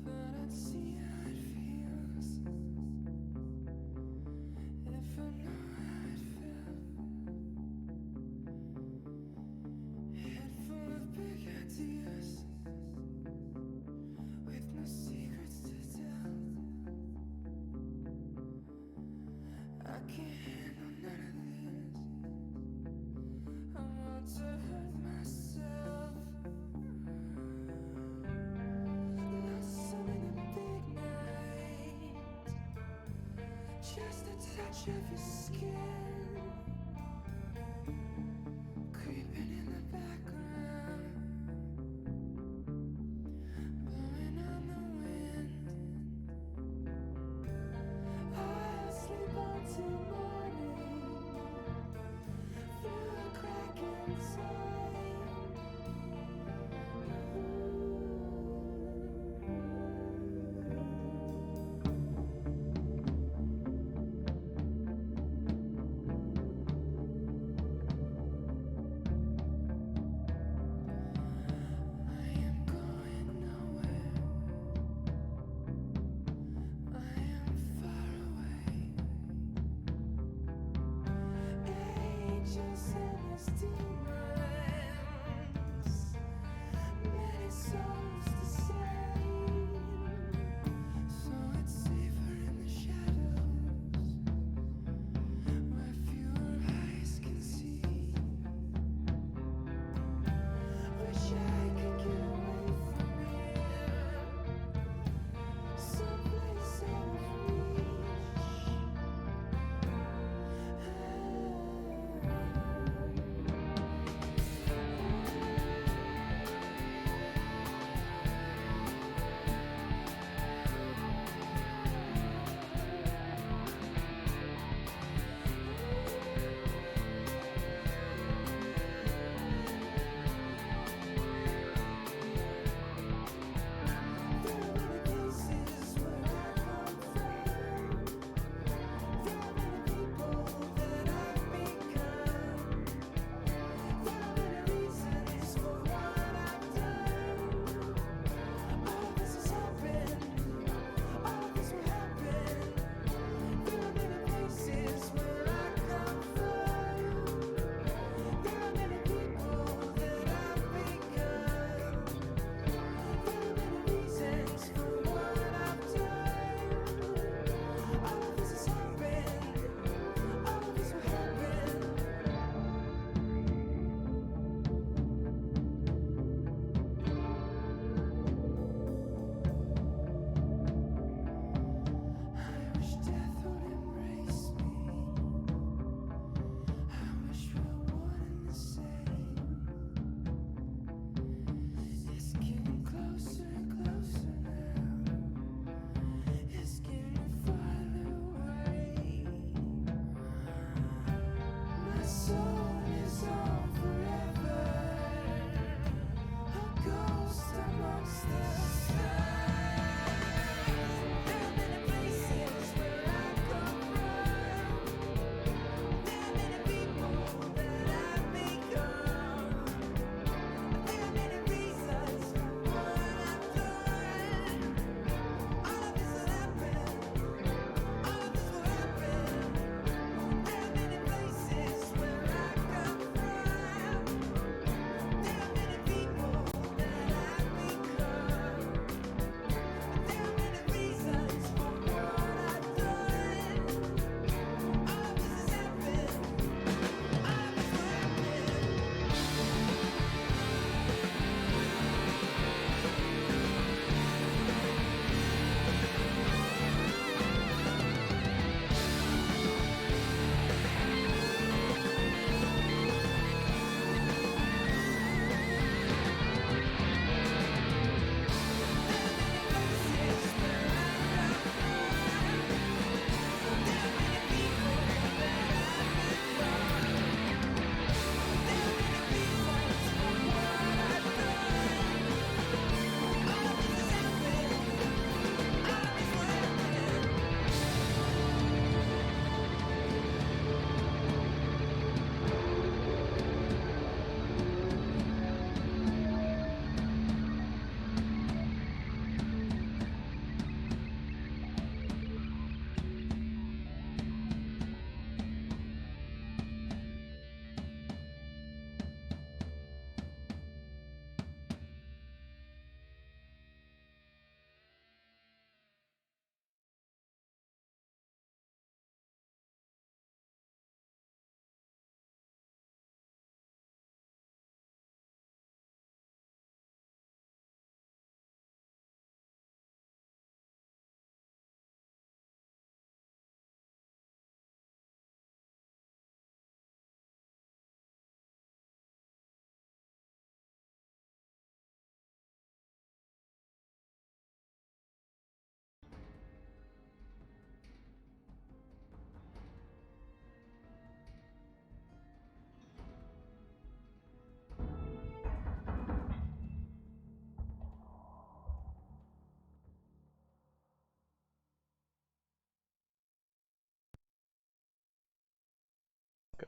Thought I'd see how it feels if I know how it felt. Head full of big ideas with no secrets to tell. I can't handle none of this. I want to hurt myself. Lost some in the big night. Just a touch of your skin creeping in the background, blowing on the wind. I'll sleep until morning through a crack inside. I am going nowhere. I am far away. Angels and his demons, many souls to save. So it's safer in the shadows, where fewer eyes can see. Wish I could get away from here, someplace out of reach.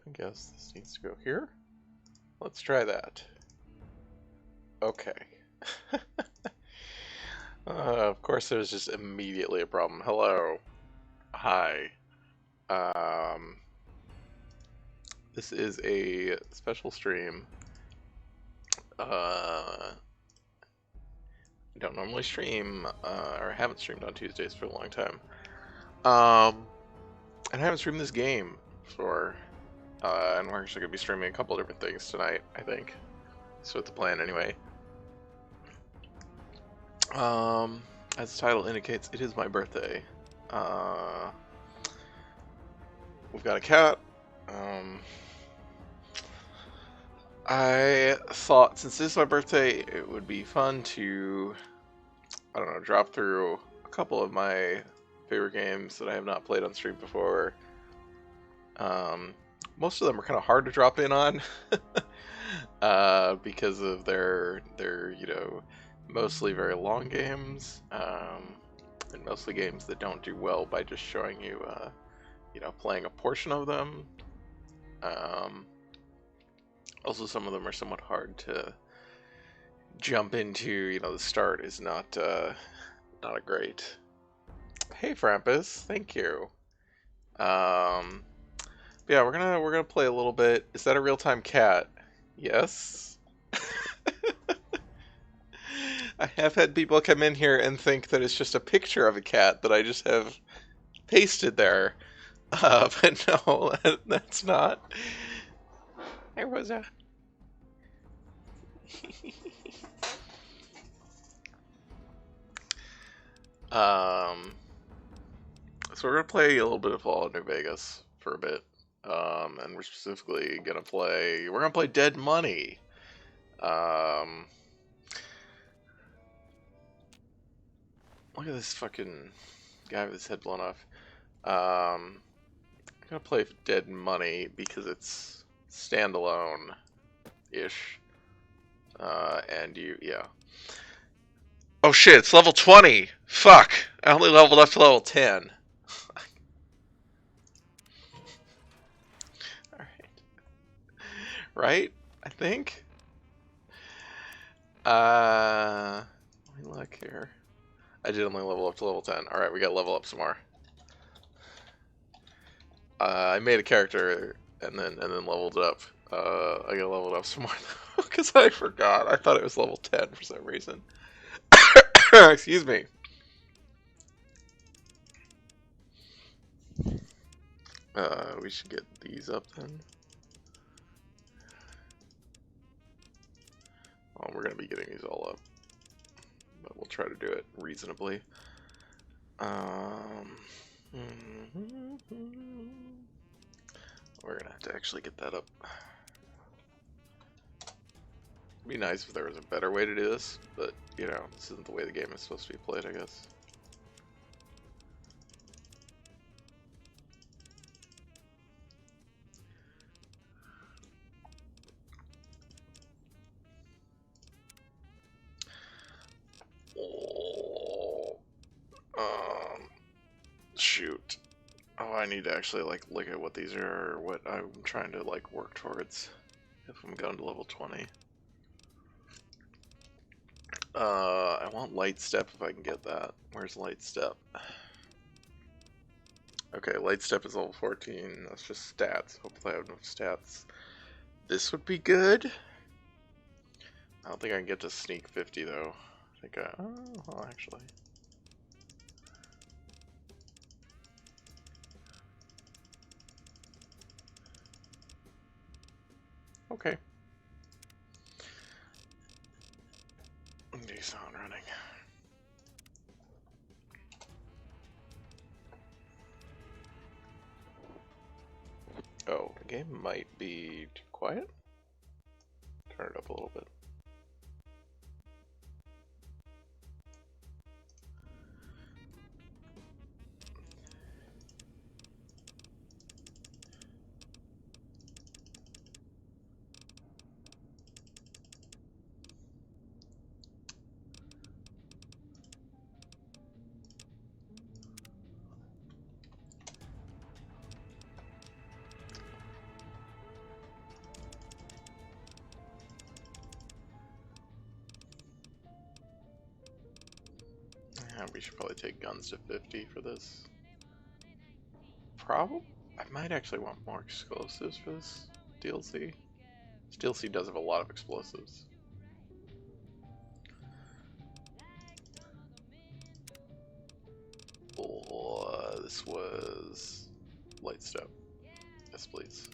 I guess this needs to go here. Let's try that. Okay. Of course, there's just immediately a problem. Hello. Hi. This is a special stream. I don't normally stream, or haven't streamed on Tuesdays for a long time. And I haven't streamed this game for, and we're actually going to be streaming a couple different things tonight, I think. So it's the plan anyway. As the title indicates, it is my birthday. We've got a cat. I thought since this is my birthday, it would be fun to, I don't know, drop through a couple of my favorite games that I have not played on stream before. Most of them are kind of hard to drop in on because of their you know, mostly very long games, and mostly games that don't do well by just showing you you know, playing a portion of them. Also, some of them are somewhat hard to jump into. You know, the start is not a great. Hey, Frampus, thank you. But yeah, we're gonna play a little bit. Is that a real-time cat? Yes. I have had people come in here and think that it's just a picture of a cat that I just have pasted there. But no, that's not. Hey, Rosa. So we're gonna play a little bit of Fallout New Vegas for a bit. And we're specifically gonna play. We're gonna play Dead Money. Look at this fucking guy with his head blown off. I'm gonna play Dead Money because it's standalone-ish. And yeah. Oh shit, it's level 20! Fuck! I only leveled up to level 10. Alright. Right? I think? Let me look here. I did only level up to level 10. Alright, we gotta level up some more. I made a character and then leveled it up. I gotta level it up some more though, because I forgot. I thought it was level 10 for some reason. Excuse me. We should get these up then. Well, we're gonna be getting these all up, but we'll try to do it reasonably. We're gonna have to actually get that up. It'd be nice if there was a better way to do this, but you know, this isn't the way the game is supposed to be played, I guess. Shoot. Oh, I need to actually like look at what these are, or what I'm trying to like work towards if I'm going to level 20. I want light step if I can get that. Where's light step? Okay, light step is level 14. That's just stats. Hopefully I have enough stats. This would be good. I don't think I can get to sneak 50 though. I think oh, well, actually. Okay. Do sound running. Oh, the game might be too quiet. Turn it up a little bit. we should probably take guns to 50 for this. Probably. I might actually want more explosives for this DLC. This DLC does have a lot of explosives. Oh, this was light step. Yes, please.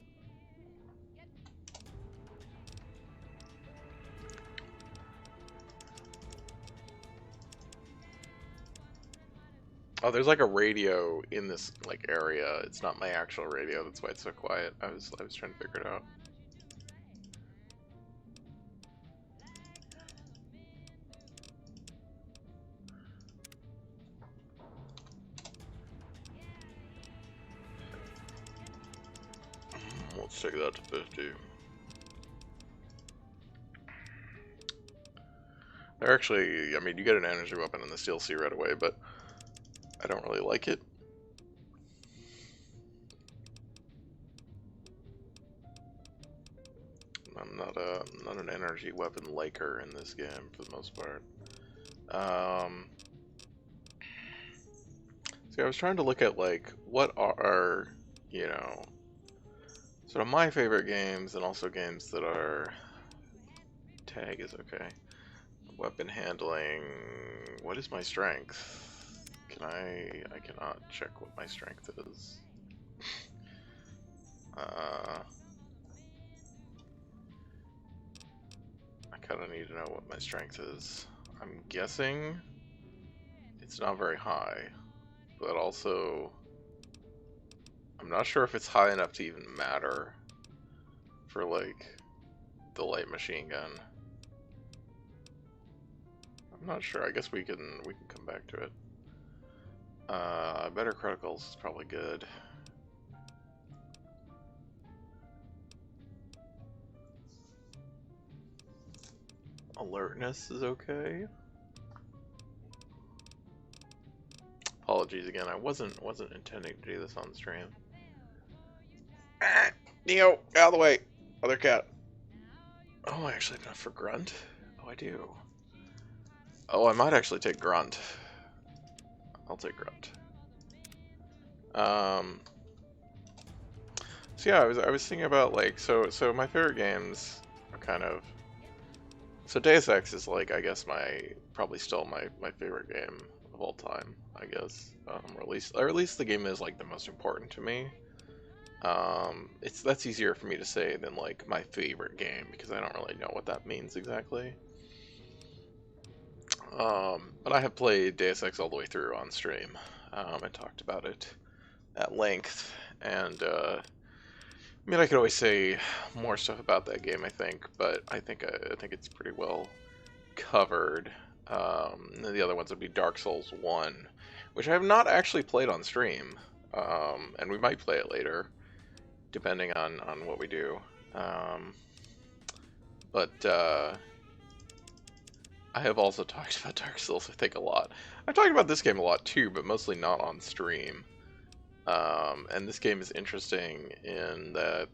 Oh, there's like a radio in this like area. It's not my actual radio. That's why it's so quiet. I was trying to figure it out. Let's take that to 50. They're actually, I mean, you get an energy weapon in this DLC right away, but I don't really like it. I'm not an energy weapon liker in this game for the most part. See, I was trying to look at like what are, you know, sort of my favorite games and also games that are tag is okay. Weapon handling. What is my strength? I cannot check what my strength is. I kind of need to know what my strength is. I'm guessing it's not very high, but also I'm not sure if it's high enough to even matter for like the light machine gun. I'm not sure. I guess we can come back to it. Better criticals is probably good. Alertness is okay. Apologies again. I wasn't intending to do this on stream. Ah, Neo, out of the way. Other cat. Oh, I actually have enough for grunt. Oh, I do. Oh, I might actually take grunt. I'll take grunt. So yeah, I was thinking about like so my favorite games are kind of, so Deus Ex is like, I guess probably still my favorite game of all time, I guess. Or at least the game is like the most important to me. That's easier for me to say than like my favorite game, because I don't really know what that means exactly. But I have played Deus Ex all the way through on stream. I talked about it at length, and I mean, I could always say more stuff about that game, I think, but I think it's pretty well covered. And the other ones would be Dark Souls 1, which I have not actually played on stream, and we might play it later, depending on what we do. But I have also talked about Dark Souls, I think, a lot. I've talked about this game a lot too, but mostly not on stream. And this game is interesting in that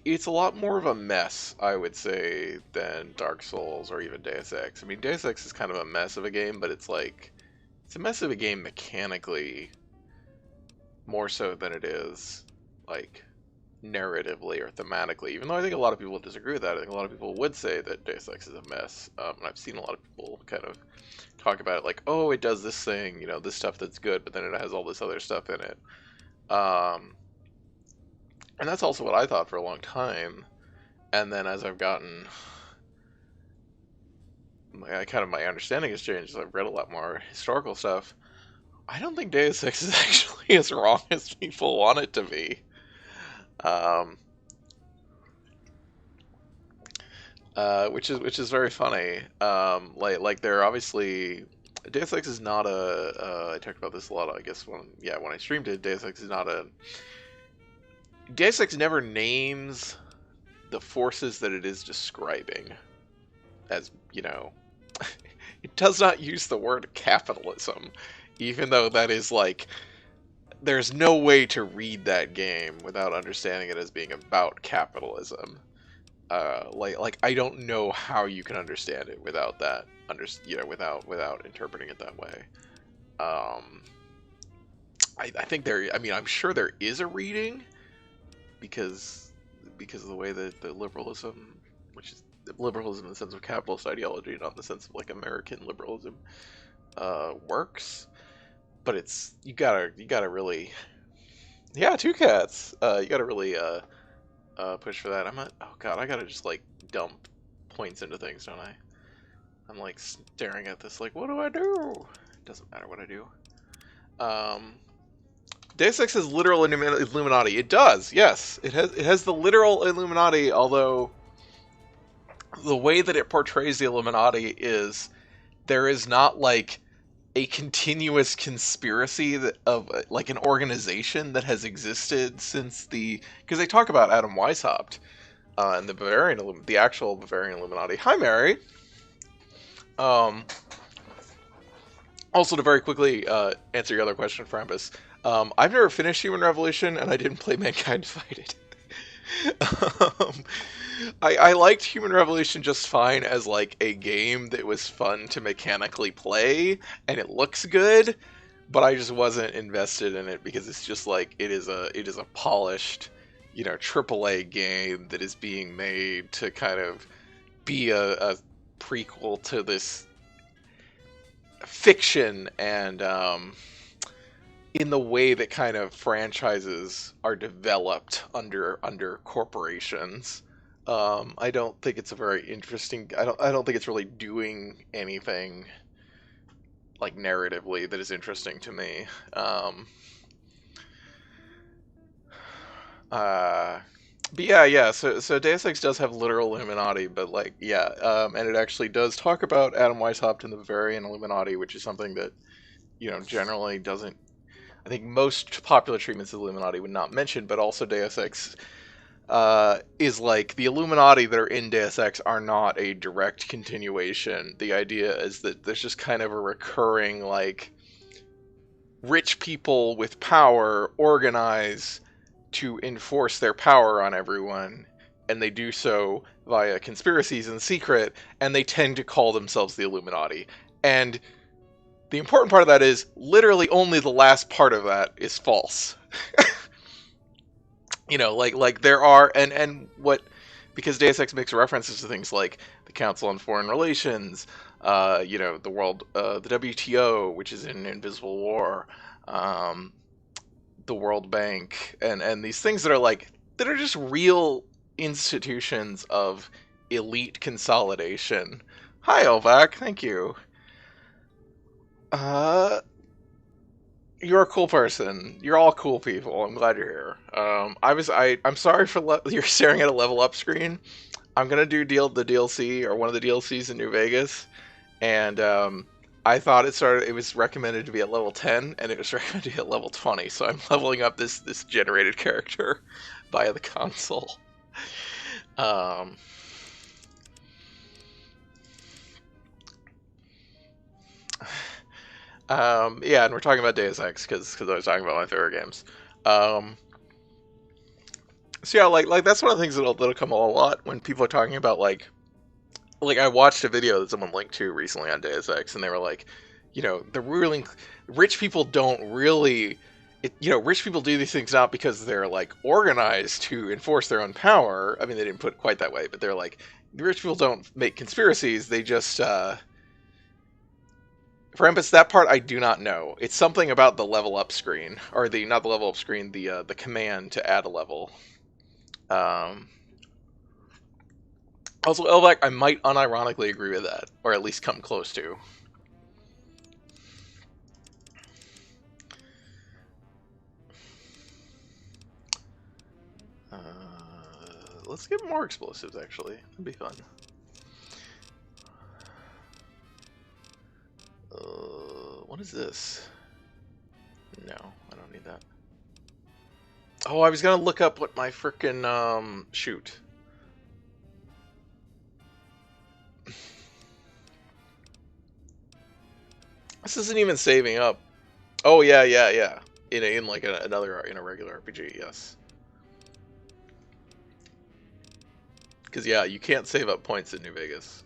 it's a lot more of a mess, I would say, than Dark Souls or even Deus Ex. I mean, Deus Ex is kind of a mess of a game, but it's like, it's a mess of a game mechanically more so than it is, like, narratively or thematically. Even though I think a lot of people disagree with that, I think a lot of people would say that Deus Ex is a mess. And I've seen a lot of people kind of talk about it like, oh, it does this thing, you know, this stuff that's good, but then it has all this other stuff in it. And that's also what I thought for a long time. And then as I've gotten, my understanding has changed as I've read a lot more historical stuff. I don't think Deus Ex is actually as wrong as people want it to be. Which is very funny. Like they're obviously, Deus Ex is not a. I talked about this a lot, I guess, when I streamed it. Deus Ex is not a. Deus Ex never names the forces that it is describing as, you know, it does not use the word capitalism, even though that is like, there's no way to read that game without understanding it as being about capitalism. Like I don't know how you can understand it without that without interpreting it that way. Um, I think there. I mean, I'm sure there is a reading because of the way that the liberalism, which is liberalism in the sense of capitalist ideology, not in the sense of like American liberalism, works. But it's you gotta really, yeah, two cats. You gotta really push for that. Oh god, I gotta just like dump points into things, don't I? I'm like staring at this like, what do I do? It doesn't matter what I do. Deus Ex has literal Illuminati. It does, yes. It has the literal Illuminati, although the way that it portrays the Illuminati is there is not like a continuous conspiracy of like an organization that has existed since because they talk about Adam Weishaupt and the actual Bavarian Illuminati. Hi, Mary. Um, Also, to very quickly answer your other question, Frampus, I've never finished Human Revolution, and I didn't play Mankind Divided. um, I liked Human Revolution just fine as like a game that was fun to mechanically play, and it looks good, but I just wasn't invested in it because it's just like it is a polished, AAA game that is being made to kind of be a prequel to this fiction and in the way that kind of franchises are developed under corporations. I don't think it's a very interesting. I don't think it's really doing anything like narratively that is interesting to me. But yeah. So Deus Ex does have literal Illuminati, but like yeah, and it actually does talk about Adam Weishaupt and the Bavarian Illuminati, which is something that generally doesn't. I think most popular treatments of Illuminati would not mention, but also Deus Ex is like the Illuminati that are in Deus Ex are not a direct continuation. The idea is that there's just kind of a recurring like rich people with power organize to enforce their power on everyone, and they do so via conspiracies in secret, and they tend to call themselves the Illuminati. And the important part of that is literally only the last part of that is false. Like there are and what because Deus Ex makes references to things like the Council on Foreign Relations, the world, the WTO, which is in Invisible War, the World Bank, and these things that are just real institutions of elite consolidation. Hi, Elvac. Thank you. You're a cool person. You're all cool people. I'm glad you're here. I'm sorry for you're staring at a level up screen. I'm gonna do the DLC or one of the DLCs in New Vegas, and I thought it was recommended to be at level 10, and it was recommended to be at level 20. So I'm leveling up this generated character via the console. Yeah, and we're talking about Deus Ex because I was talking about my favorite games. So yeah, like that's one of the things that'll come a lot when people are talking about like I watched a video that someone linked to recently on Deus Ex, and they were like, the ruling rich people don't really, rich people do these things not because they're like organized to enforce their own power. I mean, they didn't put it quite that way, but they're like, the rich people don't make conspiracies. They just for Empus, that part I do not know. It's something about the level up screen, or not the level up screen, the command to add a level. Also, Elvac, I might unironically agree with that, or at least come close to. Let's get more explosives, actually. That'd be fun. What is this? No, I don't need that. Oh, I was gonna look up what my frickin' shoot. This isn't even saving up. Oh yeah. In like in a regular RPG, yes. Because, yeah, you can't save up points in New Vegas.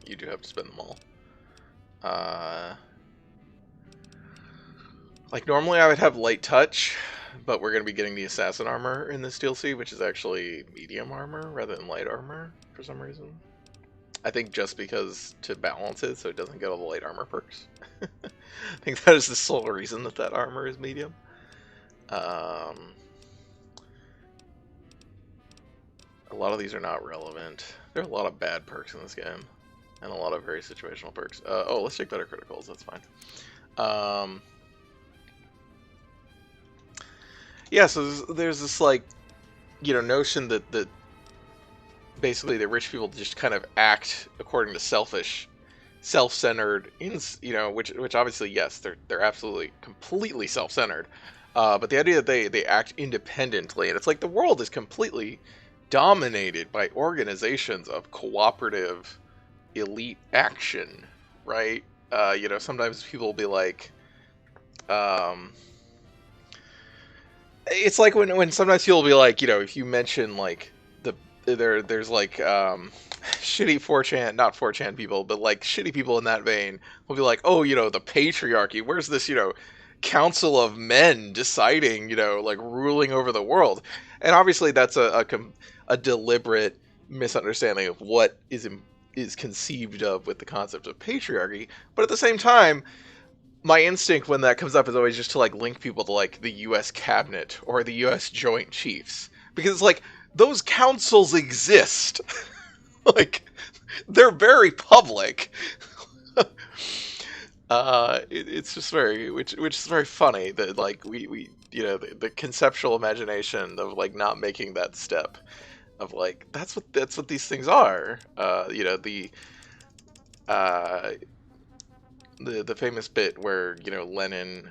You do have to spend them all. Like, normally I would have light touch, but we're going to be getting the assassin armor in this DLC, which is actually medium armor rather than light armor for some reason. I think just because to balance it so it doesn't get all the light armor perks. I think that is the sole reason that that armor is medium. A lot of these are not relevant. There are a lot of bad perks in this game, and a lot of very situational perks. Oh, let's take better criticals. That's fine. Yeah, so there's this, like, you know, notion that basically the rich people just kind of act according to self-centered, you know, which obviously, yes, they're absolutely completely self-centered. But the idea that they act independently, and it's like the world is completely dominated by organizations of cooperative elite action, right? You know, sometimes people will be like, it's like when sometimes people will be like, you know, if you mention like there's like shitty 4chan, not 4chan people, but like shitty people in that vein will be like, oh, you know, the patriarchy, where's this, you know, council of men deciding, you know, like ruling over the world? And obviously that's a deliberate misunderstanding of what is conceived of with the concept of patriarchy. But at the same time, my instinct when that comes up is always just to like link people to like the US cabinet or the US Joint Chiefs, because it's like those councils exist. Like, they're very public. It's just very, which is very funny that like we you know, the conceptual imagination of like not making that step of like that's what these things are. You know, the famous bit where, you know, Lenin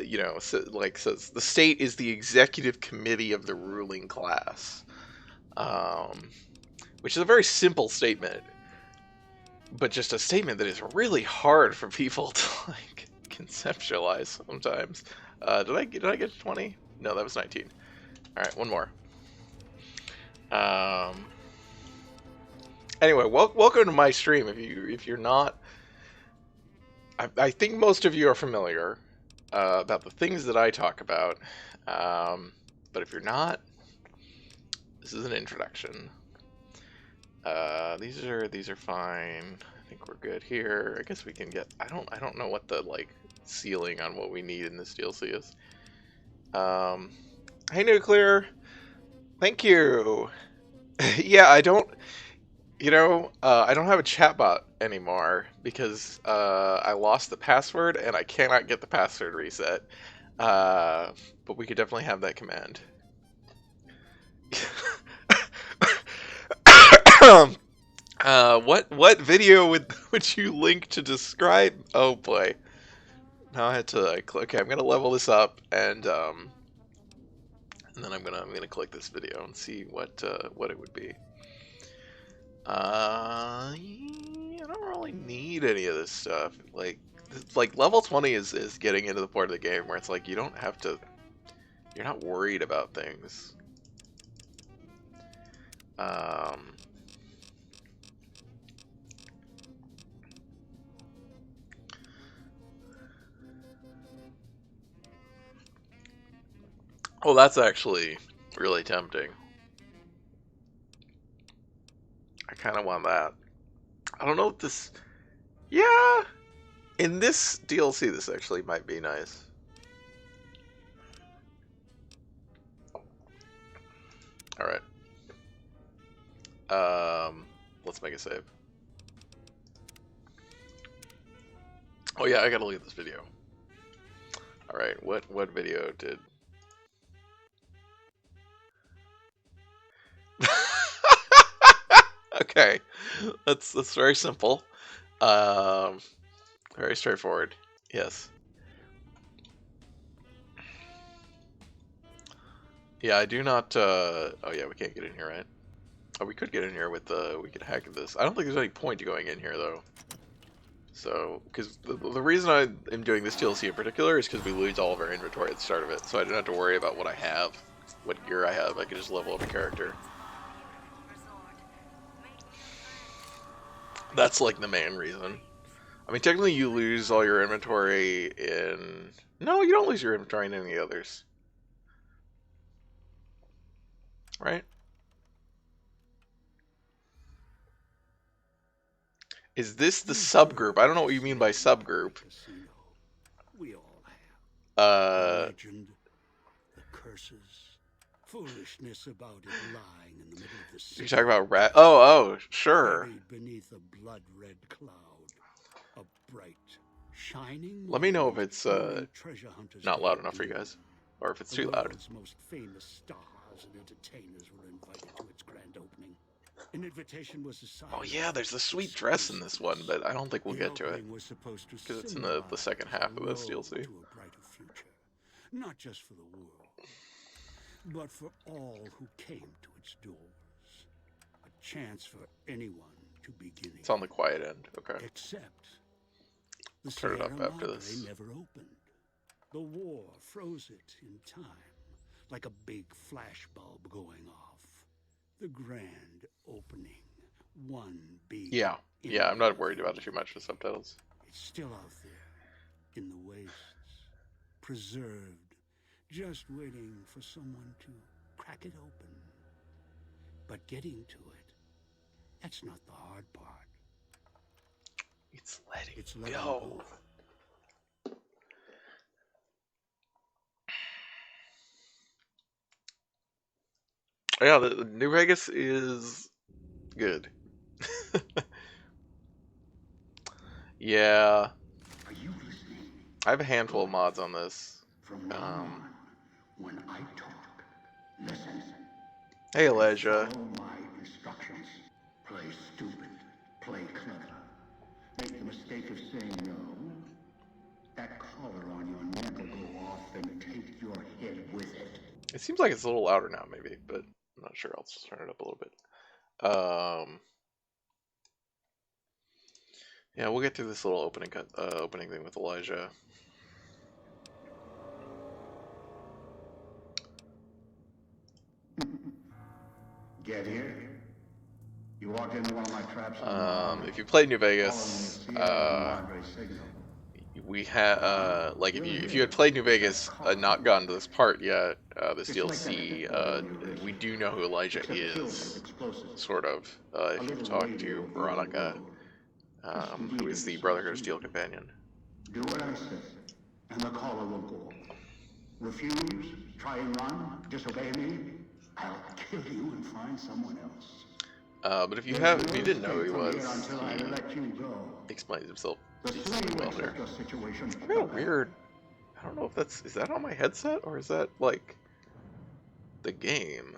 you know, like says the state is the executive committee of the ruling class, which is a very simple statement, but just a statement that is really hard for people to like conceptualize sometimes. Did I get 20? No, that was 19. All right, one more. Anyway, welcome to my stream. If you're not, I think most of you are familiar about the things that I talk about, but if you're not, this is an introduction. These are fine. I think we're good here. I guess we can get. I don't know what the like ceiling on what we need in this DLC is. Hey Nuclear, thank you. Yeah, I don't. You know, I don't have a chatbot anymore because I lost the password and I cannot get the password reset. But we could definitely have that command. What video would you link to describe? Oh boy. Now I had to like, okay, I'm gonna level this up and then I'm gonna click this video and see what it would be. I don't really need any of this stuff. Like level 20 is getting into the part of the game where it's like you don't have to. You're not worried about things. Oh, that's actually really tempting. I kind of want that. I don't know if this... Yeah! In this DLC, this actually might be nice. Alright. Let's make a save. Oh yeah, I gotta look at this video. Alright, what video did... Okay, that's very simple. Very straightforward. Yes. Yeah, I do not. Oh yeah, we can't get in here, right? Oh, we could get in here with we could hack this. I don't think there's any point to going in here though. So, because the reason I am doing this DLC in particular is because we lose all of our inventory at the start of it, so I don't have to worry about what I have. what gear I have. I can just level up a character. That's like the main reason. I mean, technically you lose all your inventory in... No, you don't lose your inventory in any others. Right? Is this the subgroup? I don't know what you mean by subgroup. We all have. Uh, The legend, the curses, foolishness about it lying in the middle of the city. you're talking about rat... Oh, sure. Buried beneath a blood-red cloud. A bright, shining Let me know if moment it's only treasure hunters not loud dare enough for you dream. guys. Or if it's The too loud. world's most famous stars and entertainers were invited to its grand opening. An invitation was a sign. Oh yeah, there's a sweet dress in this one, but I don't think we'll get to it. Because it's in the second half of this DLC. To a brighter future. Not just for the world, but for all who came to its doors. A chance for anyone to begin. It's on the quiet end. Okay. Except the Turn it up Sierra after Madre this. never opened. The war froze it in time, like a big flashbulb going off. The grand opening. One big. Yeah. Yeah, I'm not worried about it too much with subtitles. It's still out there, in the wastes, preserved, just waiting for someone to crack it open. But getting to it, that's not the hard part. It's letting Letting go. Yeah, the New Vegas is good. Yeah, Are you listening? I have a handful of mods on this. From now on, when I talk, listen. Hey, Elijah. Follow my instructions. Play stupid. Play clever. Make the mistake of saying no. That collar on your neck will go off and take your head with it. It seems like it's a little louder now, maybe, but I'm not sure. I'll just turn it up a little bit. Yeah, we'll get to this little opening thing with Elijah. Get here. You walked into one of my traps. If you played New Vegas, we had like if you had played New Vegas and not gotten to this part yet, this DLC, we do know who Elijah is, sort of. If you've talked to Veronica, who is the Brotherhood of Steel companion. Do what I say, and the collar will go off. Refuse, try and run, disobey me, I'll kill you and find someone else. But if you didn't know who he was, he explains himself decently well there. I feel weird. I don't know if is that on my headset or is that like the game?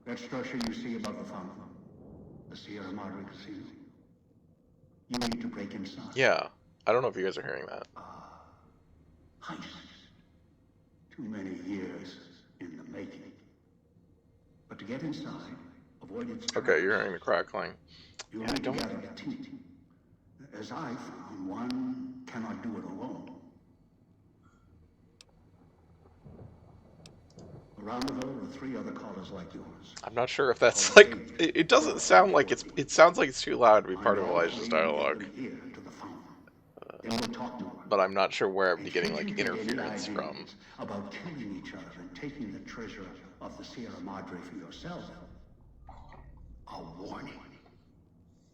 That structure you see above the fountain, the Sierra Madre Casino. You need to break inside. Yeah, I don't know if you guys are hearing that. Heist. Too many years in the making. But to get inside, avoid its traps. Okay, you're hearing the crackling. You Yeah, I need to don't. gather a team. As I found, one cannot do it alone. Around the there are 3 other callers like yours. I'm not sure if that's like. It doesn't sound like it's. It sounds like it's too loud to be part of Elijah's dialogue. Here to the fountain. Then we'll talk to her. But I'm not sure where I'd be And getting should like you get any interference from. ideas about killing each other and taking the treasure of the Sierra Madre for yourself, a warning.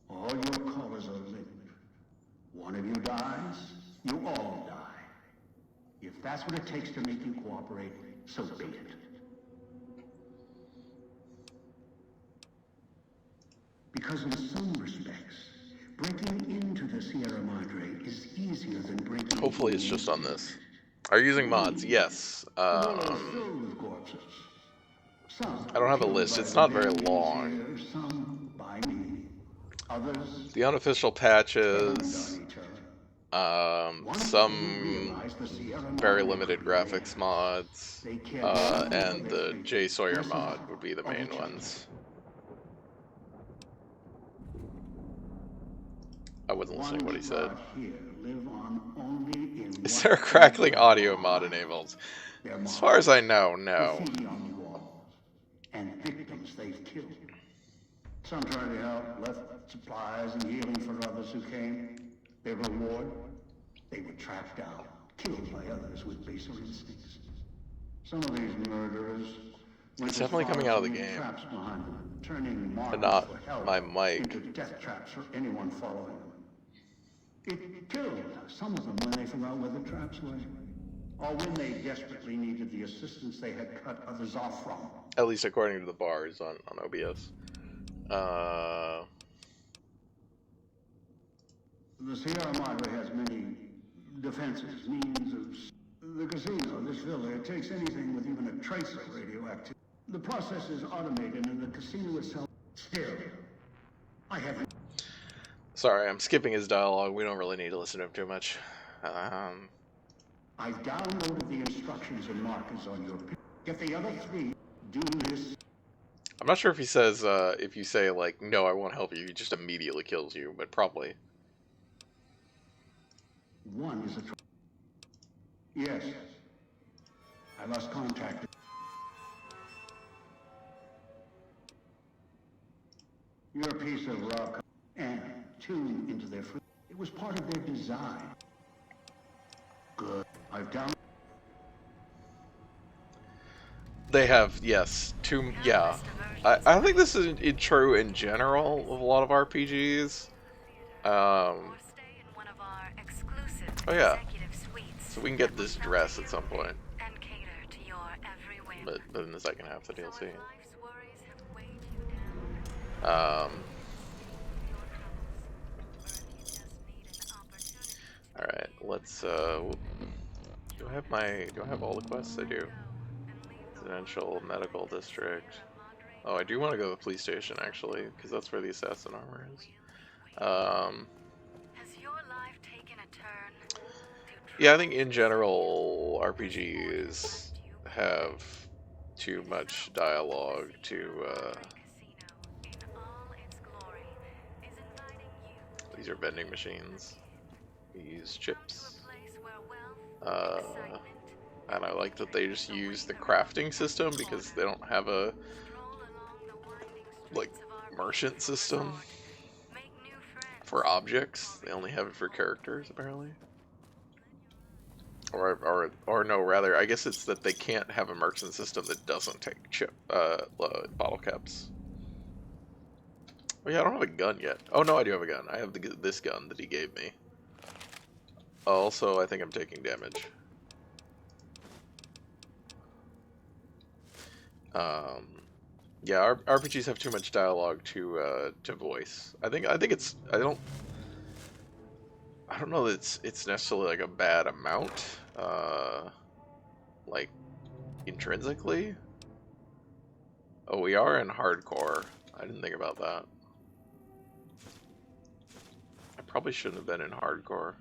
All your callers are linked. One of you dies, you all die. If that's what it takes to make you cooperate, so be it. Because in some respects, breaking into the Sierra Madre is easier than breaking. Hopefully, it's just on this. Are you using mods? Yes. Filled with corpses. Some I don't have a killed list. by It's the not very bandits long. here, some by me. Others The unofficial turned on patches, each other. Once they some realized the Sierra very Madre limited could be graphics there, mods, they cared more and for the their J Sawyer less mod would be the of main each other. ones. I wasn't listening to what he said. Ones brought here live on only in Is what there a they crackling have audio on mod enabled? their As far as I models, know, no. graffiti on the walls, and victims they've killed. Some tried to help, left supplies and healing for others who came. Their reward? They were tracked down, killed by others with baser instincts. Some of these murderers went It's as definitely far coming as out to of the leave game. traps behind them, turning But martyrs not for help my mic. into death traps for anyone following them. It killed some of them when they forgot where the traps were, or when they desperately needed the assistance they had cut others off from. At least according to the bars on OBS. The Sierra Madre has many defenses, means of the casino, this villa. It takes anything with even a trace of radioactivity. The process is automated and the casino itself still. I haven't. Sorry, I'm skipping his dialogue. We don't really need to listen to him too much. I've downloaded the instructions and markers on your picture. Get the other three. Do this. I'm not sure if he says, if you say, like, no, I won't help you, he just immediately kills you, but probably. One is a. Yes. I lost contact. You're a piece of rock and tuned into their free. It was part of their design. Good. I've down. They have, yes, yeah. I think this is true in general of a lot of RPGs. Oh yeah. So we can get this dress at some point. But in the second half of the DLC. Alright, let's, do I have all the quests? I do. Residential, medical district. Oh, I do want to go to the police station, actually, because that's where the assassin armor is. Yeah, I think in general, RPGs have too much dialogue to, these are vending machines. We use chips. And I like that they just use the crafting system because they don't have a, like, merchant system for objects. They only have it for characters, apparently. Or no, rather, I guess it's that they can't have a merchant system that doesn't take bottle caps. Oh yeah, I don't have a gun yet. Oh no, I do have a gun. I have this gun that he gave me. Also, I think I'm taking damage. Yeah, RPGs have too much dialogue to voice. I think it's I don't know that it's necessarily like a bad amount, like intrinsically. Oh, we are in hardcore. I didn't think about that. I probably shouldn't have been in hardcore.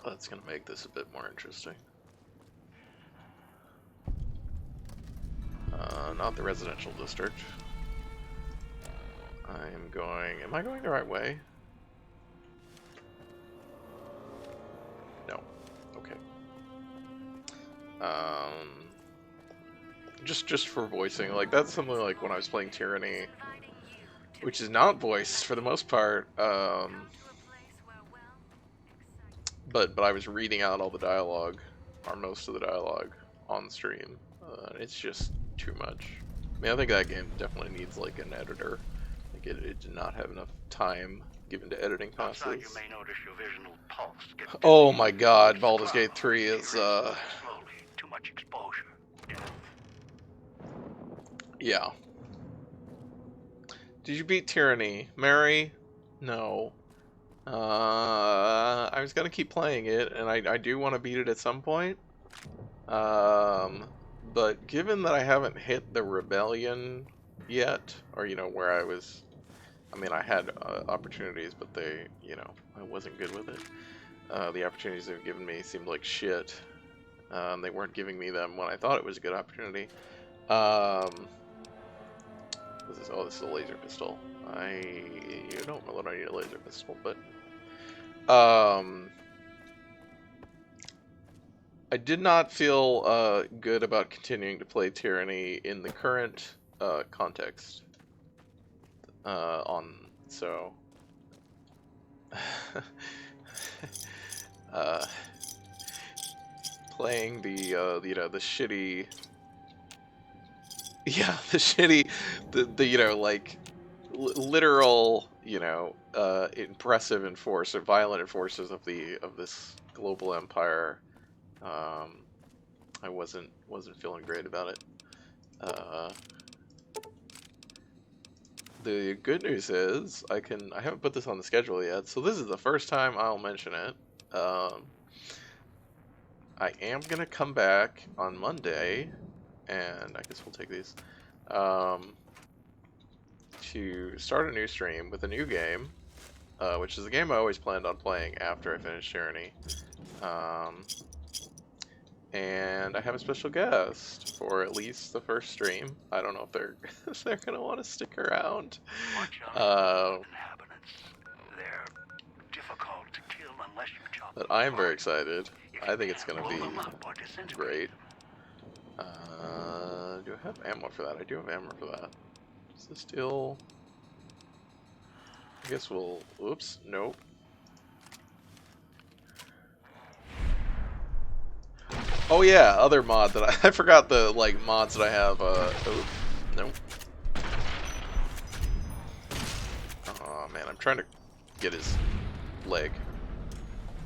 That's gonna make this a bit more interesting. Not the residential district. Am I going the right way? No. Okay. Just for voicing, like that's something like when I was playing Tyranny, which is not voiced for the most part, but I was reading out all the dialogue, or most of the dialogue, on stream. It's just too much. I mean, I think that game definitely needs like an editor. Like it did not have enough time given to editing classes. Oh my God, Baldur's Gate 3 is Slowly, too much exposure. yeah. Did you beat Tyranny, Mary? No. I was gonna keep playing it, and I do want to beat it at some point. But given that I haven't hit the rebellion yet, or you know where I was, I mean I had opportunities, but they, you know, I wasn't good with it. The opportunities they've given me seemed like shit. They weren't giving me them when I thought it was a good opportunity. This is a laser pistol. You don't know that I need a laser pistol, but I did not feel good about continuing to play Tyranny in the current context. So uh, playing the the shitty, yeah, the shitty, the like literal, impressive enforcer, violent enforcers of this global empire. I wasn't feeling great about it. The good news is I haven't put this on the schedule yet, so this is the first time I'll mention it. I am gonna come back on Monday, and I guess we'll take these, to start a new stream with a new game, which is the game I always planned on playing after I finish Tyranny. And I have a special guest for at least the first stream. I don't know if they're if they're gonna want to stick around. Watch out for inhabitants. They're difficult to kill unless you chop But them I am very apart. excited. If I you think it's can't gonna blow be them up or disintegrate great. them. Do I have ammo for that? I do have ammo for that. Does this deal? I guess we'll. Oops. Nope. Oh yeah, other mod that I forgot the mods that I have. Oh, nope. Oh man, I'm trying to get his leg.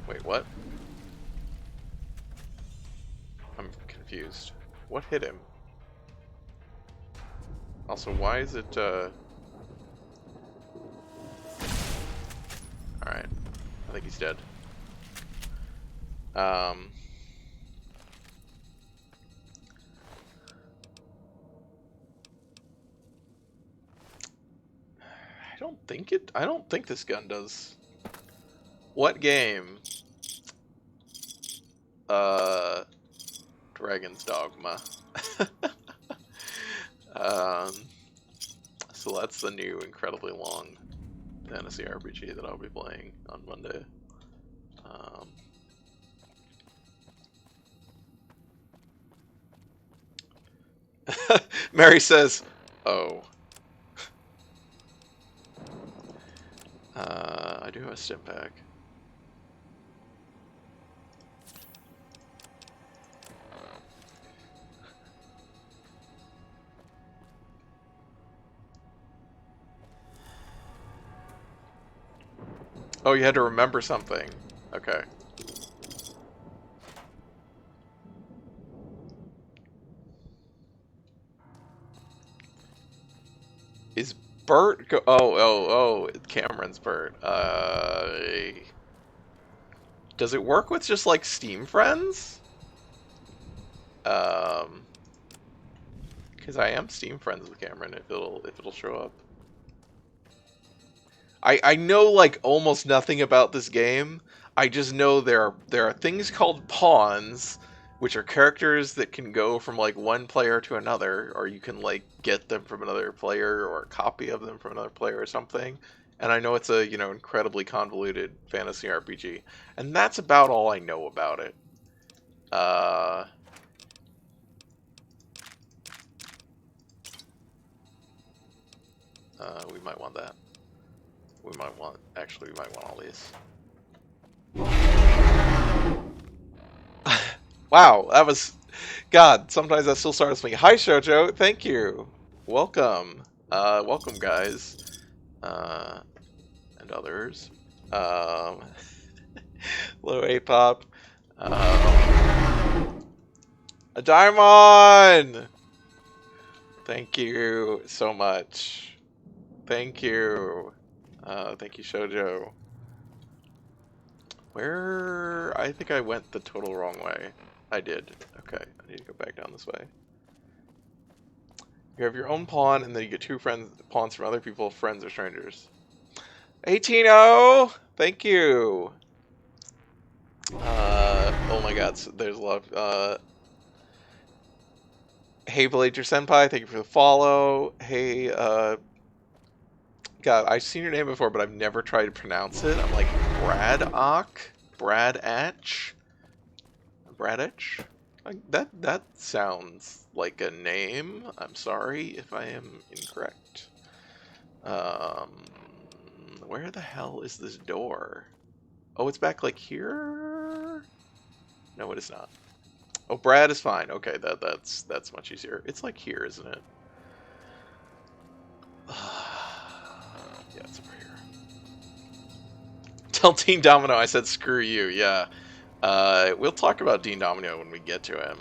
Wait, what? I'm confused. What hit him? Also, why is it, Alright. I think he's dead. I don't think this gun does. What game? Dragon's Dogma. So that's the new incredibly long fantasy RPG that I'll be playing on Monday. Mary says, "Oh." I do have a stim pack. Oh, you had to remember something. Okay. Is Bert go? Oh! Cameron's Bert. Does it work with just like Steam friends? Because I am Steam friends with Cameron. If it'll show up. I know like almost nothing about this game. I just know there are things called pawns, which are characters that can go from like one player to another, or you can like get them from another player or a copy of them from another player or something. And I know it's a, incredibly convoluted fantasy RPG. And that's about all I know about it. We might want that. Actually, we might want all these. Wow, that was... God, sometimes that still starts me. Hi, Shoujo, thank you. Welcome. Welcome, guys. And others. Hello, A-Pop. A diamond! Thank you so much. Thank you. Thank you, Shoujo. Where... I think I went the total wrong way. I did. Okay, I need to go back down this way. You have your own pawn, and then you get two pawns from other people, friends or strangers. 18-0! Thank you! Oh my god, there's a lot of... Hey, Belager Senpai, thank you for the follow. Hey, God, I've seen your name before, but I've never tried to pronounce it. I'm like, Braddock? Bradetch? Bradetch? Like, that sounds like a name. I'm sorry if I am incorrect. Where the hell is this door? Oh, it's back like here? No, it is not. Oh, Brad is fine. Okay, that's much easier. It's like here, isn't it? Yeah, it's over here. Tell Dean Domino I said screw you. Yeah. We'll talk about Dean Domino when we get to him.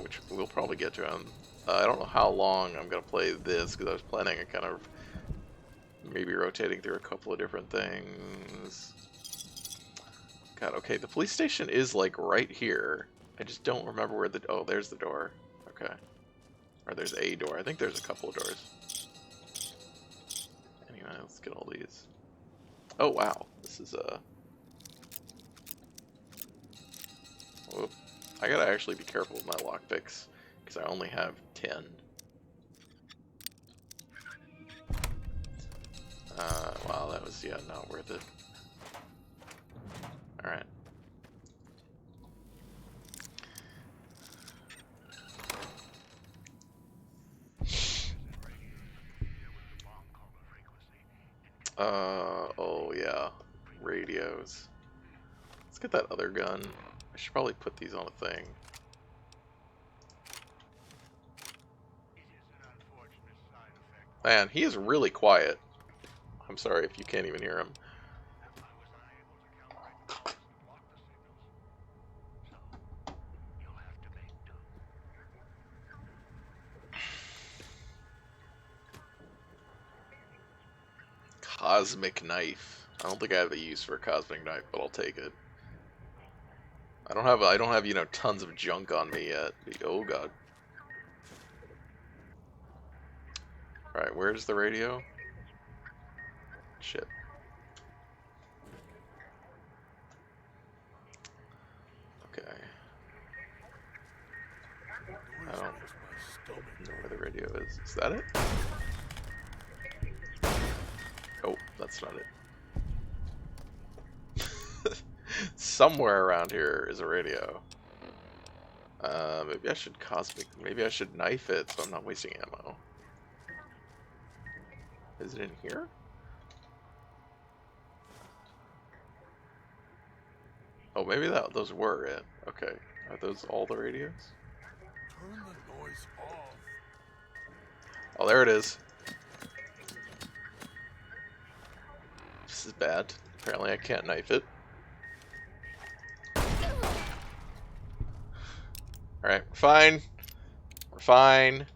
Which we'll probably get to him. I don't know how long I'm gonna play this because I was planning on kind of maybe rotating through a couple of different things. God, okay, the police station is like right here. I just don't remember where the... Oh, there's the door. Okay. Or there's a door. I think there's a couple of doors. Anyway, let's get all these. Oh, wow. This is a... Whoop. I gotta actually be careful with my lockpicks, because I only have 10. Wow, that was, yeah, not worth it. Alright. Oh yeah, radios. Let's get that other gun. I should probably put these on a thing. Man, he is really quiet. I'm sorry if you can't even hear him. Cosmic knife. I don't think I have a use for a cosmic knife, but I'll take it. I don't have, you know, tons of junk on me yet. Oh god. Alright, where's the radio? Shit. Okay. I don't know where the radio is. Is that it? Oh, that's not it. Somewhere around here is a radio. Maybe I should maybe I should knife it so I'm not wasting ammo. Is it in here? Oh, maybe those were it. Okay. Are those all the radios? Turn the noise off. Oh, there it is. This is bad. Apparently I can't knife it. Alright, we're fine. We're fine.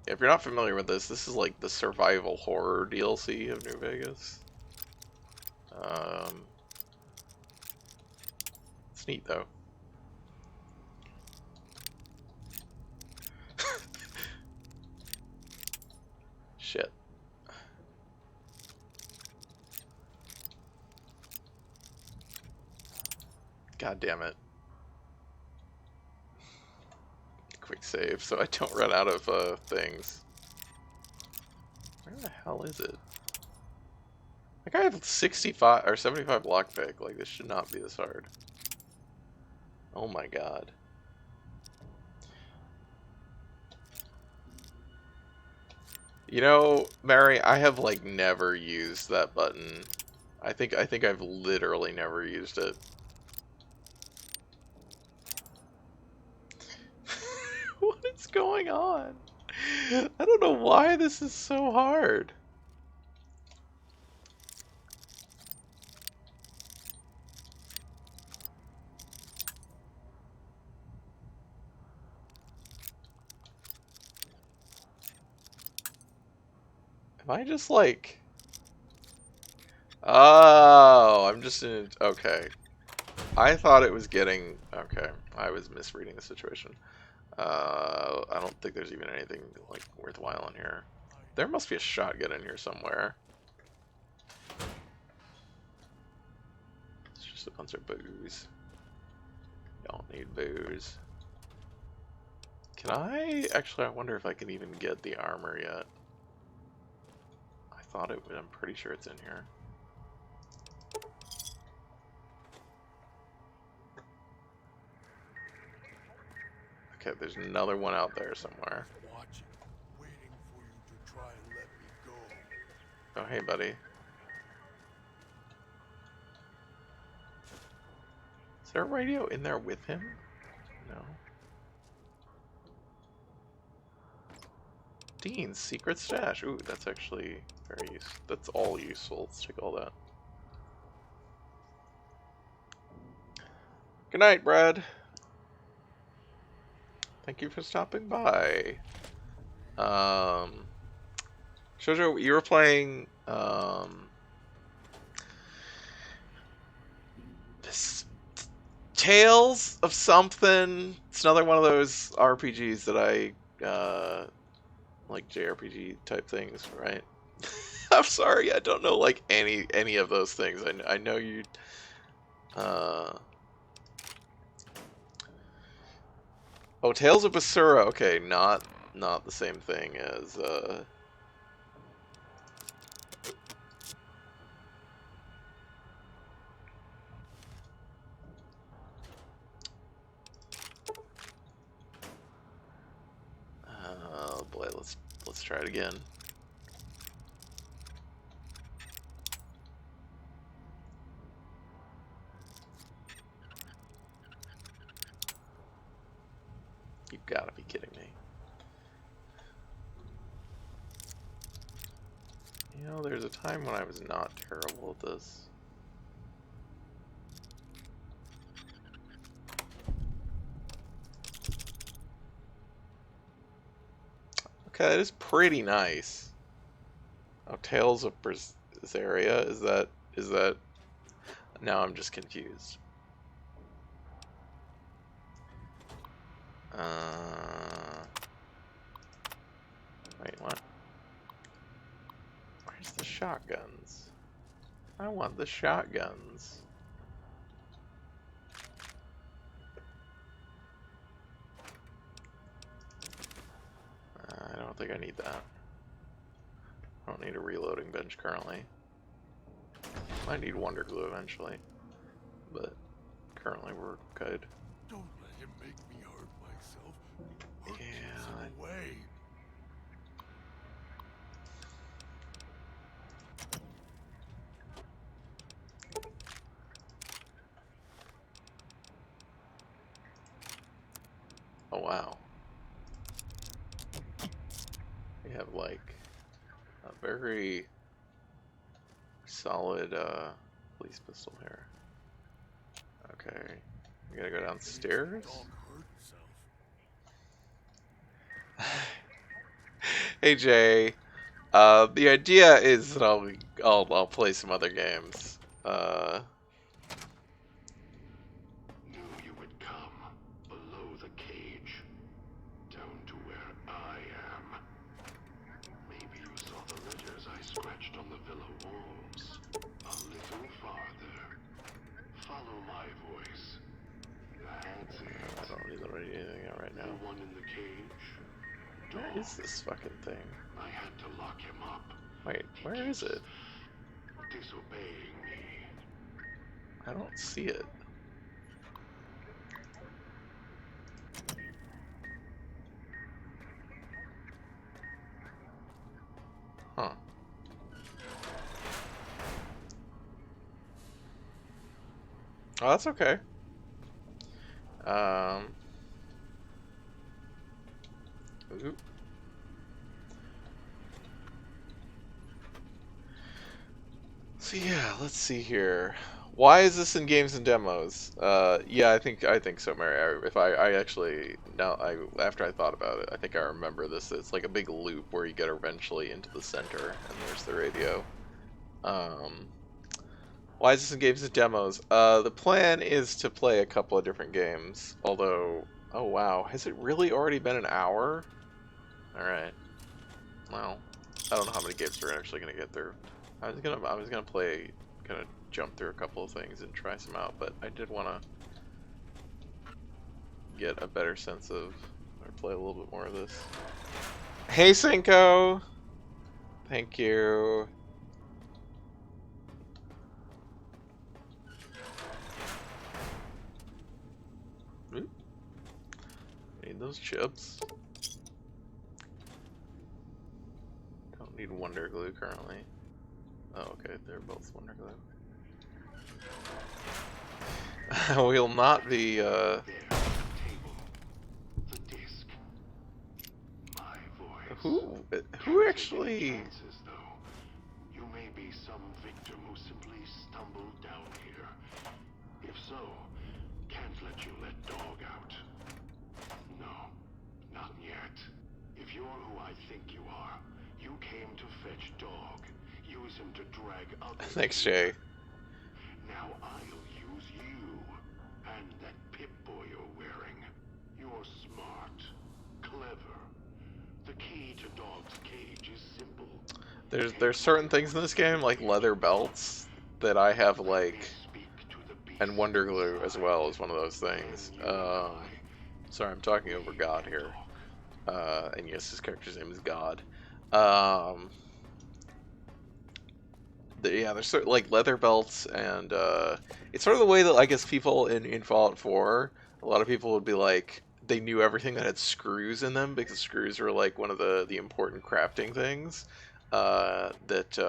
If you're not familiar with this is like the survival horror DLC of New Vegas. It's neat though. Shit. God damn it. Quick save so I don't run out of things. Where the hell is it? Like I have 65 or 75 lockpick. Like this should not be this hard. Oh my god. You know, Mary, I have like never used that button. I think I've literally never used it. What is going on? I don't know why this is so hard. Am I just like... Oh, I'm just in... Okay. I thought it was getting... Okay, I was misreading the situation. I don't think there's even anything like worthwhile in here. There must be a shotgun in here somewhere. It's just a bunch of booze. Don't Need booze. Can I? Actually, I wonder if I can even get the armor yet. I thought it would. I'm pretty sure it's in here. Okay, there's another one out there somewhere. Watching, waiting for you to try and let me go. Oh, hey, buddy. Is there a radio in there with him? No. Dean's secret stash. Ooh, that's actually very useful. That's all useful. Let's take all that. Good night, Brad. Thank you for stopping by. Shoujo, you were playing this Tales of something. It's another one of those RPGs that I like, JRPG type things, right? I'm sorry, I don't know like any of those things. I know you. Oh, Tales of Basura. Okay, not the same thing as oh boy, let's try it again. You gotta be kidding me. You know, there's a time when I was not terrible at this. Okay, that is pretty nice. Oh, Tales of Berseria? Is that... Now I'm just confused. Wait, what? Where's the shotguns? I want the shotguns. I don't think I need that. I don't need a reloading bench currently. Might need Wonder Glue eventually, but currently we're good. Don't let him make me hurt myself. Hurt Yeah. himself away. Oh wow. We have like a very solid police pistol here. Okay. We gotta go downstairs. Dog hurt himself. Hey Jay. The idea is that I'll play some other games. Knew you would come below the cage, down to where I am. Maybe you saw the letters I scratched on the villa walls. A little farther. Follow my voice. That's I it. don't need to read anything out right now. The one in the cage. Where is this fucking thing? I had to lock him up. Wait, where is it? Disobeying me. I don't see it. Huh. Oh, that's okay. Ooh. So yeah, let's see here. Why is this in games and demos? Yeah, I think so, Mary. If I actually after I thought about it, I think I remember this. It's like a big loop where you get eventually into the center, and there's the radio. Why is this in games and demos? The plan is to play a couple of different games. Although, oh wow, has it really already been an hour? All right. Well, I don't know how many games we're actually gonna get through. I was gonna jump through a couple of things and try some out, but I did wanna get a better sense of, or play a little bit more of this. Hey, Cinco! Thank you. Ooh. Need those chips. Don't need Wonder Glue currently. Oh, okay, they're both Wonder Glue. We'll not be, There, the table, the disc, my voice. who actually... Chances, though. You may be some victim who simply stumbled down here. If so, can't let you let Dog out. No, not yet. If you're who I think you are, you came to fetch Dog. Use him to drag others. Thanks, here. Jay. Now I'll use you and that Pip-Boy you're wearing. You're smart, clever. The key to Dog's cage is simple. There's certain things in this game, like leather belts, that I have, like, and Wonder Glue as well is one of those things. Sorry, I'm talking over God here. And yes, his character's name is God. Yeah, there's certain, like, leather belts, and it's sort of the way that I guess people in Fallout 4, a lot of people would be like, they knew everything that had screws in them because screws were like one of the important crafting things that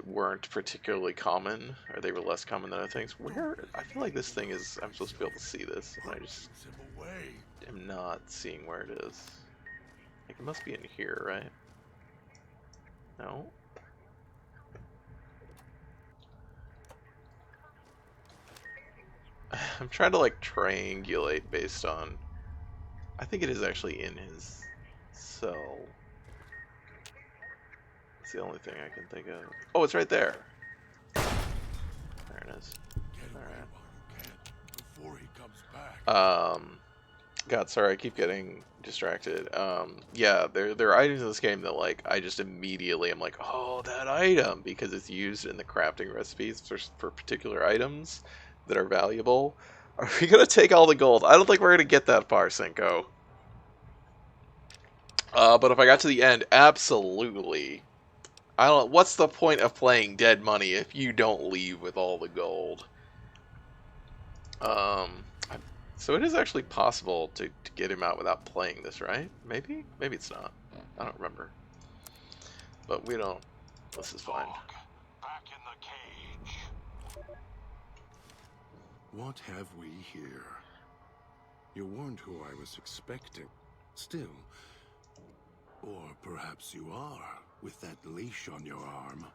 weren't particularly common, or they were less common than other things. Where I feel like this thing is, I'm supposed to be able to see this, and I just Puts him away. am not seeing where it is. Like, it must be in here, right? No. I'm trying to, like, triangulate based on... I think it is actually in his cell. It's the only thing I can think of. Oh, it's right there. There it is. Get away Alright. while you can, before he comes back. God, sorry, I keep getting distracted. Yeah, there are items in this game that, like, I just immediately am like, oh, that item, because it's used in the crafting recipes for particular items that are valuable. Are we gonna take all the gold? I don't think we're gonna get that far, Cinco. But if I got to the end, absolutely. I don't. What's the point of playing Dead Money if you don't leave with all the gold? So it is actually possible to get him out without playing this, right? Maybe? Maybe it's not. I don't remember. But we don't. This is fine. Back in the cage. What have we here? You weren't who I was expecting. Still. Or perhaps you are, with that leash on your arm.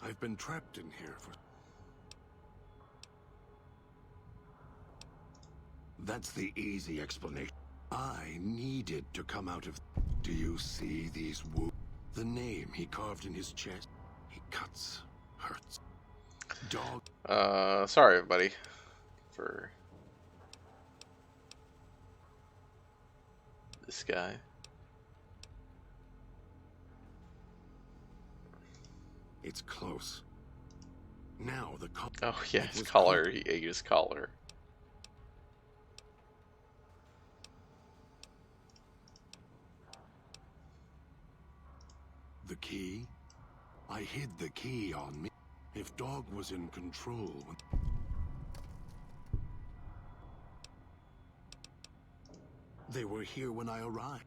I've been trapped in here for... That's the easy explanation. I needed to come out of... Do you see these wounds? The name he carved in his chest. He cuts, hurts. Dog. Sorry, everybody, for this guy. It's close. Now the Oh yeah, his was collar. He ate his collar. The key? I hid the key on me. If Dog was in control... They were here when I arrived.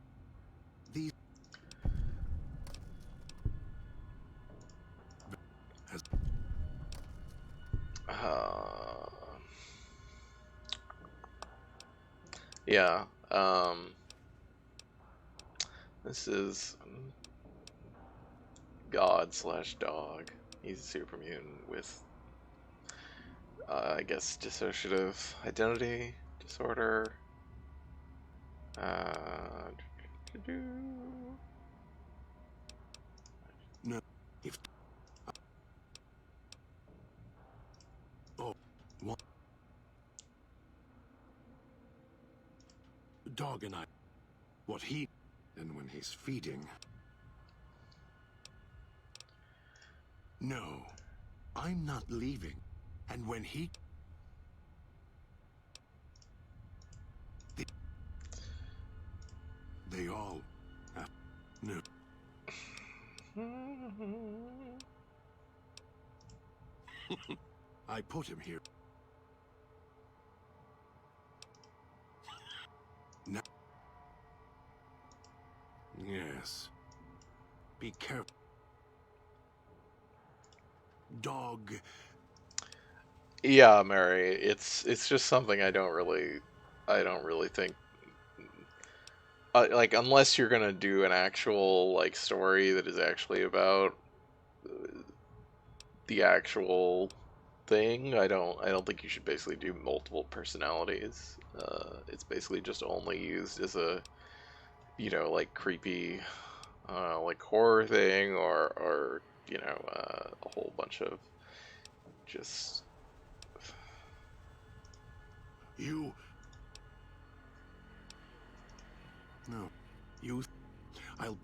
These... As... Yeah. This is God/Dog. He's a super mutant with, I guess, dissociative identity disorder. No. If... Oh. What? Dog and I... What he... And when he's feeding... No, I'm not leaving. And when he... They all... No. I put him here. Now... Yes. Be careful. Dog. Yeah, Mary, it's just something I don't really think, like, unless you're gonna do an actual like story that is actually about the actual thing. I don't think you should basically do multiple personalities. It's basically just only used as a, like, creepy, like, horror thing, or a whole bunch of just... You... No. You... I'll...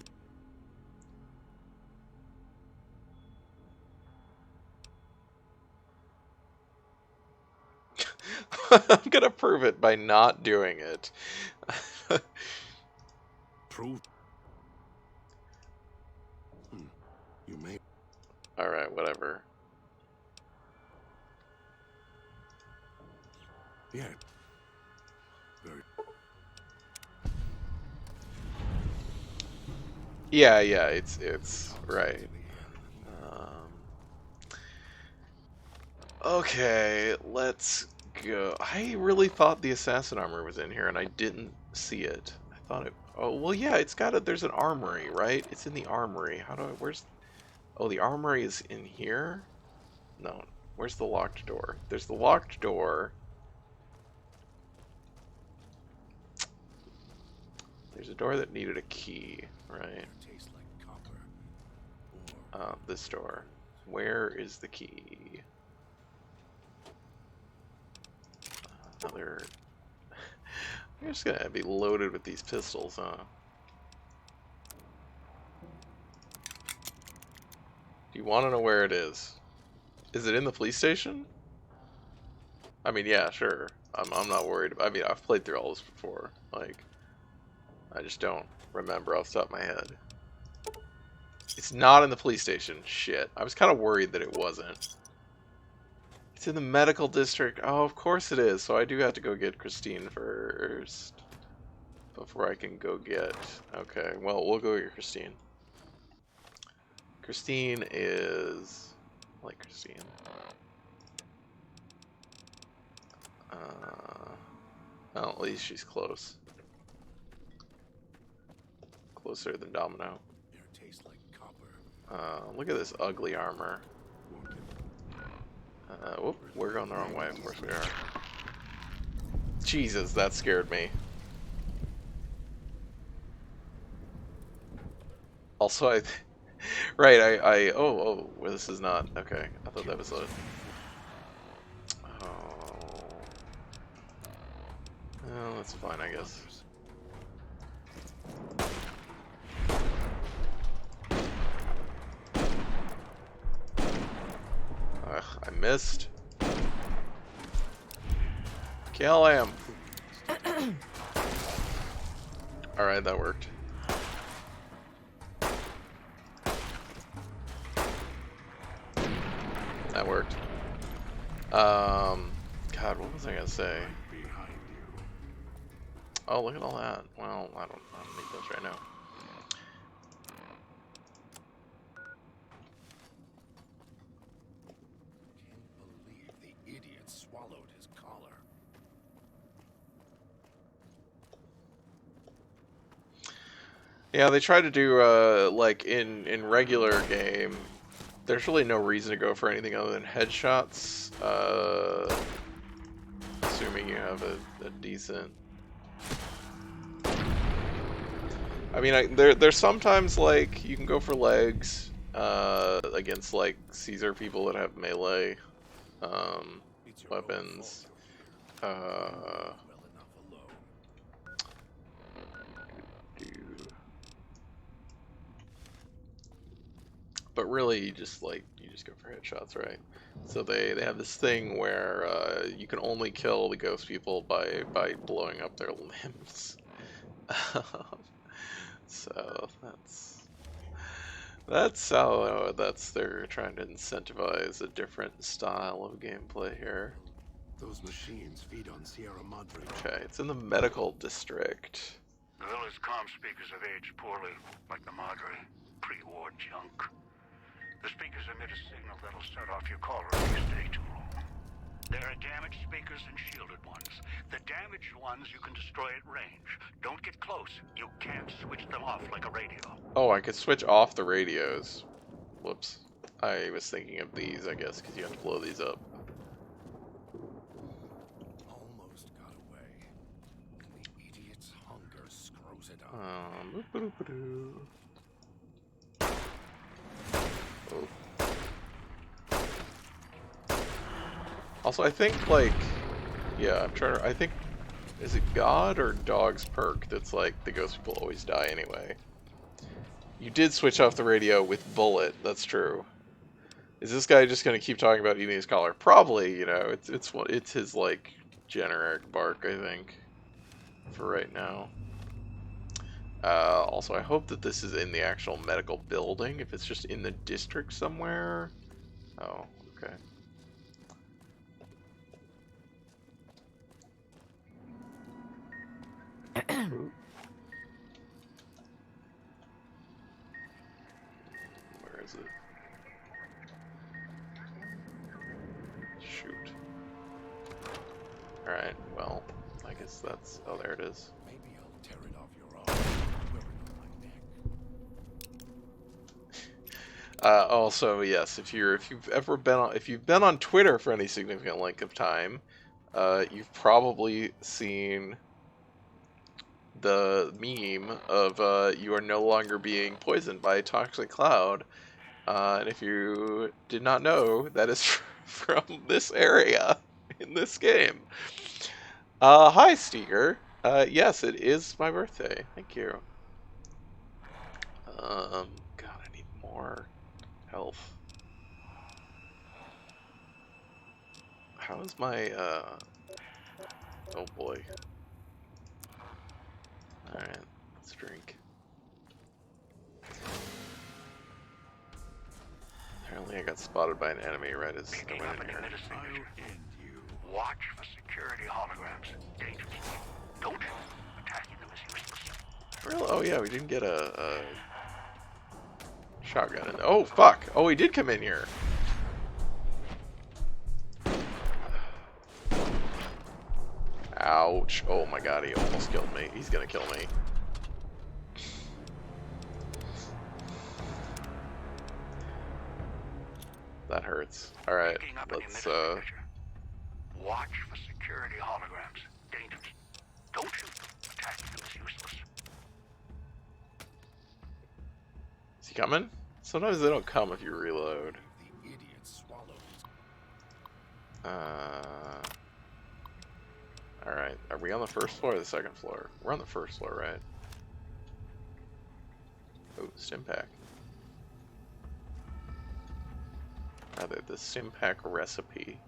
I'm gonna prove it by not doing it. Prove... You may... Alright, whatever. Yeah. Very... Yeah, it's right. Okay, let's go. I really thought the assassin armor was in here, and I didn't see it. I thought it... Oh, well, yeah, it's got it. There's an armory, right? It's in the armory. How do I... Where's... Oh, the armory is in here? No. Where's the locked door? There's the locked door. There's a door that needed a key, right? Tastes like copper. Or... This door. Where is the key? Another... You're just gonna be loaded with these pistols, huh? Do you want to know where it is? Is it in the police station? I mean, yeah, sure. I'm not worried. I mean, I've played through all this before. Like, I just don't remember off the top of my head. It's not in the police station. Shit. I was kind of worried that it wasn't. It's in the medical district. Oh, of course it is. So I do have to go get Christine first. Before I can go get... Okay, well, we'll go get Christine. Christine is... I like Christine. Well, at least she's close. Closer than Domino. Air tastes like copper. Look at this ugly armor. Whoop, we're going the wrong way. Of course we are. Jesus, that scared me. Also, right, oh, well, this is not, okay. I thought that was a... Oh. Well, that's fine, I guess. Ugh, I missed. Kill him. Alright, that worked. That worked. God, what was I gonna say? Behind you. Oh, look at all that. Well, I don't need those right now. Can't believe the idiot swallowed his collar. Yeah, they try to do, like, in regular game, there's really no reason to go for anything other than headshots, assuming you have a decent... I mean, there's sometimes, like, you can go for legs, against, like, Caesar people that have melee, It's your own weapons. fault. Well enough alone. but really you just go for headshots, right? So they have this thing where you can only kill the ghost people by blowing up their limbs. So that's how they're trying to incentivize a different style of gameplay here. Those machines feed on Sierra Madre. Okay, it's in the medical district. The village comm speakers have aged poorly, like the Madre. Pre-war junk. The speakers emit a signal that'll set off your caller if you stay too long. There are damaged speakers and shielded ones. The damaged ones you can destroy at range. Don't get close. You can't switch them off like a radio. Oh, I could switch off the radios. Whoops. I was thinking of these, I guess, because you have to blow these up. Almost got away. And the idiot's hunger screws it up. Oh. Also, I think, like, yeah, I think, is it God or Dog's perk that's like, the ghost people always die anyway? You did switch off the radio with Bullet, that's true. Is this guy just gonna keep talking about eating his collar? Probably, you know, it's his, like, generic bark, I think, for right now. Also, I hope that this is in the actual medical building. If it's just in the district somewhere... Oh, okay. Ooh. Where is it? Shoot. Alright, well, I guess that's... Oh, there it is. Maybe I'll tear it off your arm. Wear it on my neck. Also, yes, if you've been on Twitter for any significant length of time, you've probably seen the meme of you are no longer being poisoned by a toxic cloud. And if you did not know, that is from this area in this game. Hi, Steger. Yes, it is my birthday. Thank you. God, I need more health. How is my, oh boy. Alright, let's drink. Apparently I got spotted by an enemy right as I Picking went up in an here. emitter I'll signature. end you. Watch for security holograms. Dangerous. Don't shoot. Attacking them is useless. Really? Oh yeah, we didn't get a shotgun in there. Oh fuck! Oh, he did come in here. Ouch. Oh my god, he almost killed me. He's gonna kill me. That hurts. Alright, Picking up an let's, emitter signature. Watch for security holograms. Dangerous. Don't shoot. Attacking them is useless. is he coming? Sometimes they don't come if you reload. The idiot swallowed his... Alright, are we on the first floor or the second floor? We're on the first floor, right? Oh, stim pack. The stim pack recipe.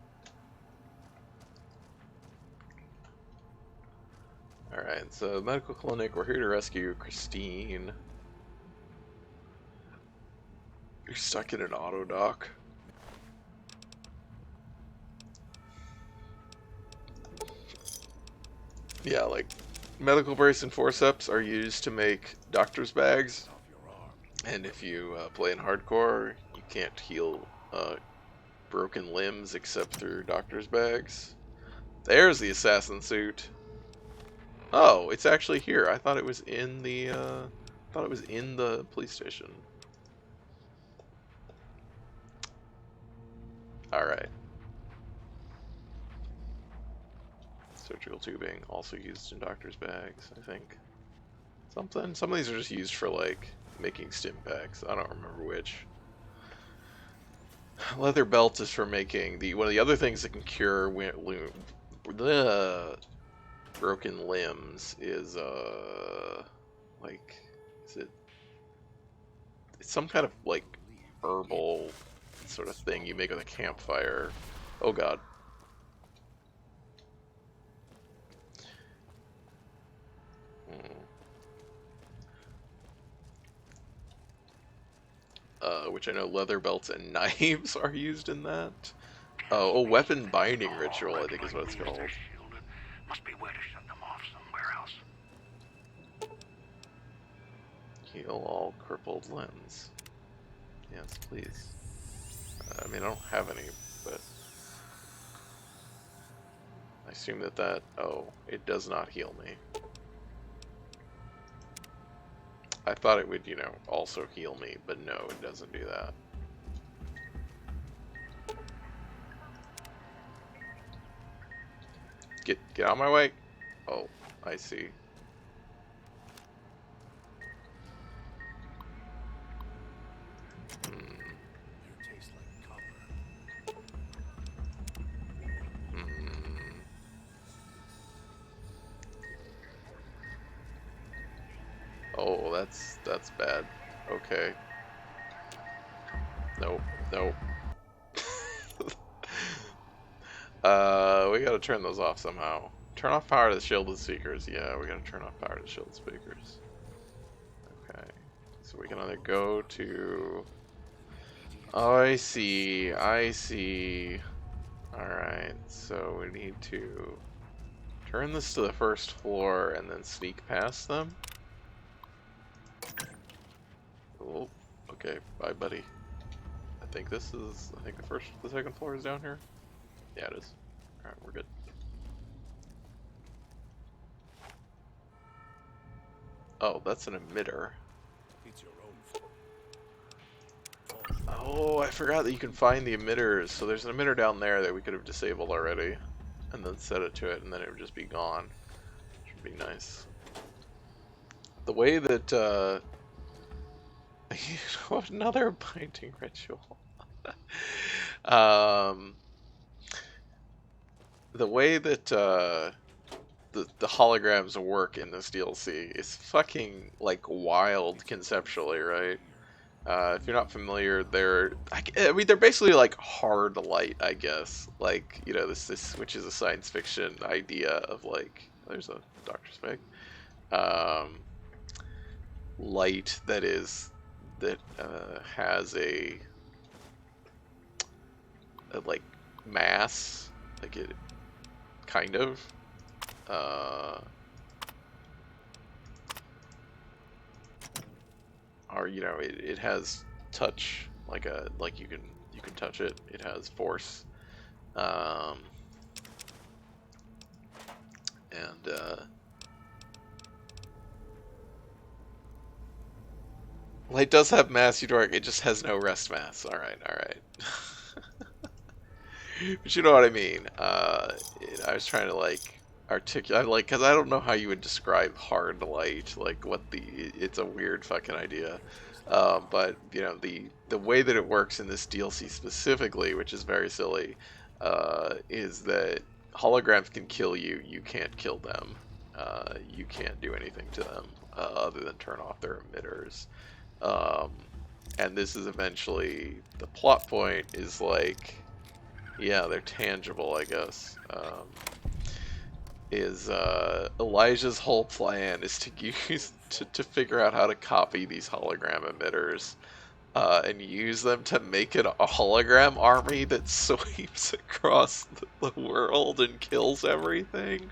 Alright, so medical clinic, we're here to rescue Christine. You're stuck in an auto dock. Yeah, like, medical brace and forceps are used to make doctor's bags. off your arm. And if you play in hardcore, you can't heal broken limbs except through doctor's bags. There's the assassin suit. Oh, it's actually here. I thought it was in the police station. All right. Surgical tubing, also used in doctor's bags, I think. Some of these are just used for, like, making stim packs. I don't remember which. Leather belt is for making one of the other things that can cure broken limbs is like, it's some kind of, like, herbal sort of thing you make with a campfire. Oh god. Which I know leather belts and knives are used in that. Oh, a weapon binding ritual, I think is what it's called. Must be where to shut them off somewhere else. Heal all crippled limbs. Yes, please. I mean, I don't have any, but I assume that oh, it does not heal me. I thought it would, you know, also heal me, but no, it doesn't do that. Get out of my way. Oh, I see. You taste like copper. Oh, that's bad. Okay. Nope, nope. We gotta turn those off somehow. Turn off power to the shielded speakers. Yeah, we gotta turn off power to the shielded speakers. Okay. So we can either go to... Oh, I see. I see. Alright, so we need to turn this to the first floor and then sneak past them. Oh, okay. Bye, buddy. I think the second floor is down here. Yeah, it is. Alright, we're good. Oh, that's an emitter. It's your own fault. Oh, I forgot that you can find the emitters. So there's an emitter down there that we could have disabled already. And then set it to it, and then it would just be gone. Which would be nice. The way that, another binding ritual. The way that the holograms work in this DLC is fucking like wild conceptually, right? If you're not familiar, I mean they're basically like hard light, I guess. Like, you know, this which is a science fiction idea of like, there's a Dr. Spike. Light that has a like mass, like it kind of or you know, it has touch, like you can touch it. It has force, and light does have mass, Eudoric. It just has no rest mass. All right, all right. But you know what I mean. I was trying to like articulate, like, because I don't know how you would describe hard light, like it's a weird fucking idea. But you know, the way that it works in this DLC specifically, which is very silly, is that holograms can kill you. You can't kill them. You can't do anything to them other than turn off their emitters. And this is eventually the plot point. Is like, yeah, they're tangible, I guess. Elijah's whole plan is to use to figure out how to copy these hologram emitters and use them to make a hologram army that sweeps across the world and kills everything,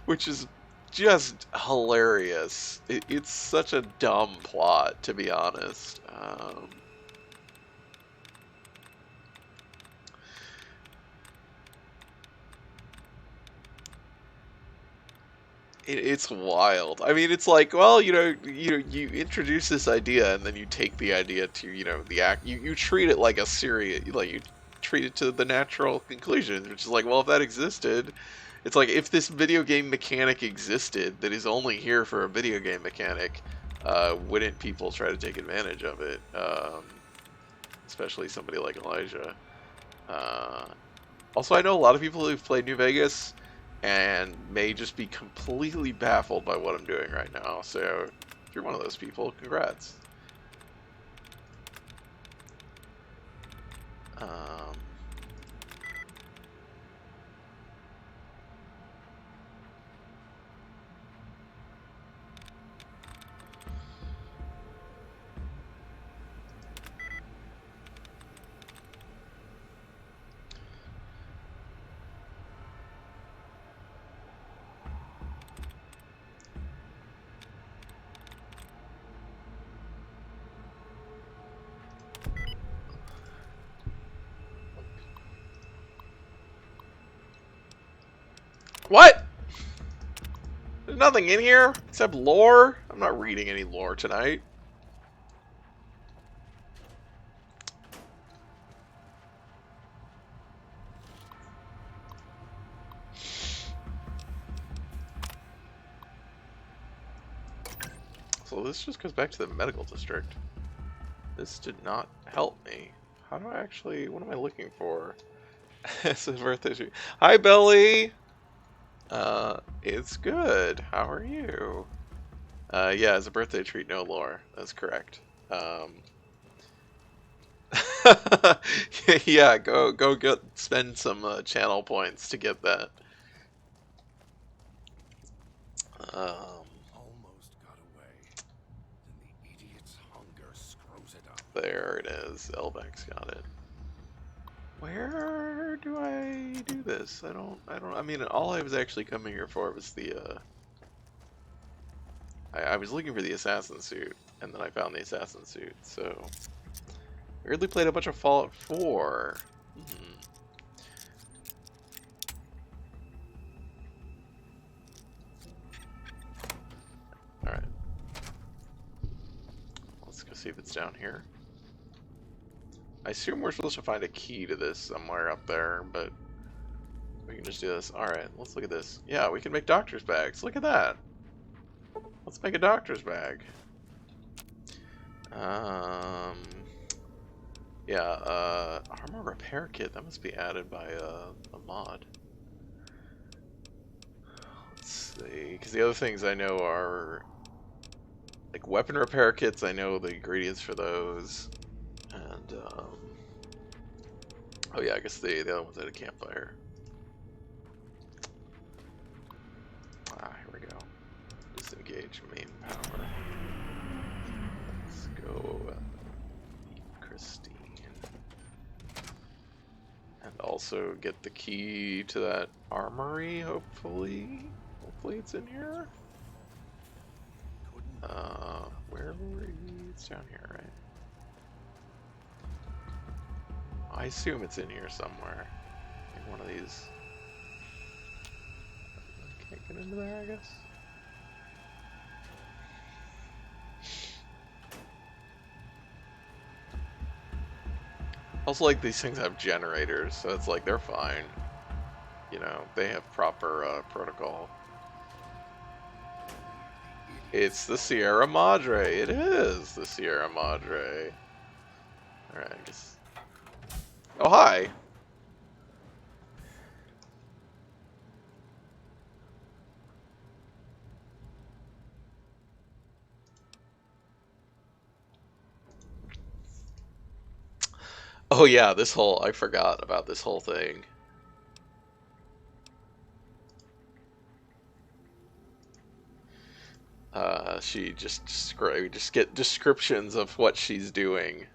which is just hilarious. It's such a dumb plot, to be honest. It's wild. I mean, it's like, well, you introduce this idea and then you take the idea to, the act. You treat it like a serious, like you treat it to the natural conclusion, which is like, well, if that existed, it's like if this video game mechanic existed that is only here for a video game mechanic, wouldn't people try to take advantage of it? Especially somebody like Elijah. Also, I know a lot of people who've played New Vegas and may just be completely baffled by what I'm doing right now. So, if you're one of those people, congrats. What? There's nothing in here except lore? I'm not reading any lore tonight. So this just goes back to the medical district. This did not help me. How do I actually... What am I looking for? It's a birthday treat. Hi, Belly! It's good. How are you? Yeah, it's a birthday treat, no lore. That's correct. Yeah, go spend some channel points to get that. Almost got away. Then the idiot's hunger screws it up. There it is. Elbeck's got it. Where do I do this? I mean, all I was actually coming here for was the, I was looking for the assassin suit, and then I found the assassin suit, so... Weirdly played a bunch of Fallout 4. Alright. Let's go see if it's down here. I assume we're supposed to find a key to this somewhere up there, but we can just do this. Alright, let's look at this. Yeah, we can make doctor's bags. Look at that. Let's make a doctor's bag. Yeah, armor repair kit. That must be added by a mod. Let's see, because the other things I know are like weapon repair kits. I know the ingredients for those, and oh yeah, I guess the other ones at a campfire. Ah, here we go. Disengage main power. Let's go, Christine, and also get the key to that armory. Hopefully it's in here. Where were you? It's down here, right? I assume it's in here somewhere. In one of these. I can't get into there, I guess. Also, like, these things have generators, so it's like they're fine. You know, they have proper protocol. It's the Sierra Madre. It is the Sierra Madre. Alright, I guess. Oh, hi! Oh yeah, this whole... I forgot about this whole thing. She just get descriptions of what she's doing.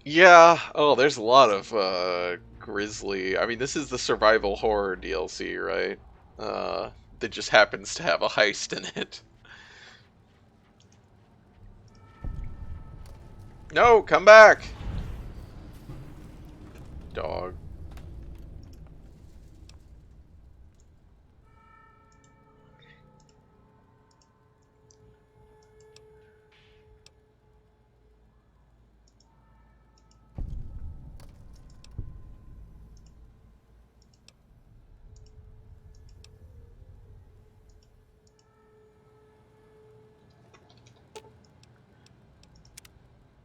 Yeah, oh, there's a lot of grisly. I mean, this is the survival horror DLC, right? That just happens to have a heist in it. No, come back! Dog.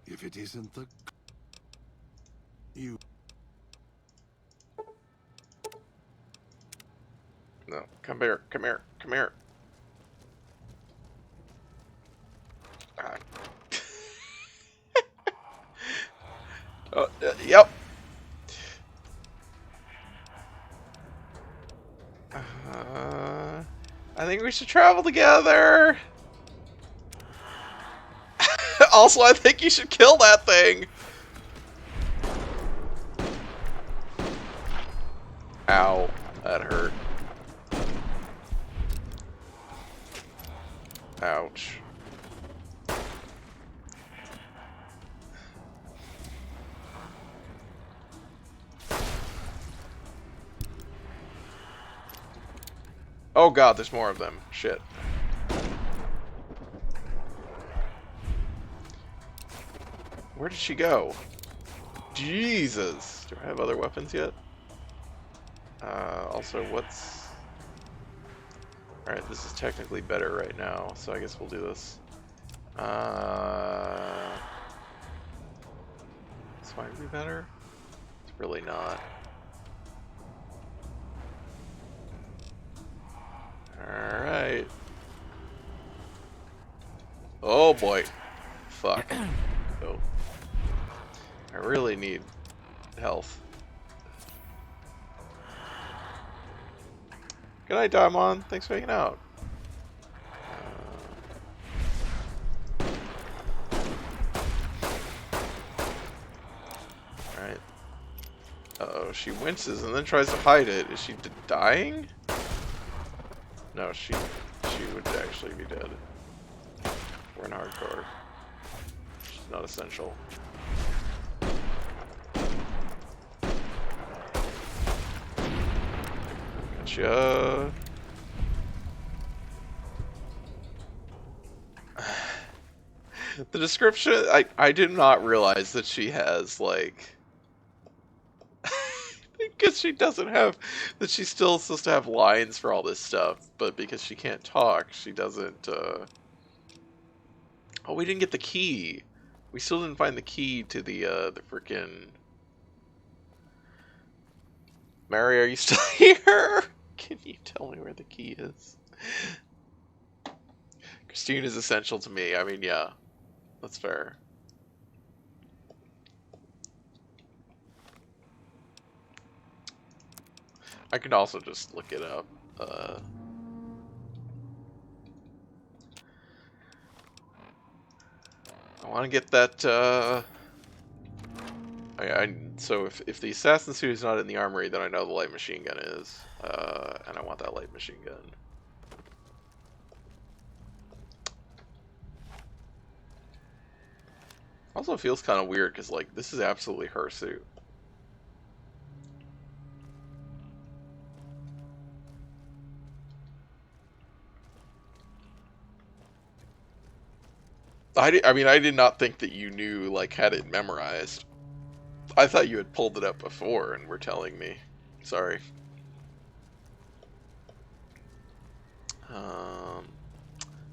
If it isn't the... You... No, come here, come here, come here. I think we should travel together. Also, I think you should kill that thing. Ow, that hurt. Ouch. Oh god, there's more of them. Shit. Where did she go? Jesus! Do I have other weapons yet? Also, what's... Alright, this is technically better right now, so I guess we'll do this. This might be better? It's really not. Alright. Oh boy. Fuck. Oh. I really need health. Good night, Daimon. Thanks for hanging out. Alright. Uh-oh, she winces and then tries to hide it. Is she dying? No, she would actually be dead. We're in hardcore. She's not essential. Gotcha. The description, I did not realize that she has, like... Because she doesn't have... That she's still supposed to have lines for all this stuff, but because she can't talk, she doesn't, Oh, we didn't get the key! We still didn't find the key to the frickin'... Mary, are you still here? Can you tell me where the key is? Christine is essential to me. I mean, yeah. That's fair. I can also just look it up. I want to get that, so if the assassin suit is not in the armory, then I know the light machine gun is. And I want that light machine gun. Also feels kind of weird, because, like, this is absolutely her suit. I mean, I did not think that you knew, like, had it memorized. I thought you had pulled it up before and were telling me. Sorry.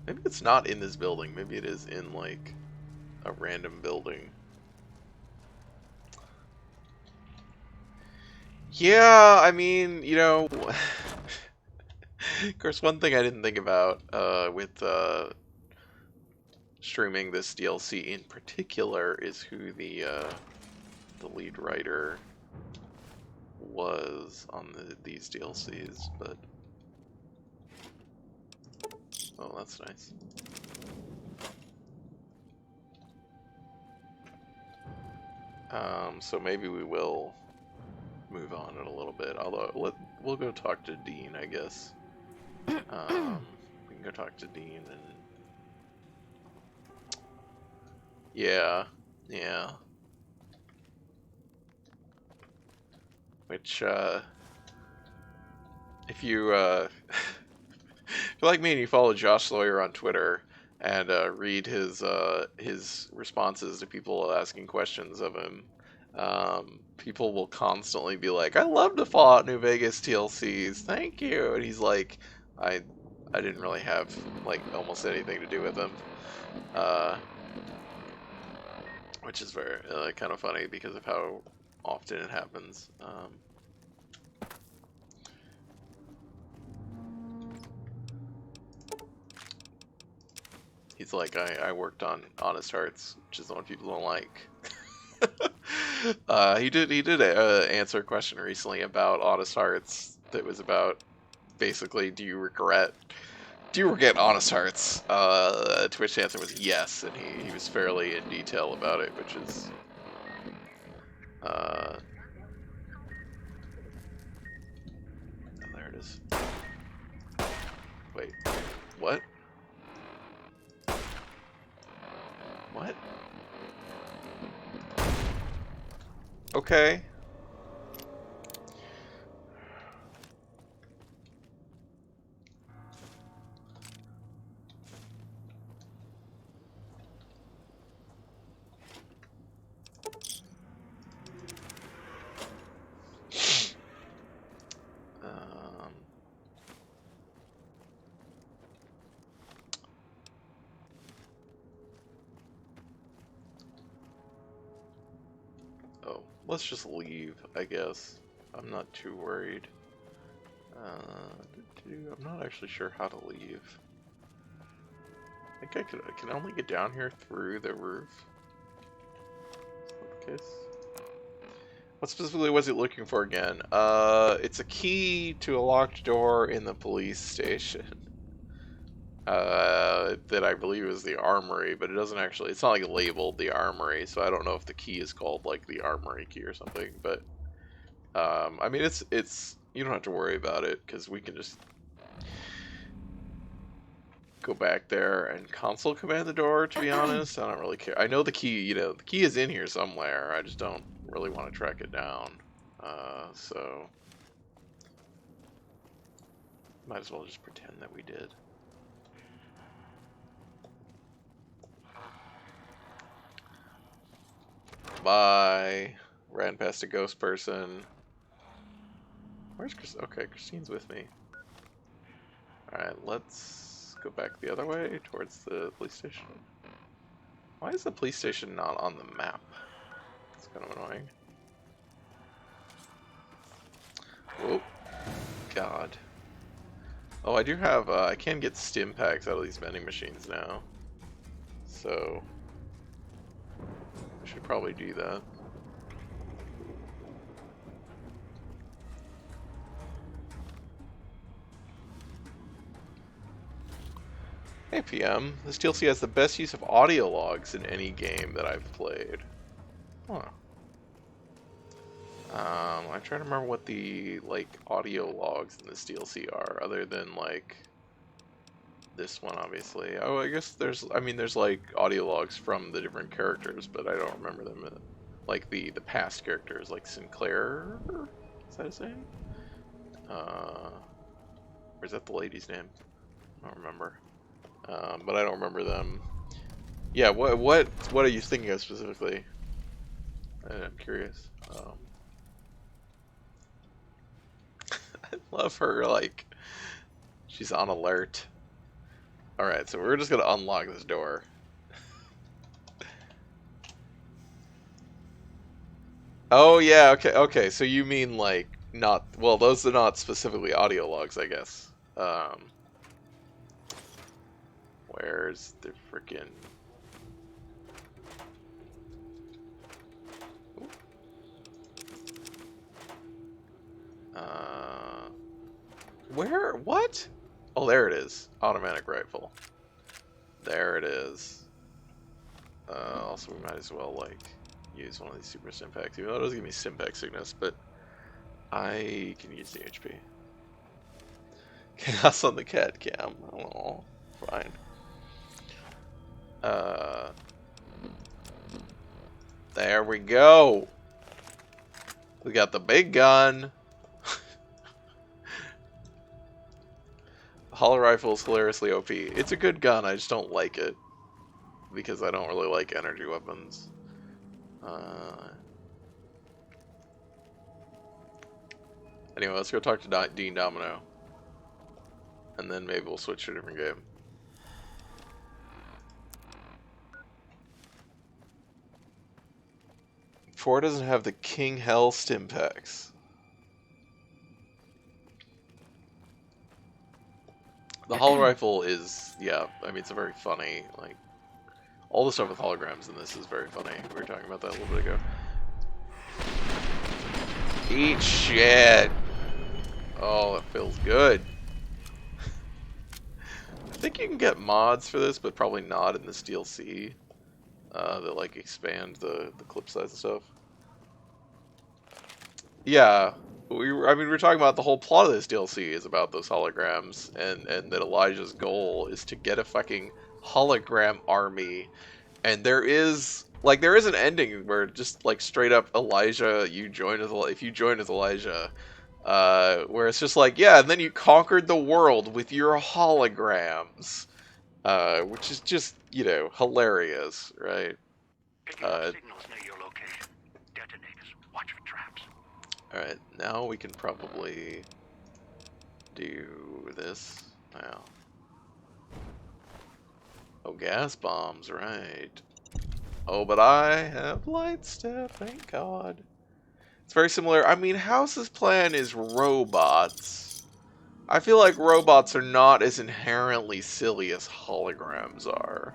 Maybe it's not in this building. Maybe it is in, like, a random building. Yeah, I mean, you know... Of course, one thing I didn't think about with streaming this DLC in particular is who the lead writer was on these DLCs, but... Oh, that's nice. So maybe we will move on in a little bit, although we'll go talk to Dean, I guess. We can go talk to Dean and... Yeah. Which, if you, if you're like me and you follow Josh Sawyer on Twitter and read his responses to people asking questions of him, people will constantly be like, "I love the Fallout New Vegas TLCs, thank you," and he's like, I didn't really have, like, almost anything to do with them, which is very kind of funny because of how often it happens. He's like, I worked on Honest Hearts, which is the one people don't like. He did answer a question recently about Honest Hearts that was about, basically, do you regret you were getting honest hearts, to which the answer was yes, and he was fairly in detail about it, which is, oh, there it is. Wait, what? What? Okay. Oh, let's just leave, I guess. I'm not too worried. I'm not actually sure how to leave. I think I can only get down here through the roof. Is that the case? What specifically was it looking for again? It's a key to a locked door in the police station. That I believe is the armory, but it doesn't actually, it's not like labeled the armory, so I don't know if the key is called like the armory key or something, but I mean it's you don't have to worry about it because we can just go back there and console command the door, to be honest. I don't really care. I know the key, you know, the key is in here somewhere. I just don't really want to track it down. So might as well just pretend that we did. Bye. Ran past a ghost person. Where's Chris? Okay, Christine's with me. Alright, let's go back the other way towards the police station. Why is the police station not on the map? It's kind of annoying. Whoa. God. Oh, I do have, I can get stim packs out of these vending machines now. So, I should probably do that. Hey PM, this DLC has the best use of audio logs in any game that I've played. Huh. I'm trying to remember what the, like, audio logs in this DLC are, other than, like, this one, obviously. Oh, I guess there's, I mean, there's, like, audio logs from the different characters, but I don't remember them, like, the past characters, like Sinclair? Is that his name? Or is that the lady's name? I don't remember. But I don't remember them. Yeah, what are you thinking of specifically? I'm curious. I love her, like, she's on alert. Alright, so we're just gonna unlock this door. Oh yeah, okay, so you mean like not, well, those are not specifically audio logs, I guess. Where's the freaking... Where? What? Oh, there it is. Automatic rifle. There it is. Also, we might as well, like, use one of these super stim packs. Even though it doesn't give me stim pack sickness, but I can use the HP. Chaos on the cat cam. Oh, fine. There we go. We got the big gun. Hollow rifle is hilariously OP. It's a good gun, I just don't like it. Because I don't really like energy weapons. Anyway, let's go talk to Dean Domino. And then maybe we'll switch to a different game. Four doesn't have the King Hell stim packs. The hollow rifle is, yeah, I mean, it's a very funny, like, all the stuff with holograms in this is very funny. We were talking about that a little bit ago. Eat shit! Oh, it feels good. think you can get mods for this, but probably not in this DLC. That like expand the clip size and stuff. Yeah, I mean, we're talking about the whole plot of this DLC is about those holograms, and that Elijah's goal is to get a fucking hologram army. And there is an ending where just like straight up Elijah, if you join as Elijah, where it's just like, yeah, and then you conquered the world with your holograms, which is just, you know, hilarious, right? Signals near your location. Detonators. Watch for traps. Alright, now we can probably do this now. Oh, gas bombs, right. Oh, but I have light step, thank God. It's very similar. I mean, House's plan is robots. I feel like robots are not as inherently silly as holograms are.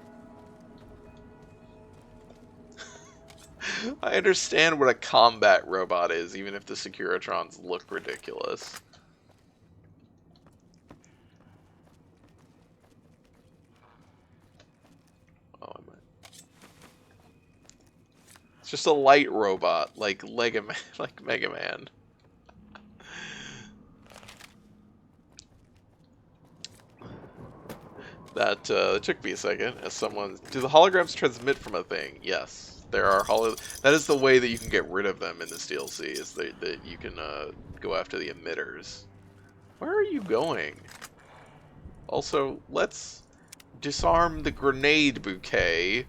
I understand what a combat robot is, even if the Securitrons look ridiculous. Oh, I might. It's just a light robot, like Mega Man. That took me a second. As someone, do the holograms transmit from a thing? Yes. There are That is the way that you can get rid of them in this DLC. Is that you can go after the emitters. Where are you going? Also, let's disarm the grenade bouquet.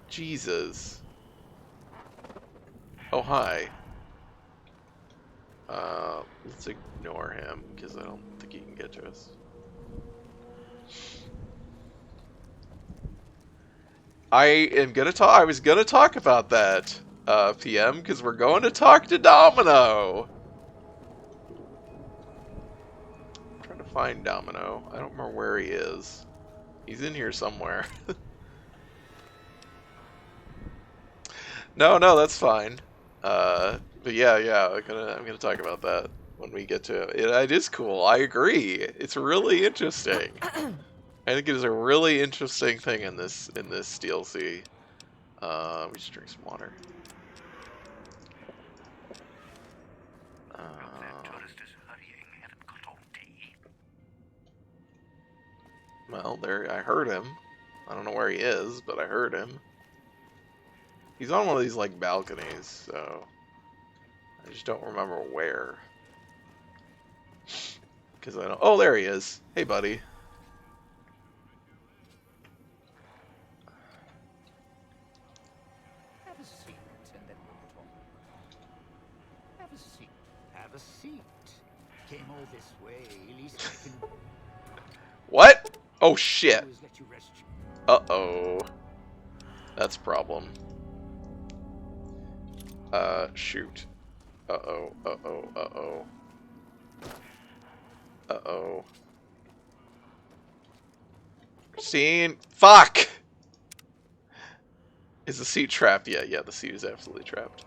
Jesus. Oh hi. Let's ignore him because I don't think he can get to us. I was gonna talk about that, PM, because we're going to talk to Domino. I'm trying to find Domino. I don't remember where he is. He's in here somewhere. No, that's fine. But yeah, I'm gonna talk about that when we get to it. It is cool. I agree. It's really interesting. I think it is a really interesting thing in this DLC. We should drink some water. Well, there, I heard him. I don't know where he is, but I heard him. He's on one of these like balconies, so I just don't remember where. Because I don't. Oh, there he is. Hey, buddy. Have a seat, and then we'll talk. Have a seat. Have a seat. Came all this way, at least I can What? Oh shit. always let you rest. Uh-oh. That's a problem. Shoot. Uh-oh, uh-oh, uh-oh. Uh-oh. Christine! Fuck! Is the seat trapped? Yeah, the seat is absolutely trapped.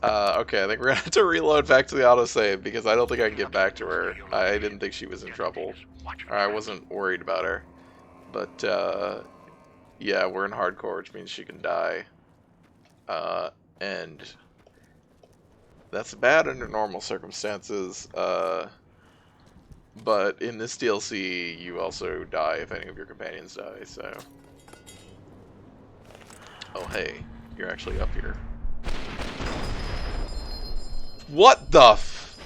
Okay, I think we're gonna have to reload back to the autosave because I don't think I can get back to her. I didn't think she was in trouble. Or I wasn't worried about her. But, yeah, we're in hardcore, which means she can die. And that's bad under normal circumstances. But in this DLC, you also die if any of your companions die, so... Oh, hey. You're actually up here. What the f...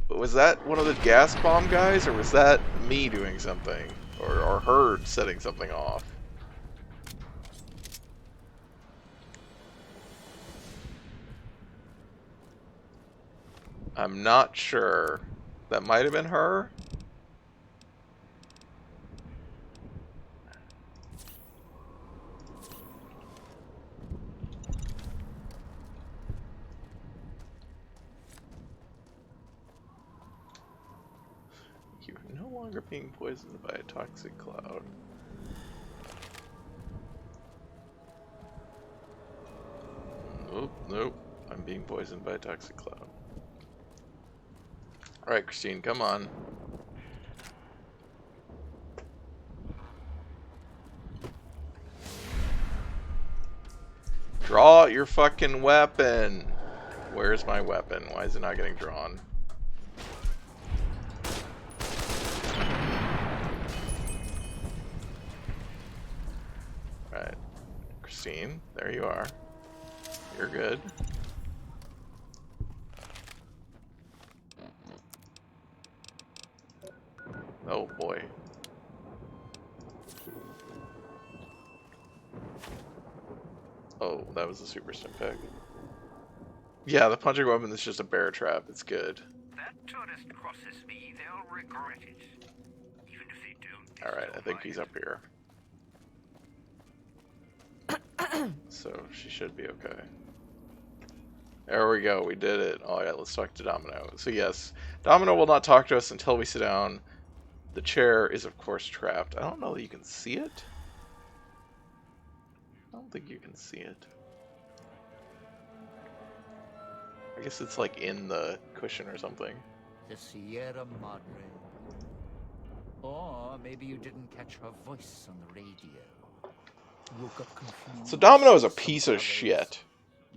Was that one of the gas bomb guys, or was that me doing something? Or her setting something off? I'm not sure. That might have been her. You're no longer being poisoned by a toxic cloud. Nope. I'm being poisoned by a toxic cloud. Alright, Christine, come on. Draw your fucking weapon. Where's my weapon? Why is it not getting drawn? Alright. Christine, there you are. You're good. Oh boy. Oh, that was a super stimpeg. Yeah, the punching weapon is just a bear trap. It's good. That tourist crosses me, they'll regret it. Even if they don't. Alright, I think he's up here. So she should be okay. There we go, we did it. Alright, let's talk to Domino. So yes, Domino will not talk to us until we sit down. The chair is of course trapped. I don't know that you can see it. I don't think you can see it. I guess it's like in the cushion or something. The Sierra Madre. Or maybe you didn't catch her voice on the radio. Woke up confused. So Domino is a piece of shit.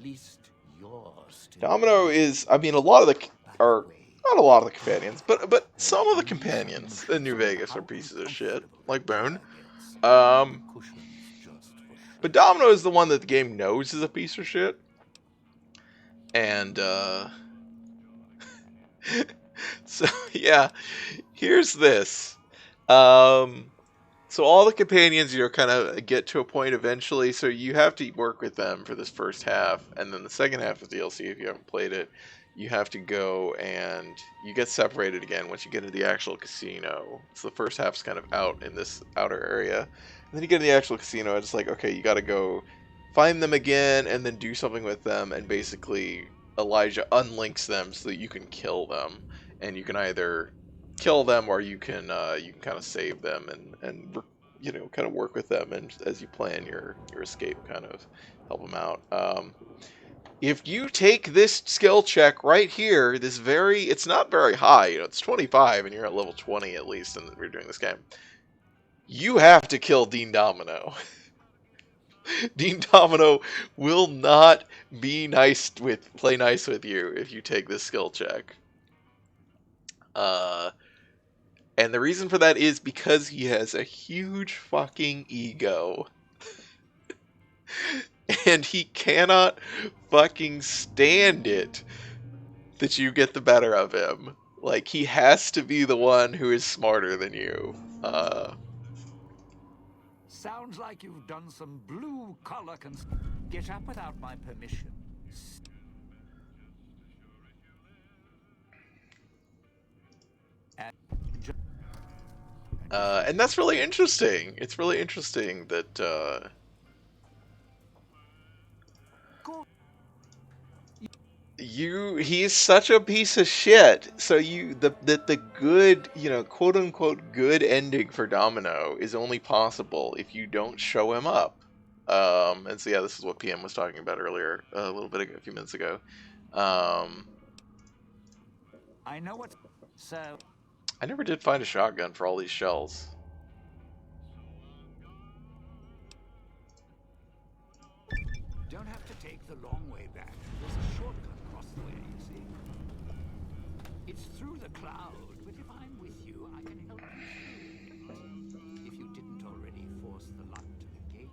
Least yours. Domino is, I mean, a lot of the, or not a lot of the companions, but some of the companions in New Vegas are pieces of shit, like Boone. But Domino is the one that the game knows is a piece of shit. And, so, yeah, here's this. So all the companions, you know, kind of get to a point eventually, so you have to work with them for this first half, and then the second half of the DLC, if you haven't played it, you have to go and you get separated again once you get into the actual casino. So the first half's kind of out in this outer area. And then you get in the actual casino, and it's like, okay, you gotta go find them again, and then do something with them, and basically Elijah unlinks them so that you can kill them. And you can either kill them, or you can kind of save them and you know, kind of work with them, and as you plan your escape, kind of help them out. If you take this skill check right here, it's not very high, you know, it's 25, and you're at level 20 at least, and we're doing this game. You have to kill Dean Domino. Dean Domino will not play nice with you if you take this skill check. And the reason for that is because he has a huge fucking ego. And he cannot fucking stand it that you get the better of him. Like, he has to be the one who is smarter than you. Sounds like you've done some blue-collar Get up without my permission. And that's really interesting. It's really interesting that, he's such a piece of shit. So the good, you know, quote unquote good ending for Domino is only possible if you don't show him up. And so yeah, this is what PM was talking about earlier, a little bit ago, a few minutes ago. I know what. So. I never did find a shotgun for all these shells. Don't have to take the long way back. There's a shortcut across the way, you see. It's through the cloud, but if I'm with you, I can help you through it. If you didn't already force the lock to the gate.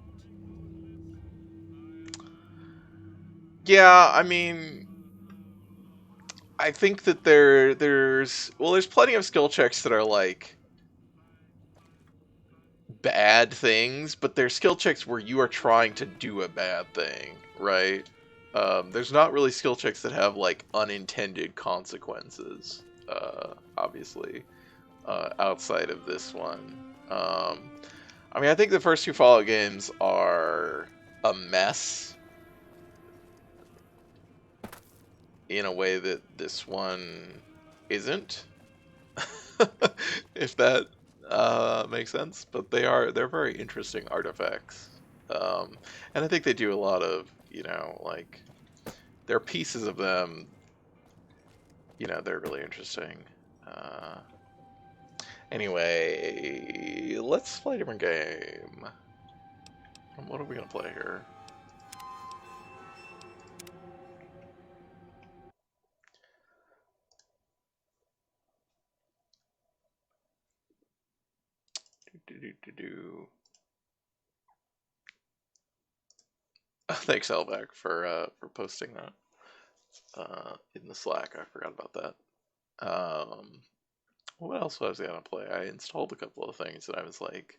Yeah, I mean, I think that there's plenty of skill checks that are like bad things, but they're skill checks where you are trying to do a bad thing, right? There's not really skill checks that have like unintended consequences, obviously, outside of this one. I mean, I think the first two Fallout games are a mess in a way that this one isn't. If that makes sense, but they're very interesting artifacts, and I think they do a lot of, you know, like, there are pieces of them, you know, they're really interesting. Anyway, let's play a different game. What are we gonna play here? Thanks, Elvac, for posting that in the Slack. I forgot about that. What else was I gonna play? I installed a couple of things that I was like,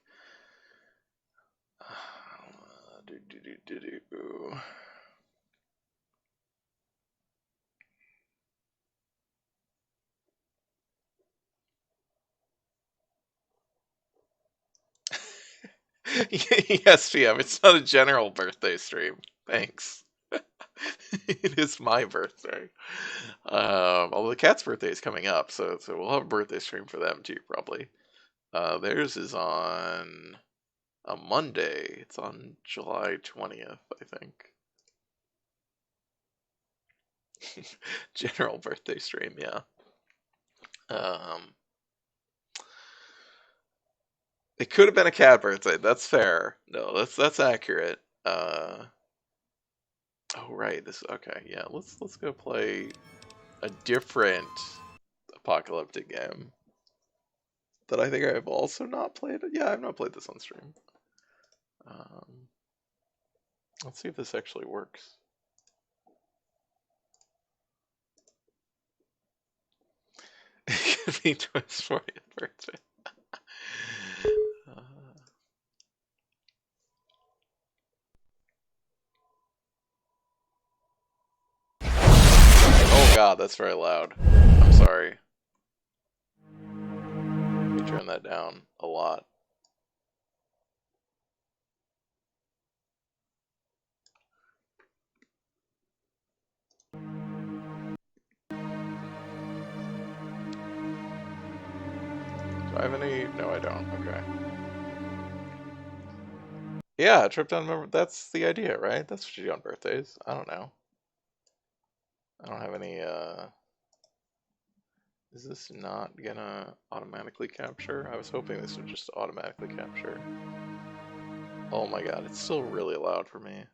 Yes, PM. It's not a general birthday stream. Thanks. It is my birthday. Although the cat's birthday is coming up, so we'll have a birthday stream for them too, probably. Theirs is on a Monday. It's on July 20th, I think. General birthday stream, yeah. It could have been a cat birthday. That's fair. No, that's accurate. Oh right, this okay. Yeah, let's go play a different apocalyptic game that I think I've also not played. Yeah, I've not played this on stream. Let's see if this actually works. It could be Twist's 40th birthday. Oh god, that's very loud. I'm sorry. Let me turn that down a lot. Do I have any? No, I don't. Okay. Yeah, trip down memory. That's the idea, right? That's what you do on birthdays. I don't know. I don't have any, Is this not gonna automatically capture? I was hoping this would just automatically capture. Oh my god, it's still really loud for me.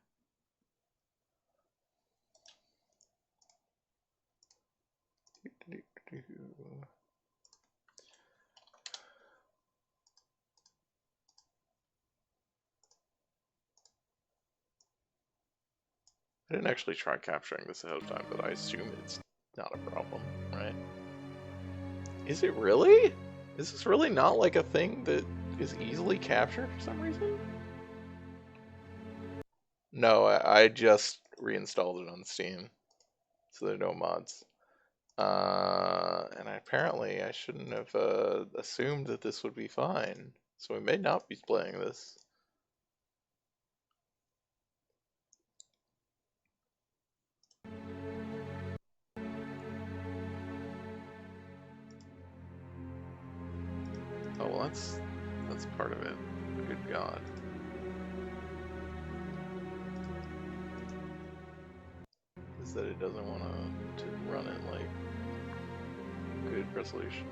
I didn't actually try capturing this ahead of time, but I assume it's not a problem, right? Is it really? Is this really not like a thing that is easily captured for some reason? No, I just reinstalled it on Steam, so there are no mods. And apparently I shouldn't have assumed that this would be fine, so we may not be playing this. Oh, well, that's part of it. Good God. Is that it doesn't want to run in like good resolution.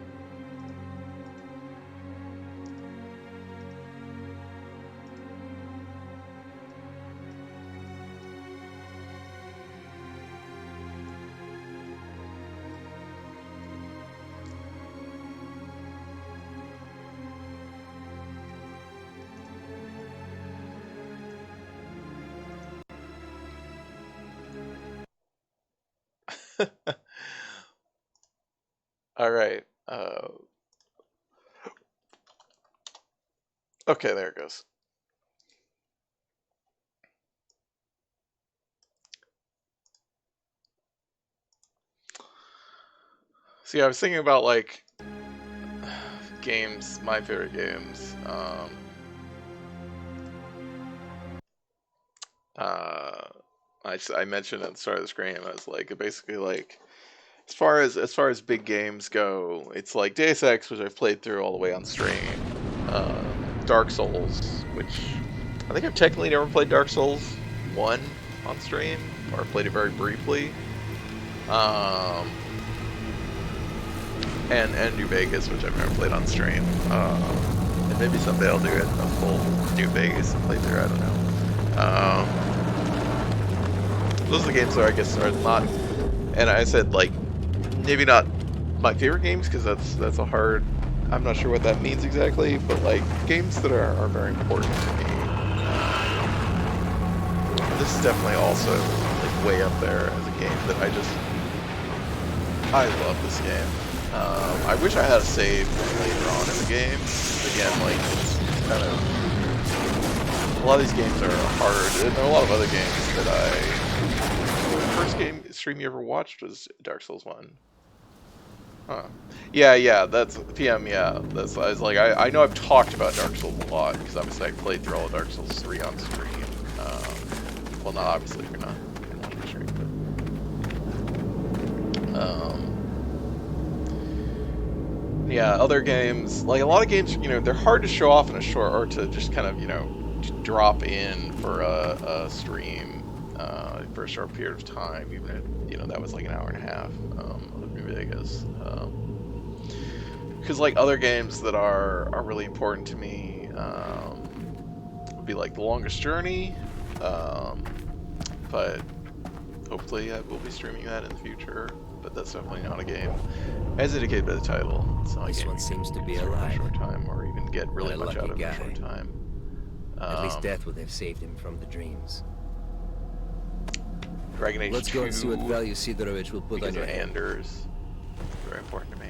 All right. Okay, there it goes. See, I was thinking about like games, my favorite games. I mentioned at the start of the stream, I was like, basically like, as far as big games go, it's like Deus Ex, which I've played through all the way on stream. Dark Souls, which I think I've technically never played Dark Souls 1 on stream, or played it very briefly. And New Vegas, which I've never played on stream. And maybe someday I'll do it, a full New Vegas playthrough, I don't know. Those are the games that I guess are not, and I said like, maybe not my favorite games, because that's a hard I'm not sure what that means exactly, but like games that are very important to me. This is definitely also like way up there as a game that I love this game. I wish I had a save later on in the game. Again, like it's kind of a lot of these games are hard, and there are a lot of other games that the first game stream you ever watched was Dark Souls 1. Huh. Yeah, that's PM, yeah. That's I was like I know I've talked about Dark Souls a lot, because obviously I played through all of Dark Souls 3 on stream. Well, not obviously, you're not watching stream, but yeah, other games, like a lot of games, they're hard to show off in a short, or to just kind of, drop in for a stream for a short period of time, even if, that was like an hour and a half of New Vegas. Because like other games that are really important to me would be like The Longest Journey, but hopefully I will be streaming that in the future. But that's definitely not a game, as indicated by the title. It's not a This game one you seems can to be stream in a alive. short time, or even get really What a much out of lucky in a short guy. time. At least death would have saved him from the dreams. Dragon Age Let's 2, go and see what value Sidorovich will put because on your of hand. Anders. Very important to me.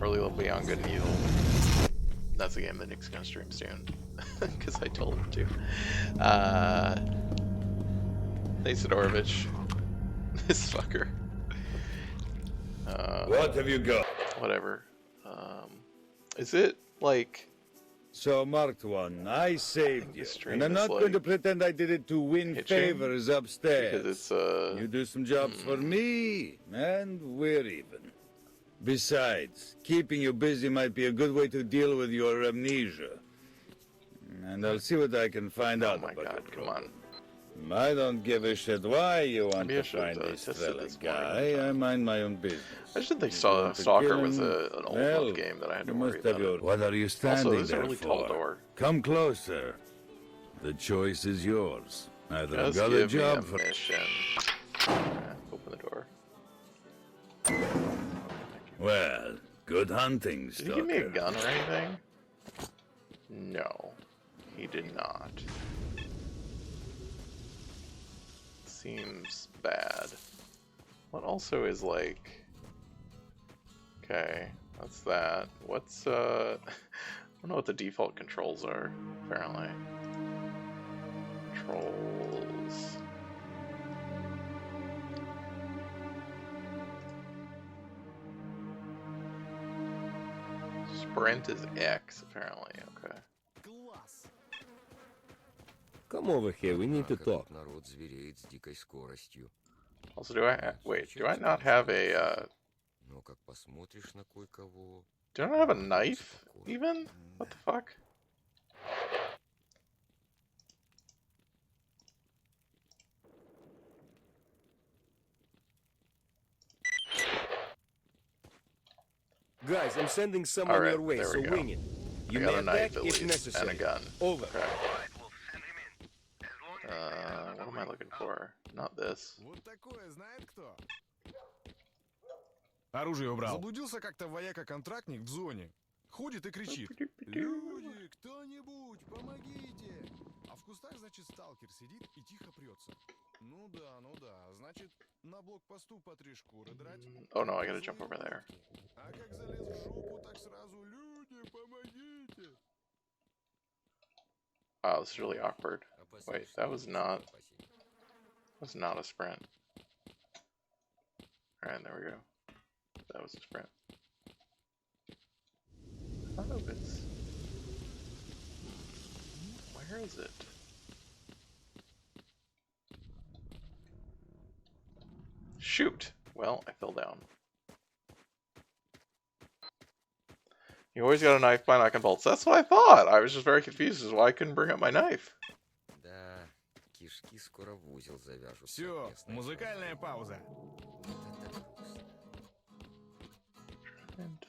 Early Little Beyond Good and Evil. That's a game that Nick's gonna stream soon, because I told him to. Hey Sidorovich. This fucker. What have you got? Whatever. Is it like... So, Marked One, I saved you. stream And I'm is not going to like pretend I did it to win hitching? favors upstairs. Because it's, You do some jobs for me, and we're even. Besides, keeping you busy might be a good way to deal with your amnesia. And I'll see what I can find oh out my about god, your come problem. on. I don't give a shit why you want Maybe I to should, find this tested fella this morning guy. I sometime. mind my own business. I just didn't think If you want to Stalker kill was him, an old well, enough game that I had to you worry must have about your... it. What are you standing Also, this is a there really for? tall door. Come closer. The choice is yours. Either I've Just got a give me job a for... mission. Open the door. Well, good hunting, Did he give me a Stalker. gun or anything? No, he did not. Seems bad. What also is like... Okay, that's that. What's, I don't know what the default controls are, apparently. Controls... Sprint is X, apparently, okay. Come over here, we need to talk. Народ звереет с дикой скоростью. Also, do I not have a, Но как посмотришь на кое-кого... do I not have a knife, even? What the fuck? Guys, I'm sending someone Alright, your way, there so we go. wing it. You I got a may knife attack at if least, and a necessary. gun. Over. Okay. What am I looking for? Not this. Вот такое знает кто? Оружие убрал. Заблудился как-то вояка-контрактник в зоне. Ходит и кричит. Люди, кто-нибудь, помогите! А в кустах, значит, сталкер сидит и тихо прется. Ну да. Значит, на блокпосту по 3 шкуры драть. Oh no, I gotta jump over there. А как залез в жопу, так сразу люди, помогите! Wow, this is really awkward. Wait, that was not a sprint. Alright, there we go. That was a sprint. I don't know if it's... Where is it? Shoot! Well, I fell down. You always got a knife by knocking bolts. That's what I thought! I was just very confused as to why I couldn't bring up my knife. Да, кишки скоро в узел завяжутся. Все, местной музыкальная пауза. And,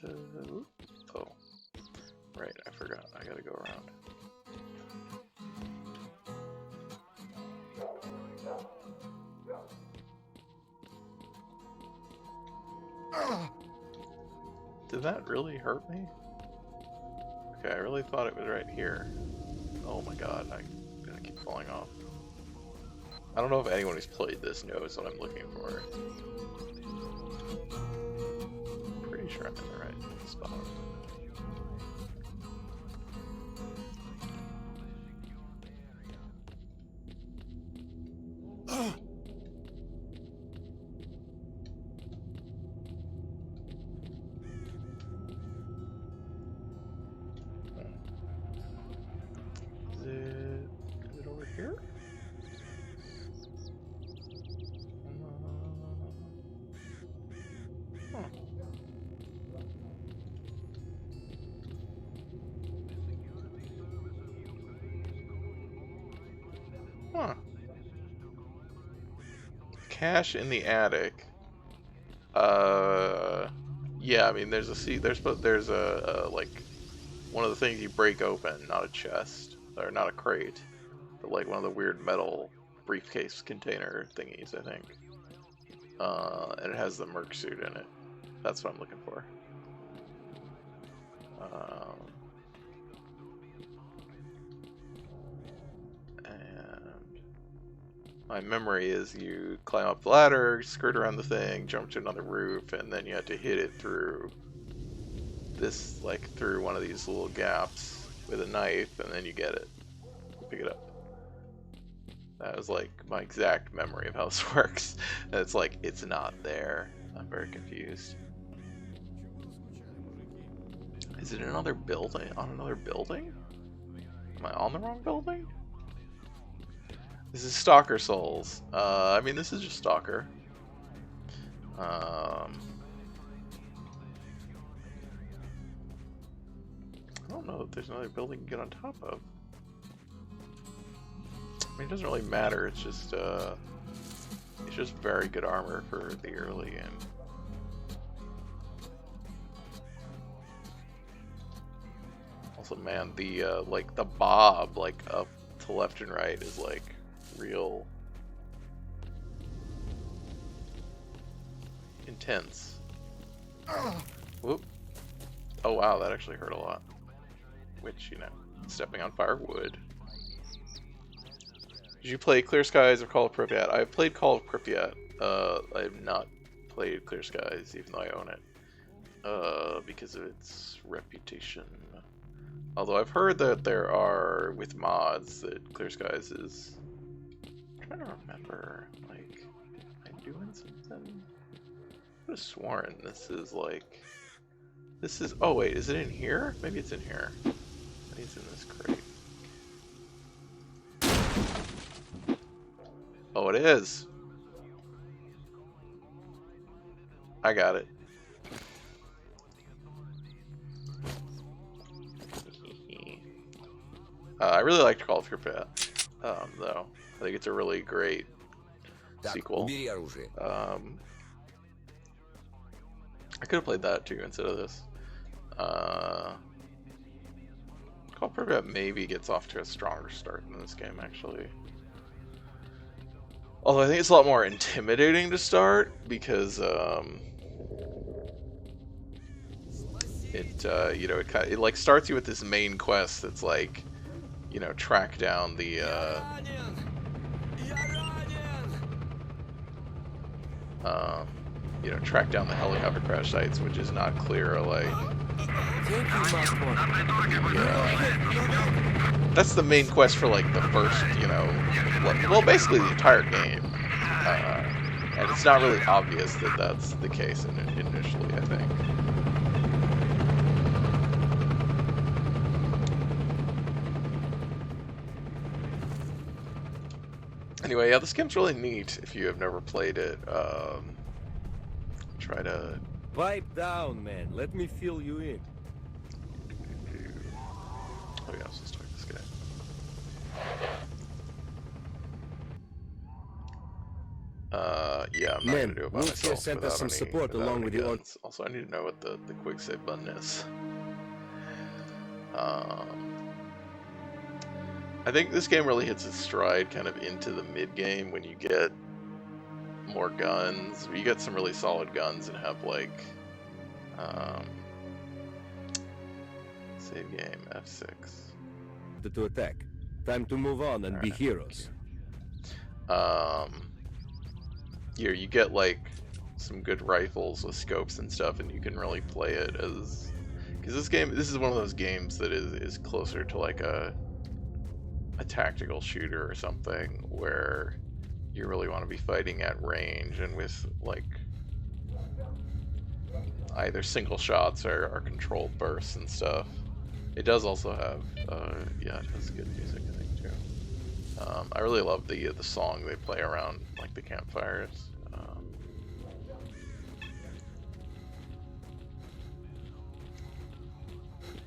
oh. Right, I forgot. I gotta go around. Did that really hurt me? Okay, I really thought it was right here. Oh my god, I'm gonna keep falling off. I don't know if anyone who's played this knows what I'm looking for. I'm pretty sure I'm in the right spot. Is it over here? Huh. Huh. Cache in the attic. Yeah, I mean, there's a like one of the things you break open, not a chest or not a crate, but like one of the weird metal briefcase container thingies, I think. And it has the merc suit in it. That's what I'm looking for. And my memory is you climb up the ladder, skirt around the thing, jump to another roof, and then you have to hit it through this, like through one of these little gaps with a knife, and then you get it. Pick it up. That was like my exact memory of how this works. And it's like, it's not there. I'm very confused. Is it another building? On another building? Am I on the wrong building? This is Stalker Souls. I mean, this is just Stalker. I don't know if there's another building to get on top of. I mean, it doesn't really matter. It's just very good armor for the early game. Also, man, the like the bob like up to left and right is like real intense. Whoop! Oh wow, that actually hurt a lot. Which, you know, stepping on fire would. Did you play Clear Skies or Call of Pripyat? I've played Call of Pripyat. I have not played Clear Skies, even though I own it. Because of its reputation. Although I've heard that there are, with mods, that Clear Skies is... I'm trying to remember, like, am I doing something? I could have sworn this is like... This is... Oh wait, is it in here? Maybe it's in here. Maybe it's in this crate. Oh, it is. I got it. I really liked Call of Pripyat, though. I think it's a really great sequel. I could have played that too instead of this. Call of Pripyat maybe gets off to a stronger start than this game, actually. Although I think it's a lot more intimidating to start because you know, it like starts you with this main quest that's like, you know, track down the you know, track down the helicopter crash sites, which is not clear. Like, that's the main quest for like the first, you know, well, basically the entire game, and it's not really obvious that that's the case initially, I think. Anyway, yeah, this game's really neat if you have never played it. Try to... Pipe down, man. Let me fill you in. Oh yeah, let's start this guy. Yeah, I'm not gonna do it by myself sent us some support along with the... Also, I need to know what the quick save button is. I think this game really hits its stride kind of into the mid-game when you get more guns. You get some really solid guns and have like Save game, F6. To attack. Time to move on and be heroes. Here you get like some good rifles with scopes and stuff, and you can really play it as, because this is one of those games that is closer to like a tactical shooter or something, where you really want to be fighting at range and with like either single shots or controlled bursts and stuff. It does also have yeah, it has good music, I think, too. I really love the song they play around like the campfires.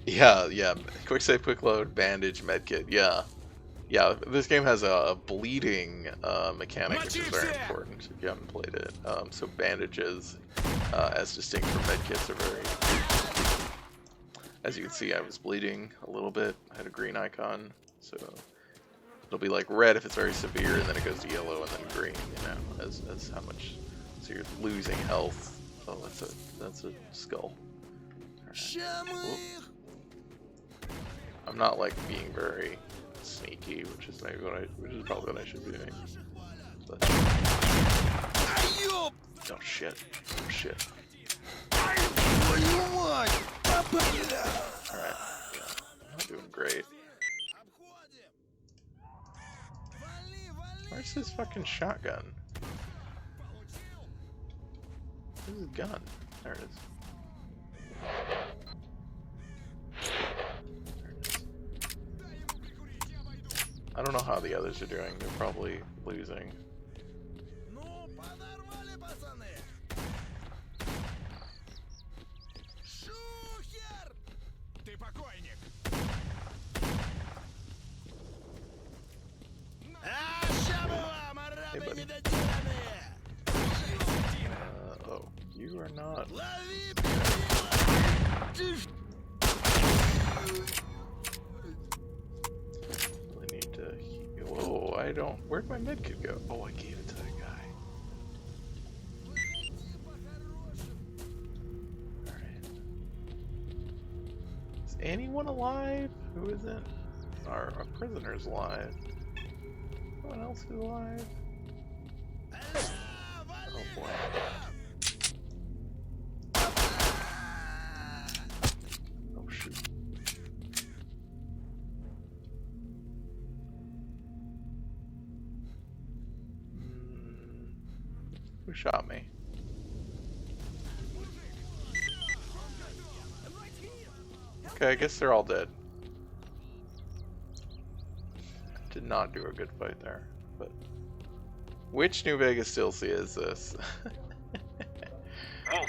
Yeah, quick save, quick load, bandage, medkit. Yeah. This game has a bleeding mechanic, which is very important if you haven't played it. So bandages, as distinct from medkits, are very. As you can see, I was bleeding a little bit. I had a green icon, so it'll be like red if it's very severe, and then it goes to yellow, and then green. You know, as how much. So you're losing health. Oh, that's a skull. Right. I'm not like being very sneaky, which is maybe which is probably what I should be doing. But... Oh shit! Oh shit! Alright, yeah, I'm doing great. Where's his fucking shotgun? Where's his gun? There it is. I don't know how the others are doing. They're probably losing. Hey, buddy. Oh, you are not. Whoa, I don't. Where'd my medkit go? Oh, I gave it to that guy. Alright. Is anyone alive? Who isn't? Our prisoner's alive. No one else is alive? Oh boy. Oh shoot. Who shot me? Okay, I guess they're all dead. Did not do a good fight there, but which New Vegas DLC is this?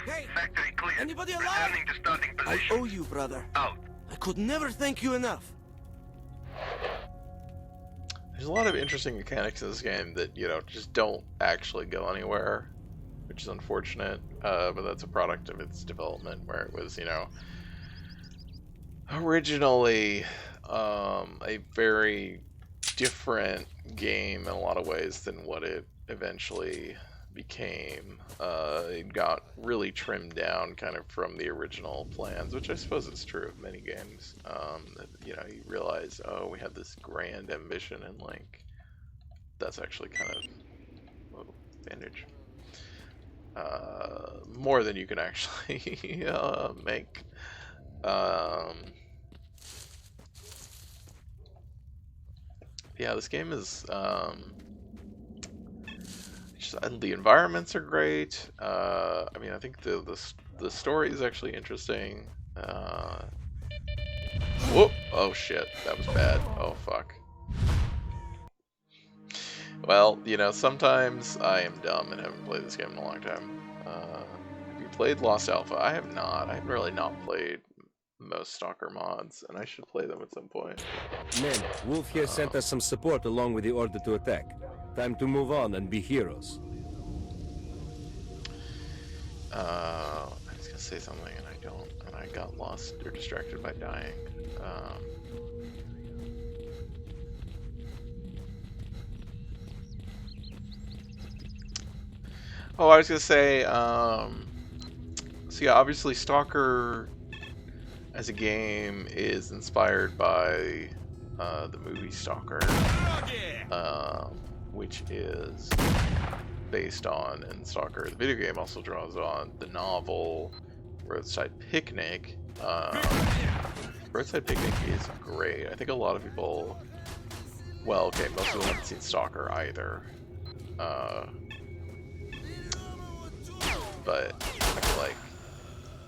Hey, anybody alive? I owe you, brother. Out. I could never thank you enough. There's a lot of interesting mechanics in this game that, you know, just don't actually go anywhere, which is unfortunate, but that's a product of its development, where it was, you know, originally a very different game in a lot of ways than what it eventually became. It got really trimmed down kind of from the original plans, which I suppose is true of many games. That, you know, you realize, oh, we had this grand ambition, and like that's actually kind of, whoa, bandage, more than you can actually make. Yeah, this game is the environments are great. I mean, I think the story is actually interesting. Whoop! Oh shit, that was bad. Oh fuck. Well, you know, sometimes I am dumb and haven't played this game in a long time. Have you played Lost Alpha? I have not. I have really not played most Stalker mods, and I should play them at some point. Men, Wolf here sent us some support along with the order to attack. Time to move on and be heroes. I was gonna say something and I don't, and I got lost or distracted by dying. Oh, I was gonna say, so yeah, obviously Stalker as a game is inspired by the movie Stalker, which is based on, and Stalker, the video game, also draws on the novel Roadside Picnic. Roadside Picnic is great. I think a lot of people, well, okay, most people haven't seen Stalker either. But I feel like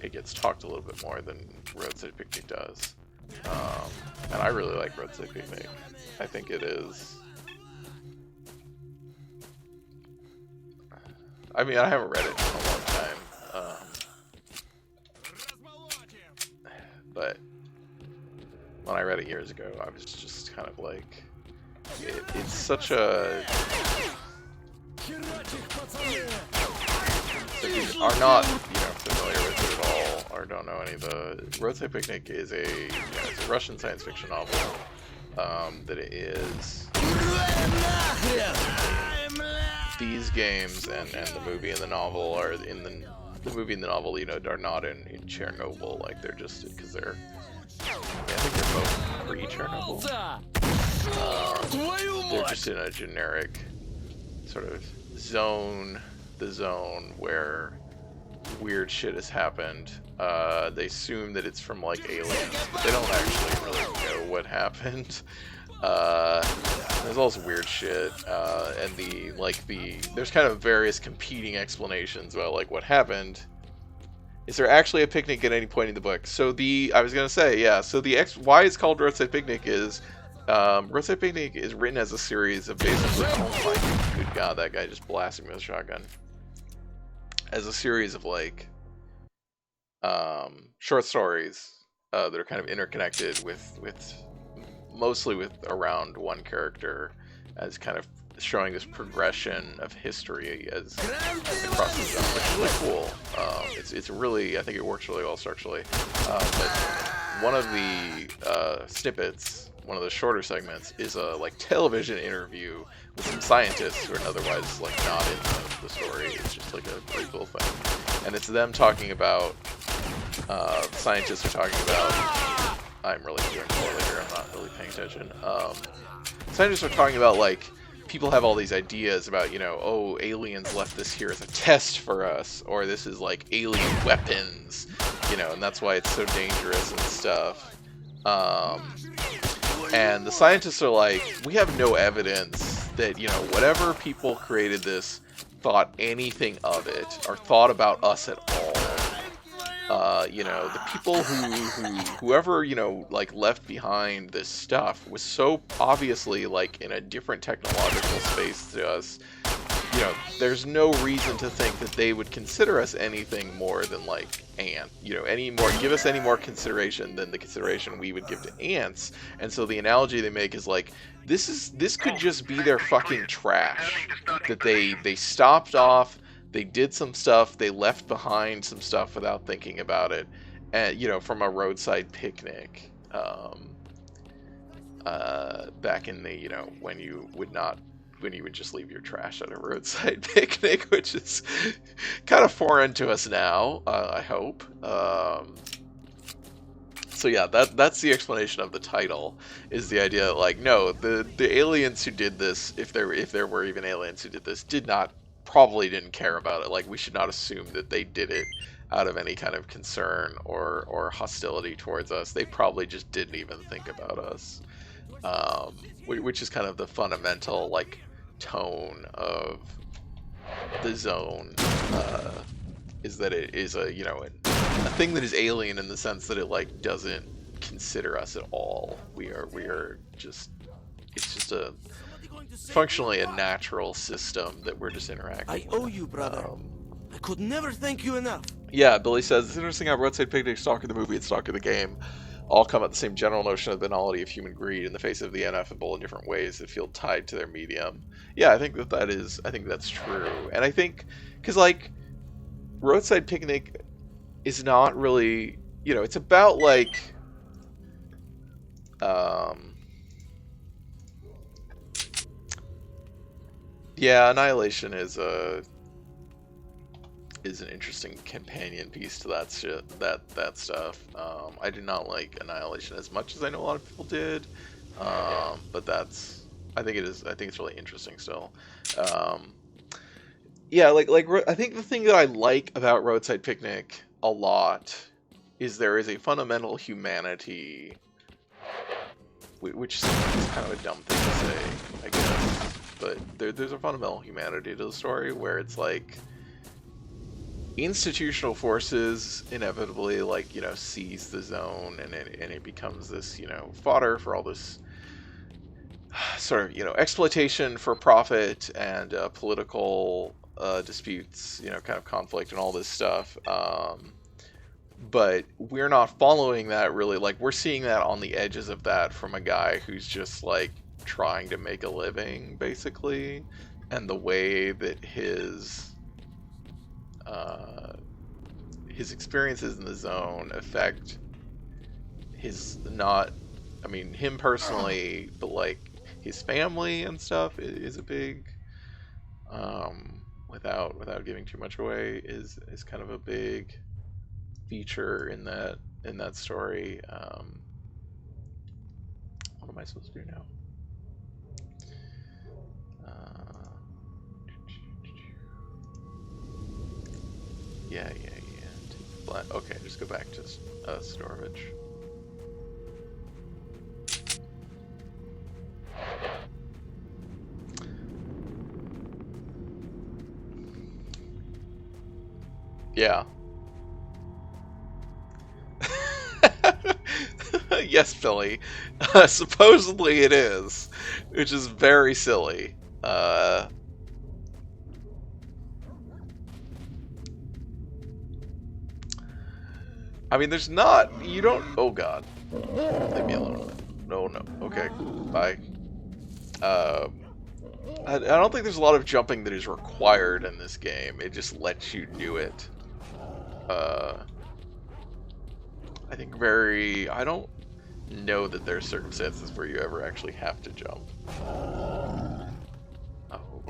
it gets talked a little bit more than Roadside Picnic does. And I really like Roadside Picnic. I think it is... I mean, I haven't read it in a long time. But when I read it years ago, I was just kind of like... It's such a... So if you are not, familiar with it at all, or don't know any of the... Roadside Picnic is it's a Russian science fiction novel that it is... These games and the movie and the novel are in the movie and the novel, are not in Chernobyl, like they're just, because they're... I think they're both pre-Chernobyl. They're just in a generic sort of zone, the zone where weird shit has happened. They assume that it's from like aliens, but they don't actually really know what happened. There's all this weird shit, and there's kind of various competing explanations about like what happened. Is there actually a picnic at any point in the book? So I was gonna say, yeah. So why it's called Roadside Picnic is, Roadside Picnic is written as a series of basically, oh my good god, that guy just blasted me with a shotgun. As a series of like, short stories that are kind of interconnected with mostly with around one character, as kind of showing this progression of history as across the zone, which is really cool. It's really, I think it works really well structurally. But one of the snippets, one of the shorter segments, is a like television interview with some scientists who are otherwise like not in the story. It's just like a pretty cool thing, and it's them talking about. Scientists are talking about. I'm really doing poorly here. I'm not really paying attention. Scientists are talking about like people have all these ideas about oh, aliens left this here as a test for us, or this is like alien weapons, and that's why it's so dangerous and stuff. And the scientists are like, we have no evidence that whatever people created this thought anything of it or thought about us at all. The people whoever, like left behind this stuff was so obviously like in a different technological space to us. There's no reason to think that they would consider us anything more than like give us any more consideration than the consideration we would give to ants. And so the analogy they make is like, this could just be their fucking trash that they stopped off. They did some stuff, they left behind some stuff without thinking about it, and from a roadside picnic, back in the when you would just leave your trash at a roadside picnic, which is kind of foreign to us now, I hope. So yeah, that's the explanation of the title, is the idea that like, no, the aliens who did this, if there were even aliens who did this, probably didn't care about it. Like, we should not assume that they did it out of any kind of concern or hostility towards us. They probably just didn't even think about us, which is kind of the fundamental like tone of the zone, is that it is a thing that is alien in the sense that it like doesn't consider us at all. We are just, it's just functionally a natural system that we're just interacting I owe you, brother. I could never thank you enough. Yeah, Billy says, it's interesting how Roadside Picnic, Stalker the movie, and Stalker the game all come at the same general notion of the banality of human greed in the face of the ineffable in different ways that feel tied to their medium. Yeah, I think that's true. And I think, because like, Roadside Picnic is not really, it's about like, yeah, Annihilation is is an interesting companion piece to that shit, that stuff. I did not like Annihilation as much as I know a lot of people did, but I think it's really interesting still. Yeah, I think the thing that I like about Roadside Picnic a lot is there is a fundamental humanity, which is kind of a dumb thing to say, I guess, but there's a fundamental humanity to the story where it's like institutional forces inevitably seize the zone, and it becomes this fodder for all this sort of exploitation for profit and political disputes, kind of conflict and all this stuff. But we're not following that really. Like, we're seeing that on the edges of that from a guy who's just like trying to make a living, basically, and the way that his experiences in the zone affect him personally, but like his family and stuff is a big, without giving too much away, is kind of a big feature in that story. What am I supposed to do now? Yeah. Okay, just go back to Storovich. Yeah. Yes, Philly. Supposedly it is, which is very silly. I mean, there's not... You don't... Oh, God. Leave me alone. No. Okay. Bye. I don't think there's a lot of jumping that is required in this game. It just lets you do it. I think I don't know that there are circumstances where you ever actually have to jump. Oh,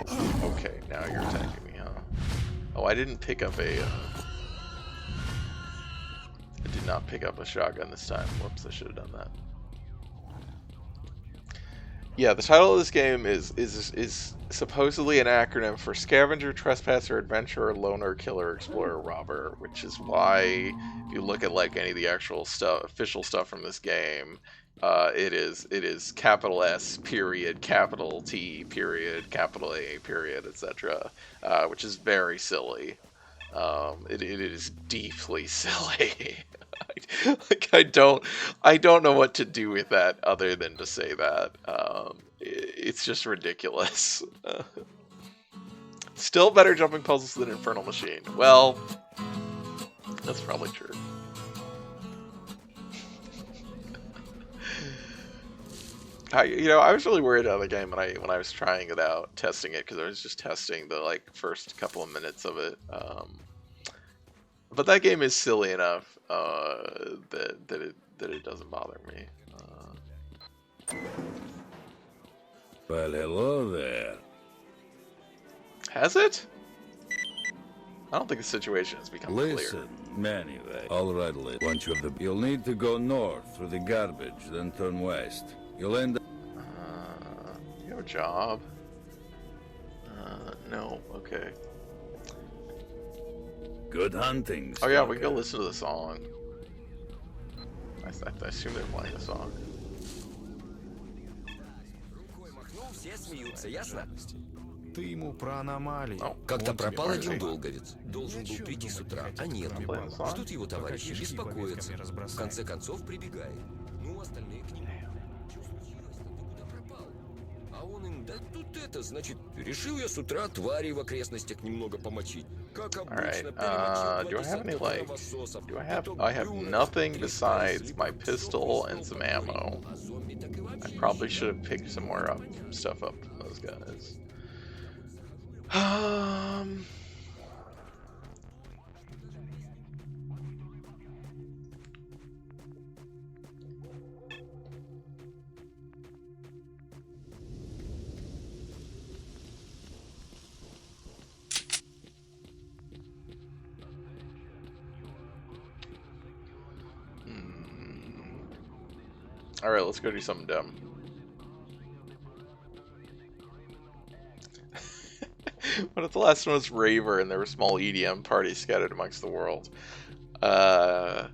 okay. Now you're attacking me, huh? Oh, I didn't pick up I did not pick up a shotgun this time. Whoops, I should have done that. Yeah, the title of this game is supposedly an acronym for Scavenger, Trespasser, Adventurer, Loner, Killer, Explorer, Robber, which is why if you look at like any of the actual stuff, official stuff from this game, it is capital S period, capital T period, capital A period, etc., which is very silly. It is deeply silly. I don't know what to do with that other than to say that. It's just ridiculous. Still better jumping puzzles than Infernal Machine. Well, that's probably true. I was really worried about the game when I was trying it out, testing it, because I was just testing the first couple of minutes of it. But that game is silly enough that it doesn't bother me. Well, hello there. Has it? I don't think the situation has become clear. Listen, anyway. All right, once you have you'll need to go north through the garbage, then turn west. You'll end up... Do you have a job? No. Okay. Good hunting. Oh yeah, we can go listen to the song. I assume they're playing the song. Ты ему про аномалии. Как-то пропал один долговец. Должен был прийти с утра, а нет. Ждут его товарищи, беспокоятся. В конце концов прибегает. Ну, остальные к нему. Что случилось? Ты куда пропал? А он им, да тут это, значит, решил я с утра тварей в окрестностях немного помочить. Как обычно, do I have any I have nothing besides my pistol and some ammo. I probably should have picked some more stuff up from those guys. Alright, let's go do something dumb. What if the last one was Raver and there were small EDM parties scattered amongst the world? That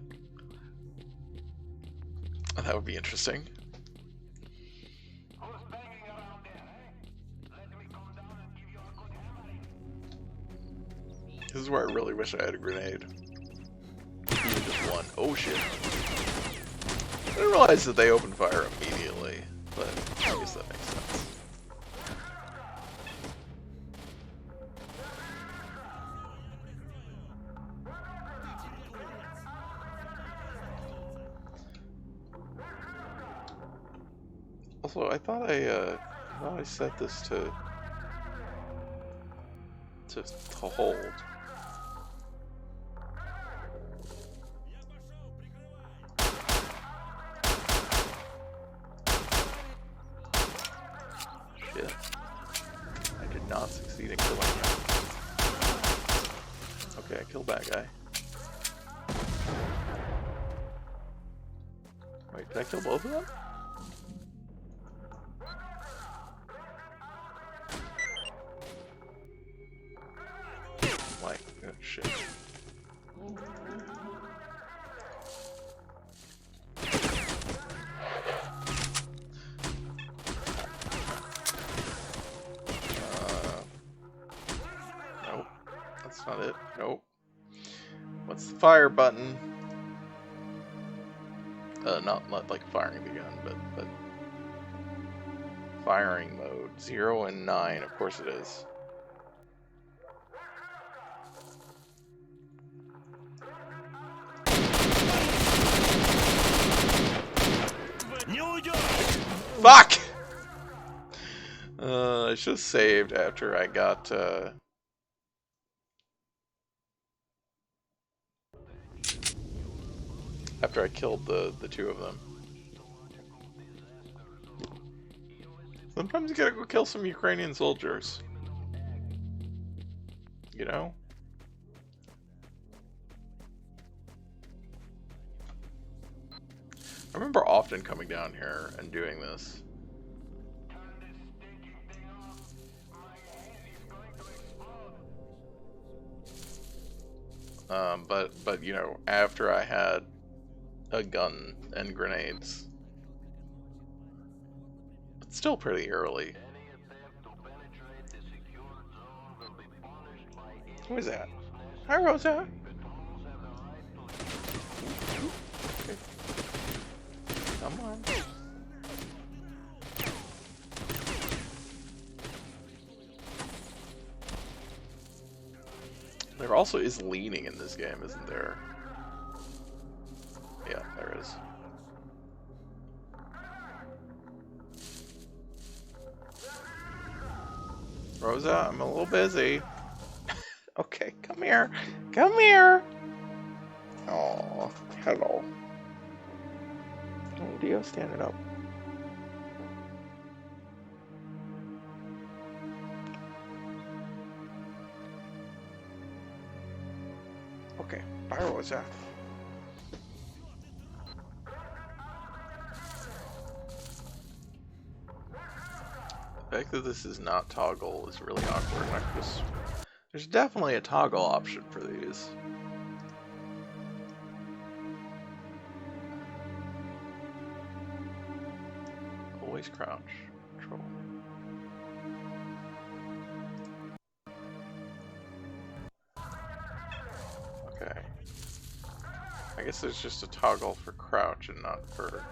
would be interesting. This is where I really wish I had a grenade. Even just one. Oh shit. I didn't realize that they open fire immediately, but I guess that makes sense. Also, I thought I set this to hold. Shit. I did not succeed in killing him. Okay, I killed that guy. Wait, did I kill both of them? Like, oh, shit. Nope. That's not it. Nope. What's the fire button? Not like firing the gun, but firing mode. 0 and 9, of course it is. Fuck! I should have saved after I got, after I killed the two of them. Sometimes you gotta go kill some Ukrainian soldiers. You know? I remember often coming down here and doing this. But you know, after I had a gun and grenades. It's still pretty early. Who is that? Hi, Rosa. Okay. Come on. There also is leaning in this game, isn't there? Yeah, there is. Rosa, I'm a little busy. Okay, come here. Come here. Oh, hello. Oh, Dio, standing up. Okay, bye, Rosa. The fact that this is not toggle is really awkward. There's definitely a toggle option for these. Always crouch. Control. Okay. I guess there's just a toggle for crouch and not for...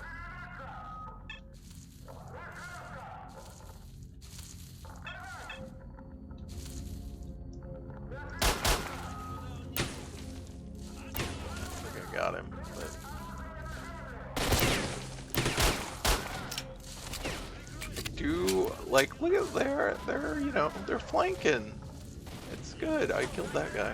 Got him, but I do like look at they're you know, they're flanking. It's good. I killed that guy.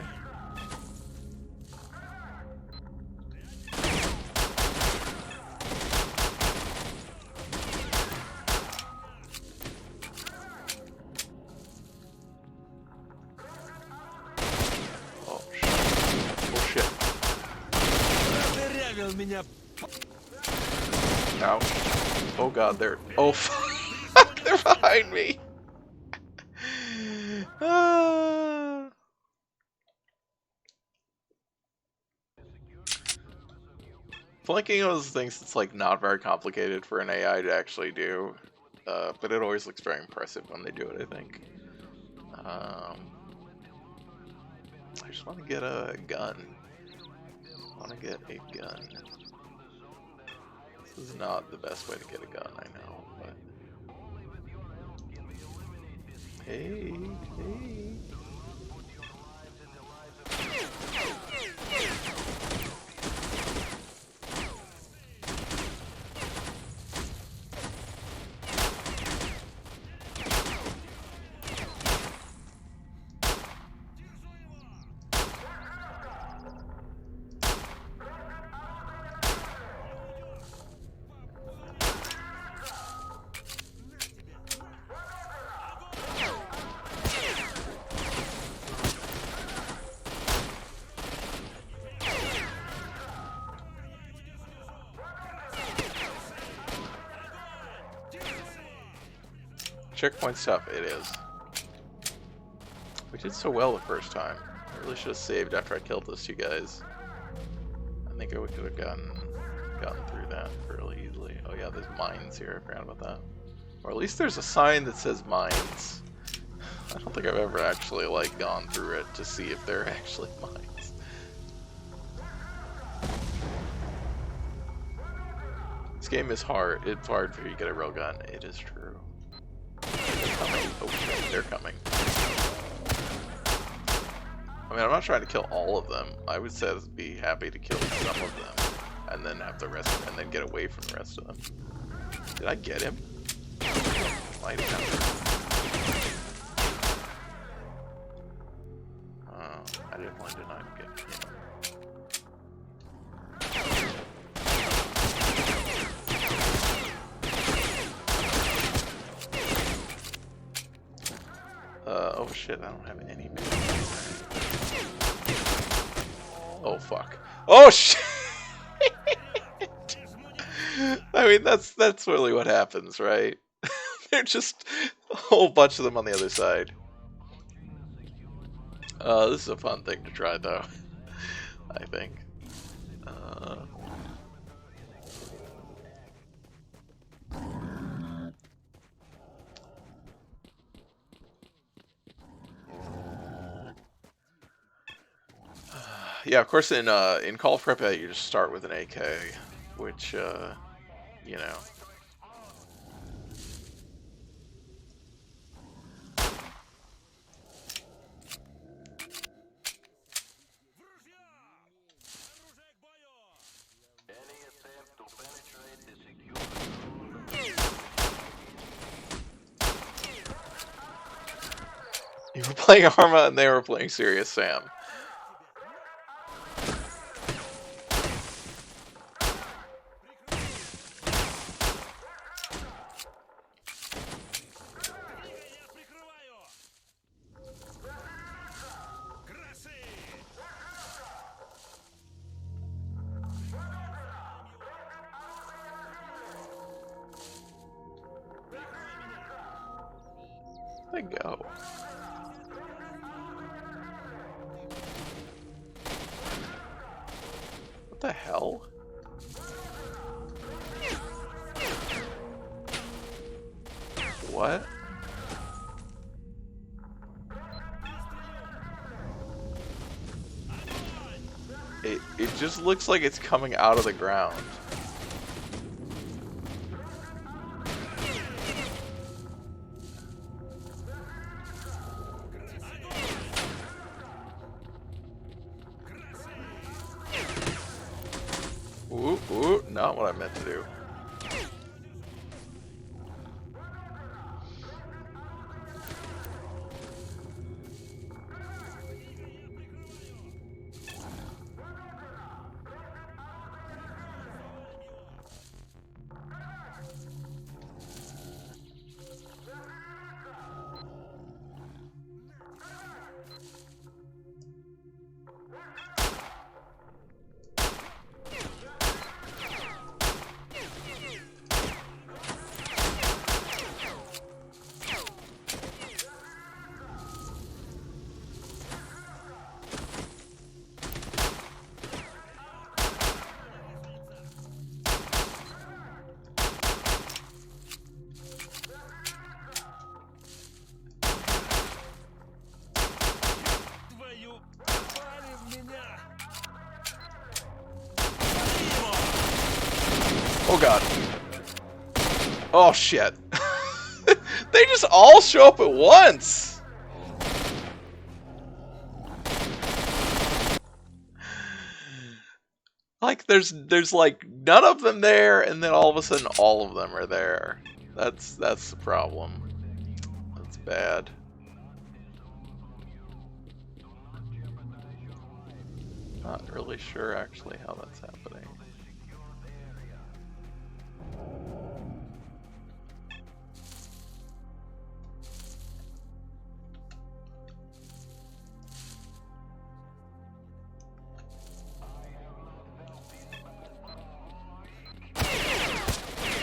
Ouch. Oh god, they're... Oh, fuck! They're behind me! Ah. Flanking is one of those things that's like not very complicated for an AI to actually do, but it always looks very impressive when they do it, I think. I just want to get a gun. I want to get a gun. This is not the best way to get a gun, I know, but... Hey, hey. Checkpoint stuff, it is. We did so well the first time. I really should have saved after I killed those two guys. I think I could have gotten through that fairly easily. Oh yeah, there's mines here, I forgot about that. Or at least there's a sign that says mines. I don't think I've ever actually like gone through it to see if they're actually mines. This game is hard. It's hard for you to get a real gun. It is true. They're coming. Oh shit, they're coming. I mean, I'm not trying to kill all of them. I would say I'd be happy to kill some of them, and then have the rest, and then get away from the rest of them. Did I get him? Might have. I didn't want to not get him. Oh shit, I don't have any. Oh fuck. Oh shit! I mean, that's really what happens, right? They're just a whole bunch of them on the other side. This is a fun thing to try, though. I think. Yeah, of course, in Call of Pripyat, you just start with an AK, which, you know. You were playing Arma and they were playing Serious Sam. They go. What the hell? What? It just looks like it's coming out of the ground. Ooh, ooh, not what I meant to do. Oh shit. They just all show up at once. Like there's like none of them there, and then all of a sudden all of them are there. That's the problem. That's bad. Not really sure actually how that's happening.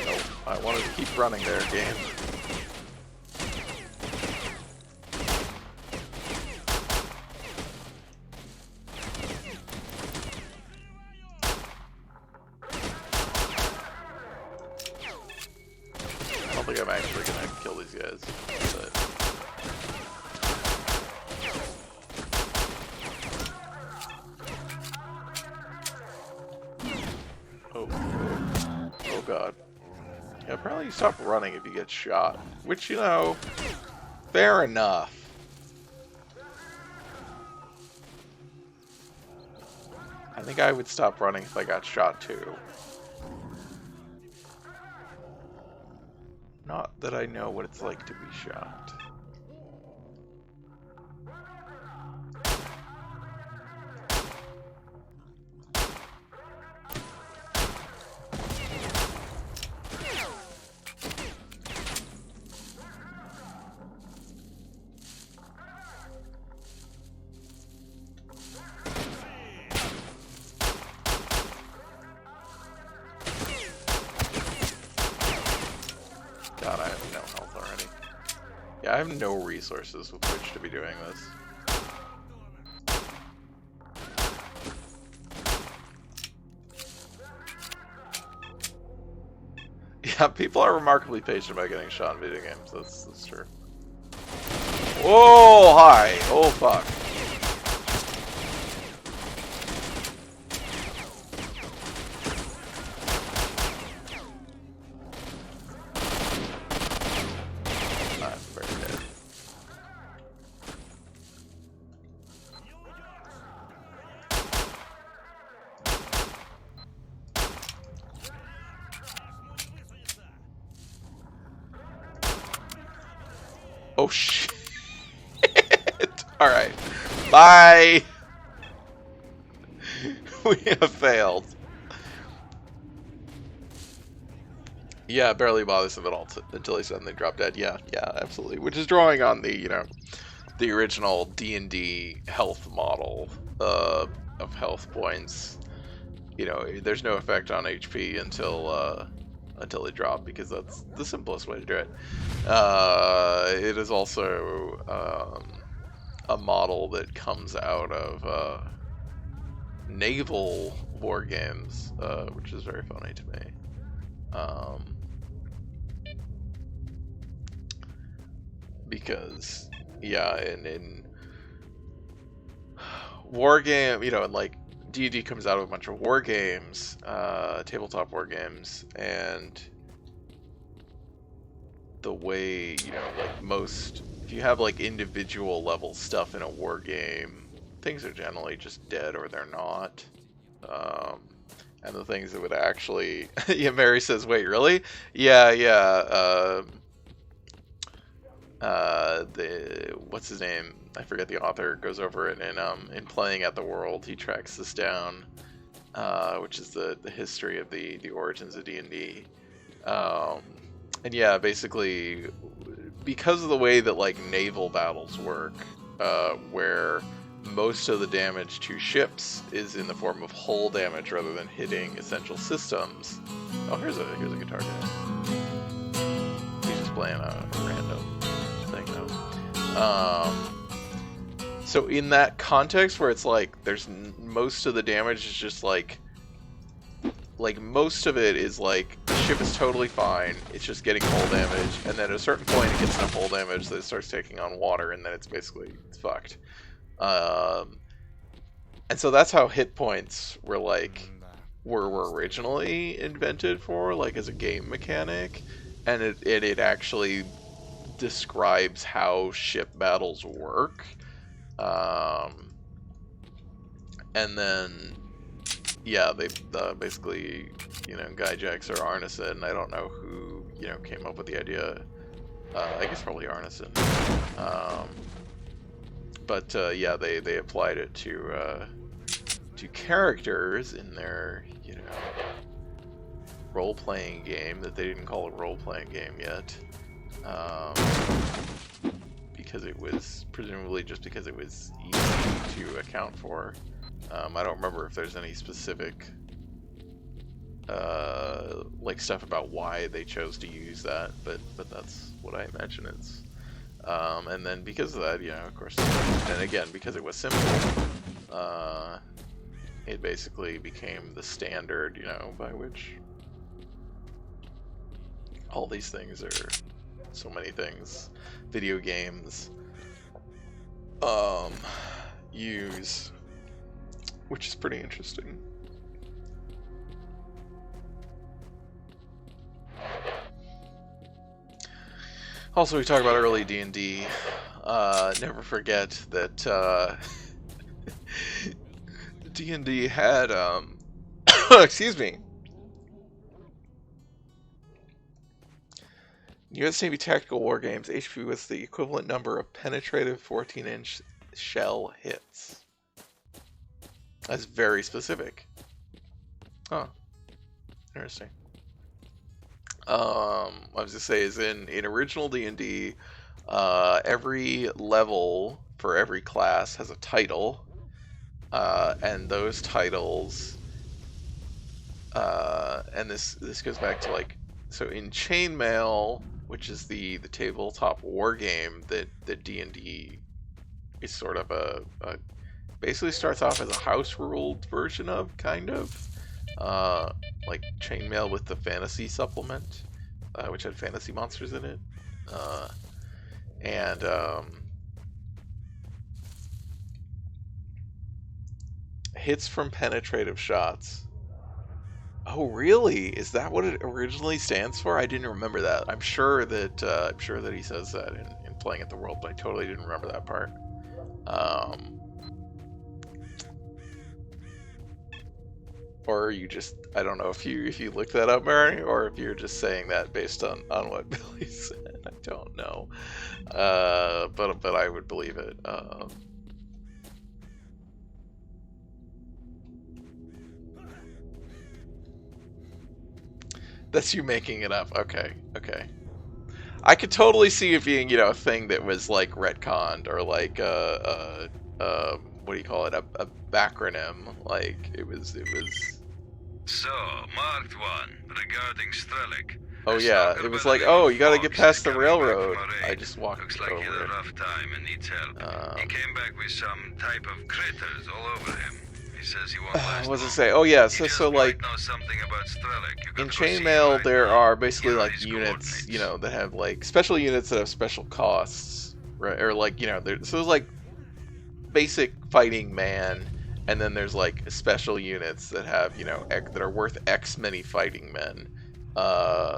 Nope, I wanted to keep running there, game. I don't think I'm actually gonna kill these guys, but... Oh god. Yeah, apparently you stop running if you get shot. Which, you know, fair enough. I think I would stop running if I got shot too. Not that I know what it's like to be shot. God, I have no health already. Yeah, I have no resources with which to be doing this. Yeah, people are remarkably patient about getting shot in video games. That's true. Whoa, hi! Oh, fuck. Oh shit. Alright. Bye! We have failed. Yeah, barely bothers him at all until he suddenly dropped dead. Yeah, absolutely. Which is drawing on the, you know, the original D&D health model of health points. You know, there's no effect on HP until they drop, because that's the simplest way to do it. It is also a model that comes out of naval war games, which is very funny to me. Because, yeah, in war game, you know, and like D&D comes out of a bunch of war games, tabletop war games, and the way, you know, like most, if you have like individual level stuff in a war game, things are generally just dead or they're not. And the things that would actually, yeah, Mary says, wait, really? Yeah, what's his name? I forget the author, goes over it in Playing at the World. He tracks this down, which is the history of the origins of D&D. And yeah, basically, because of the way that like naval battles work, where most of the damage to ships is in the form of hull damage rather than hitting essential systems. Oh, here's a guitar guy. He's just playing a random thing though. So in that context where it's like there's most of the damage is just like most of it is like the ship is totally fine, it's just getting hull damage, and then at a certain point it gets enough hull damage that it starts taking on water, and then it's fucked. And so that's how hit points were originally invented for, like, as a game mechanic. and it actually describes how ship battles work. And then, yeah, they basically, Gyjax or Arneson. I don't know who, came up with the idea. I guess probably Arneson. But yeah, they applied it to characters in their, role-playing game that they didn't call a role-playing game yet. Because it was, presumably just because it was easy to account for. I don't remember if there's any specific like stuff about why they chose to use that, but that's what I imagine it's. And then because of that, of course, and again, because it was simple, it basically became the standard, by which all these things are, so many things, video games, use, which is pretty interesting. Also, we talk about early D&D. Never forget that D&D had, excuse me, U.S. Navy Tactical War Games, HP was the equivalent number of penetrative 14-inch shell hits. That's very specific. Huh. Interesting. I was to say is in original D&D, every level for every class has a title, and those titles, and this goes back to like, so in Chainmail, which is the tabletop war game that D&D is sort of a basically starts off as a house ruled version of, kind of. Like Chainmail with the fantasy supplement, which had fantasy monsters in it, and hits from penetrative shots. Oh, really? Is that what it originally stands for? I didn't remember that. I'm sure that he says that in Playing at the World, but I totally didn't remember that part. Or you just, I don't know if you looked that up, Mary, or if you're just saying that based on what Billy said. I don't know. But I would believe it. That's you making it up. Okay. I could totally see it being, a thing that was like retconned, or like what do you call it? A backronym. Like it was. So, marked one regarding Strelic. Oh yeah, it was like, oh, you gotta get past the railroad. I just walked Looks like over he had it. a rough time and needs help. He came back with some type of critters all over him. He says he won't last What does it long. say? Oh yeah, He just so like might know something about Strelic. You in got to go see him Chainmail right there now. are basically Here are like his units, coordinates. that have like special units that have special costs, right? Or like, so there's like basic fighting man, and then there's like special units that have, that are worth X many fighting men.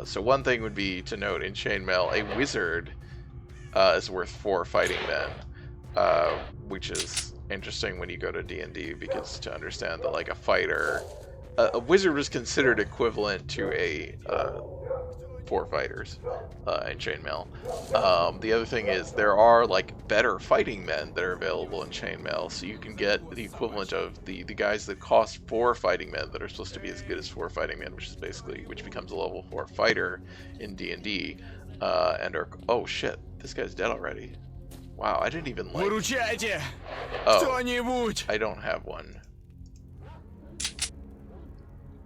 So one thing would be to note in Chainmail, a wizard is worth 4 fighting men, which is interesting when you go to D&D, because to understand that like a fighter, a wizard was considered equivalent to a 4 fighters in Chainmail. The other thing is there are like better fighting men that are available in Chainmail, so you can get the equivalent of the guys that cost 4 fighting men that are supposed to be as good as 4 fighting men, which becomes a level 4 fighter in D&D, and are, oh shit, this guy's dead already. Wow, I didn't even like. Выручайте! Oh, Кто-нибудь! I don't have one.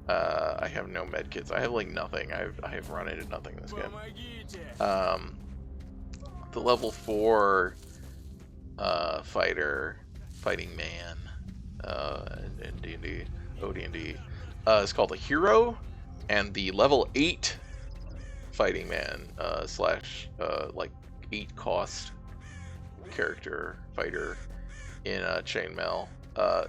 I have no medkits. I have like nothing. I have run into nothing in this game. The level 4 fighting man in D&D, OD&D, is called a hero, and the level 8 fighting man slash like 8 cost character fighter in Chainmail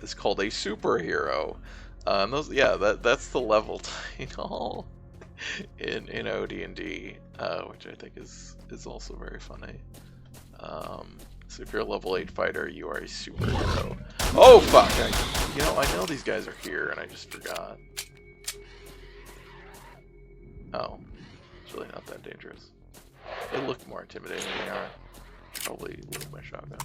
is called a superhero. That's the level title. in OD&D, which I think is also very funny. So if you're a level 8 fighter, you are a superhero. Oh fuck! I know these guys are here, and I just forgot. Oh, it's really not that dangerous. They look more intimidating than they are. Probably with my shotgun.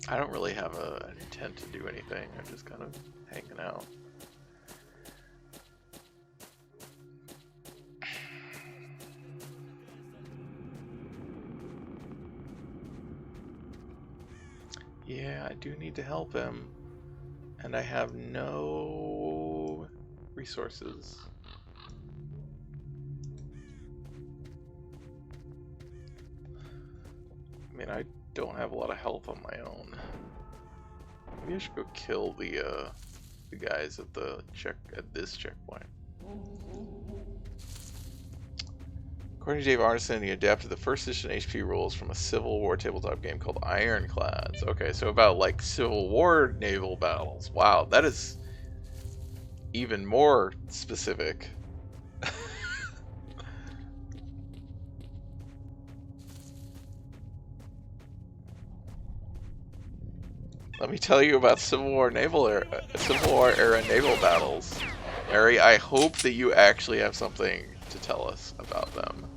I don't really have an intent to do anything. I'm just kind of hanging out. Yeah, I do need to help him. And I have no resources. I mean, I don't have a lot of health on my own. Maybe I should go kill the guys at this checkpoint. According to Dave Arneson, he adapted the first edition HP rules from a Civil War tabletop game called Ironclads. Okay, so about like Civil War naval battles. Wow, that is even more specific. Let me tell you about Civil War era naval battles. Harry, I hope that you actually have something to tell us about them.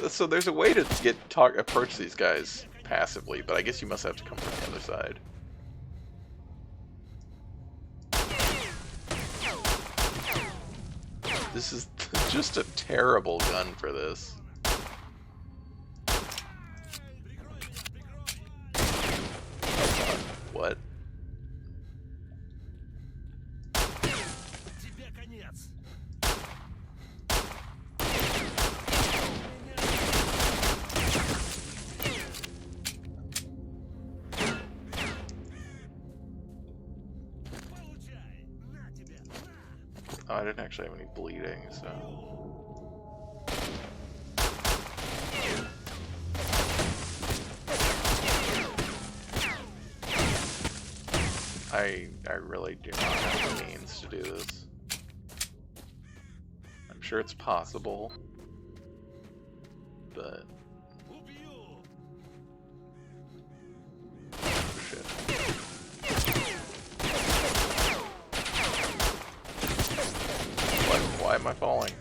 So there's a way to approach these guys passively, but I guess you must have to come from the other side. This is just a terrible gun for this. What? Oh, I didn't actually have any bleeding, so... I really do not have the means to do this. I'm sure it's possible, but... Shit. Why am I falling?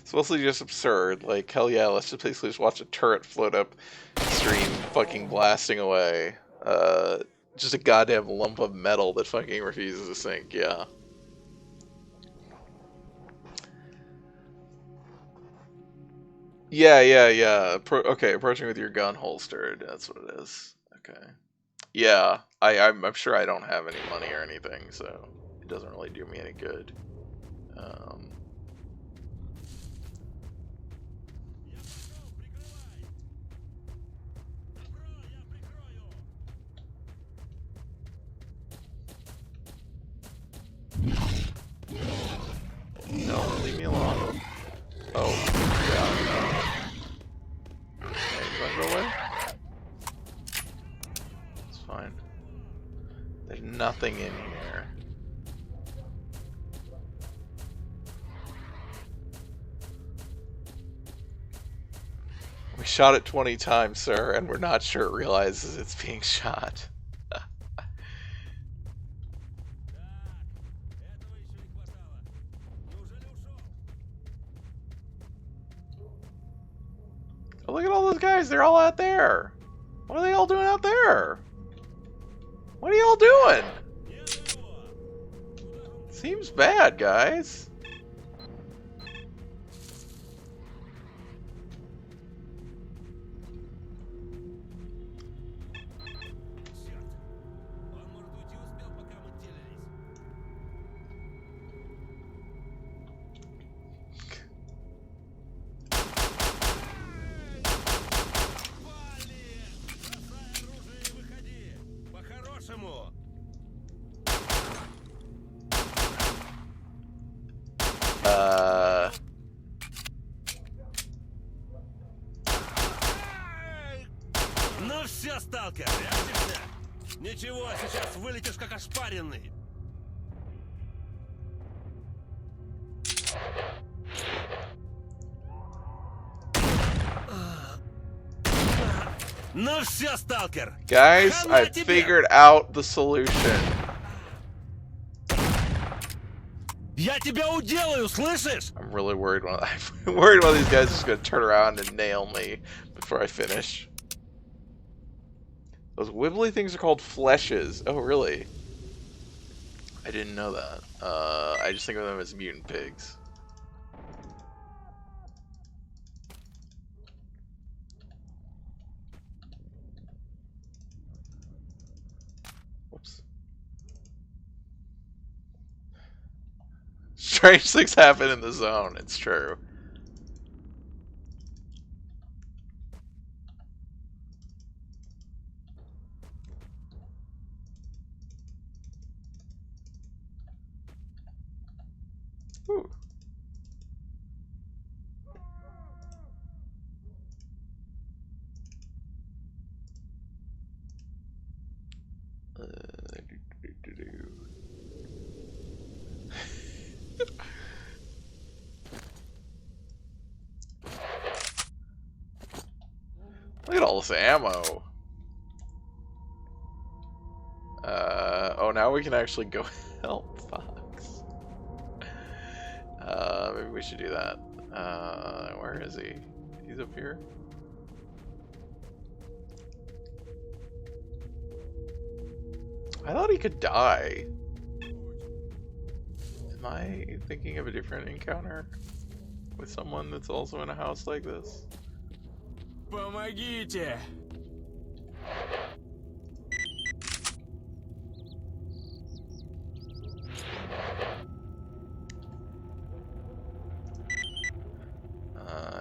It's mostly just absurd. Like, hell yeah, let's just basically just watch a turret float up stream fucking blasting away. Just a goddamn lump of metal that fucking refuses to sink, yeah. Yeah. Okay, approaching with your gun holstered. That's what it is. Okay. Yeah, I'm sure I don't have any money or anything, so it doesn't really do me any good. No, leave me alone. Oh, yeah. Hey, do I go away? It's fine. There's nothing in here. We shot it 20 times, sir, and we're not sure it realizes it's being shot. Oh, look at all those guys, they're all out there. What are they all doing out there? What are y'all doing? Seems bad, guys. по-вашему? Ну все, сталкер, прячешься? Ничего, сейчас вылетишь как ошпаренный. Ну все, сталкер. Guys, I figured out the solution. Я тебя уделаю, слышишь? I'm really worried. I'm worried one of these guys is just gonna turn around and nail me before I finish. Those wibbly things are called fleshes. Oh, really? I didn't know that. I just think of them as mutant pigs. Whoops. Strange things happen in the zone, it's true. Ooh. Look at all this ammo. Oh, now we can actually go help Fox. Maybe we should do that. Where is he? He's up here. I thought he could die. Am I thinking of a different encounter with someone that's also in a house like this? Помогите!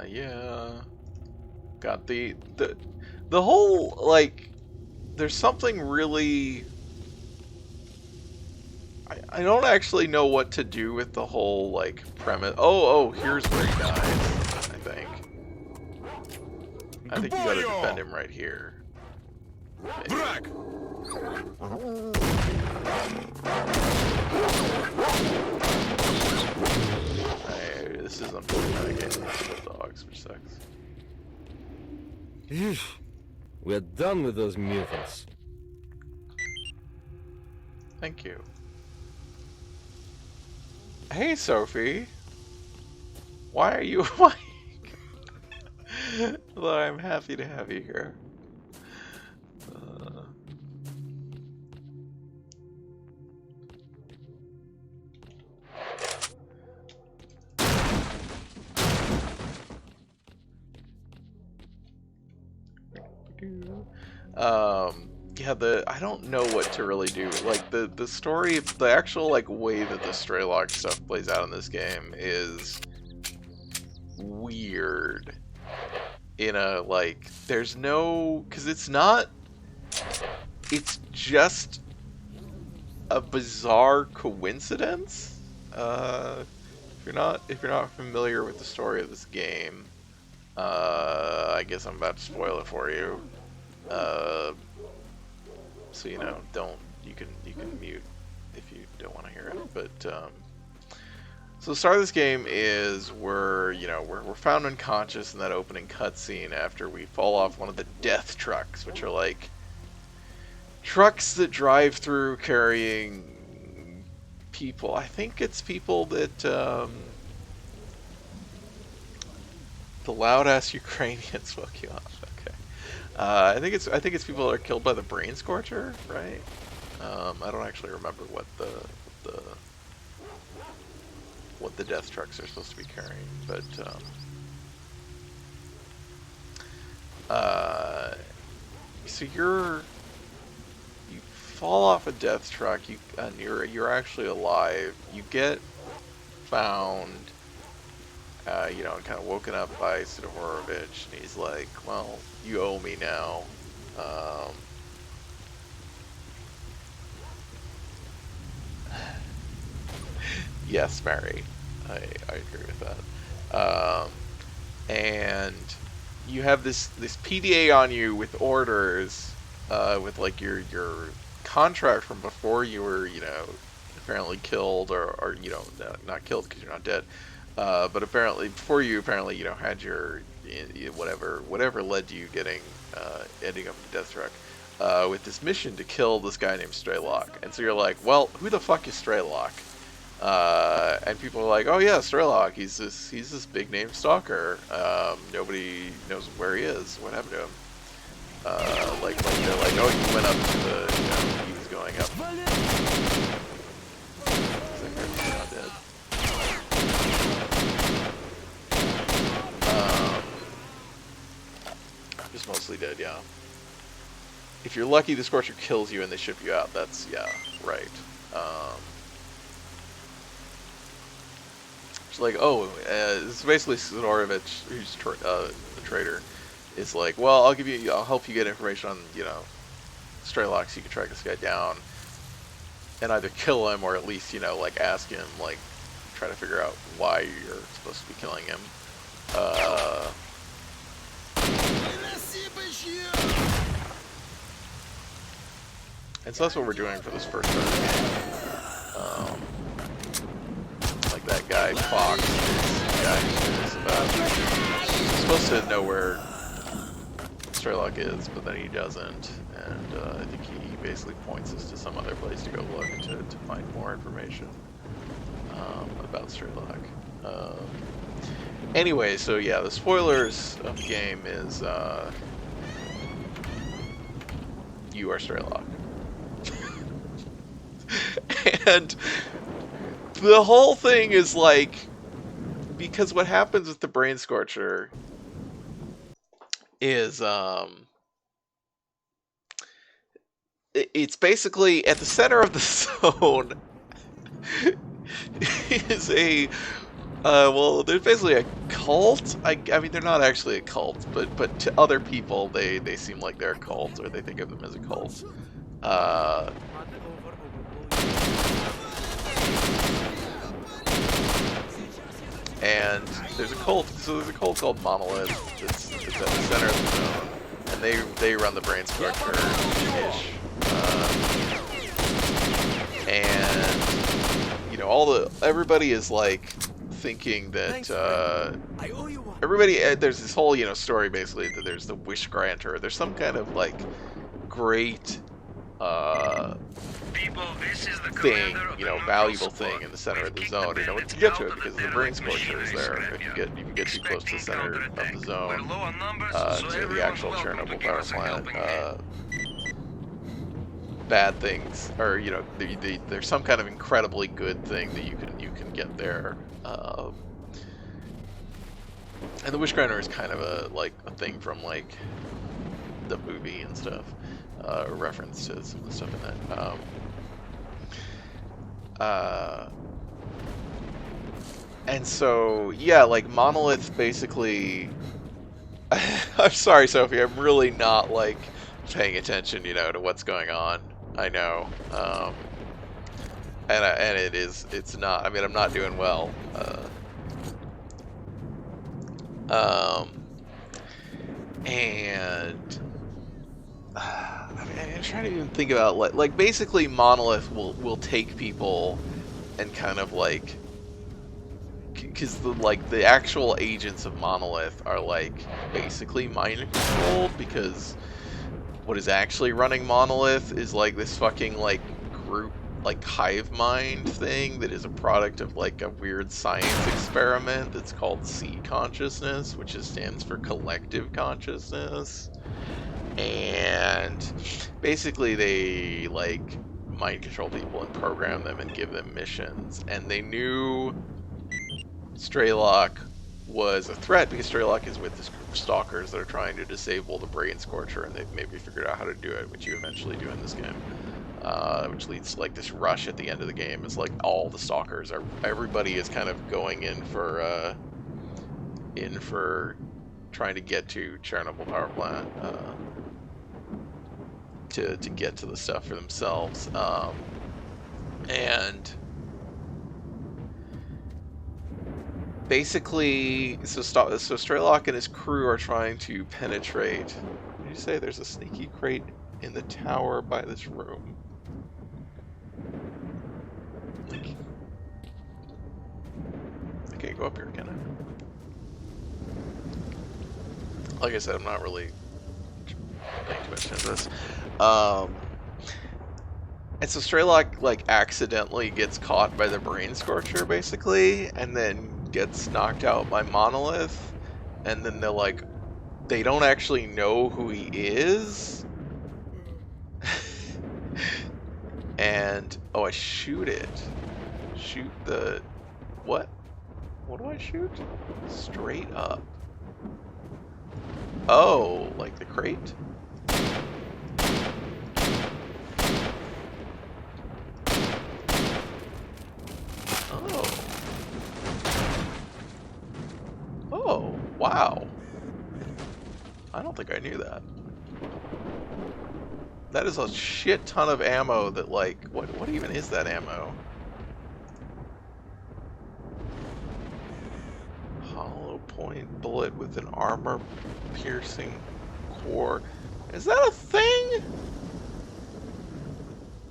Yeah. Got the whole, like, there's something really, I don't actually know what to do with the whole, like, premise. Oh, here's where he dies, I think. I think you gotta defend him right here. Враг! This is unfortunate. I can't use dogs, which sucks. We're done with those mutants. Thank you. Hey, Sophie. Why are you? Why? Although I'm happy to have you here. Yeah, I don't know what to really do. Like, the story, the actual, like, way that the Strelok stuff plays out in this game is weird. In a, like, there's no, because it's just a bizarre coincidence. If you're not familiar with the story of this game, I guess I'm about to spoil it for you. So you know, you can mute if you don't want to hear it. But so the start of this game is we're found unconscious in that opening cutscene after we fall off one of the death trucks, which are like trucks that drive through carrying people. I think it's people that the loud ass Ukrainians woke you up. Okay. I think it's people that are killed by the brain scorcher, right? I don't actually remember what the death trucks are supposed to be carrying, but so you fall off a death truck, and you're actually alive. You get found, you know, and kind of woken up by Sidorovich, and he's like, "Well, you owe me now." Yes, Mary. I agree with that. And you have this PDA on you with orders, with like your contract from before you were, you know, apparently killed, or you know, not killed because you're not dead, but apparently before you apparently, you know, had your whatever led to you getting ending up in the death truck, with this mission to kill this guy named Straylock. And so you're like, well, who the fuck is Straylock? And people are like, oh yeah, Straylock, he's this big name stalker. Nobody knows where he is. What happened to him? Like they're like, oh, he went up to the, you know, he was going up. He's not dead. Just mostly dead, yeah. If you're lucky, the Scorcher kills you and they ship you out. That's, yeah, right. It's like, oh, it's basically Sidorovich, who's the traitor, is like, well, I'll help you get information on, you know, Straylock so you can track this guy down and either kill him or at least, you know, like ask him, like, try to figure out why you're supposed to be killing him. And so that's what we're doing for this first part of the game. Like that guy, Fox, the guy who's about, he's supposed to know where Straylock is, but then he doesn't, and I think he basically points us to some other place to go look to find more information about Straylock. Anyway, so yeah, the spoilers of the game is you are Straylock. And the whole thing is like, because what happens with the Brain Scorcher is it's basically at the center of the zone is a well, there's basically a cult. I mean, they're not actually a cult, but to other people they seem like they're a cult, or they think of them as a cult. And there's a cult. So there's a cult called Monolith that's at the center of the zone, and they run the Brain Scorcher-ish. And you know, everybody is like thinking that everybody, there's this whole, you know, story basically that there's the wish granter. There's some kind of like great thing, you know, valuable thing in the center of the zone. You know, to get to it because the Brain Scorcher is there. If you get too close to the center of the zone, to the actual Chernobyl power plant, bad things, or you know, there's some kind of incredibly good thing that you can get there. And the wish granter is kind of a thing from like the movie and stuff. Reference to some of the stuff in that. And so, yeah, like Monolith basically. I'm sorry, Sophie. I'm really not like paying attention, you know, to what's going on. I know, and it's not. I mean, I'm not doing well. And. I'm trying to even think about like basically Monolith will take people and kind of like, because the actual agents of Monolith are like basically mind controlled, because what is actually running Monolith is like this fucking like group like hive mind thing that is a product of like a weird science experiment that's called C consciousness, which stands for collective consciousness. And basically they like mind control people and program them and give them missions, and they knew Straylock was a threat because Straylock is with this group of stalkers that are trying to disable the Brain Scorcher, and they've maybe figured out how to do it, which you eventually do in this game, which leads to like this rush at the end of the game. It's like all the stalkers are, everybody is kind of going in for trying to get to Chernobyl power plant, to get to the stuff for themselves, and basically, so Straylock and his crew are trying to penetrate. What did you say? There's a sneaky crate in the tower by this room. I can't go up here, can I? Like I said, I'm not really paying too much attention to this. And so Straylock, like, accidentally gets caught by the brain scorcher, basically, and then gets knocked out by Monolith, and then they're like, they don't actually know who he is. And, oh, I shoot it. Shoot the, what? What do I shoot? Straight up. Oh, like the crate? Oh. Oh, wow. I don't think I knew that. That is a shit ton of ammo that, like, what even is that ammo? Hollow point bullet with an armor piercing core. Is that a thing?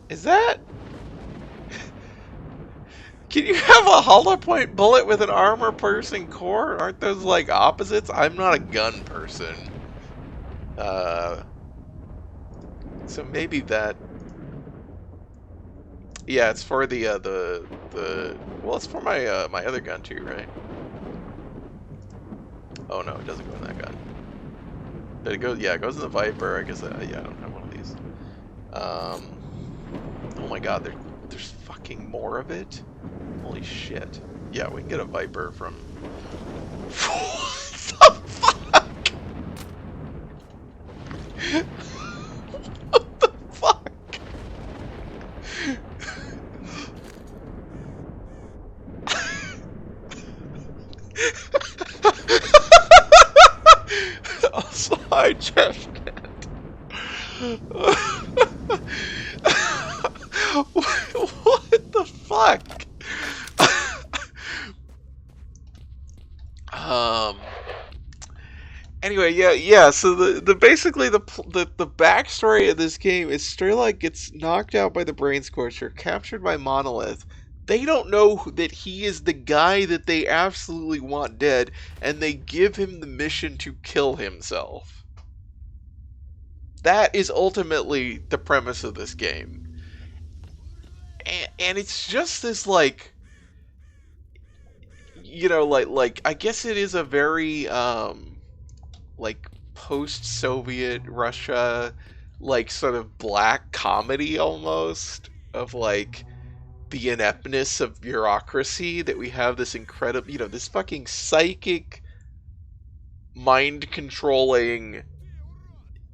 Is that... Can you have a hollow point bullet with an armor piercing core? Aren't those like opposites? I'm not a gun person. So maybe that... Yeah, it's for the well, it's for my my other gun too, right? Oh no, it doesn't go in that gun. But it goes, yeah, it goes in the Viper. I guess, yeah, I don't have one of these. Oh my god, there's fucking more of it? Holy shit. Yeah, we can get a Viper from... What the fuck? What the fuck? Also, hi, Jeff. What the fuck? Anyway, yeah. So the basically the backstory of this game is Straylock gets knocked out by the brain scorcher, captured by Monolith. They don't know that he is the guy that they absolutely want dead, and they give him the mission to kill himself. That is ultimately the premise of this game. And it's just this, like, you know, like I guess it is a very, like, post-Soviet Russia, like, sort of black comedy almost, of, like, the ineptness of bureaucracy, that we have this incredible, you know, this fucking psychic, mind-controlling,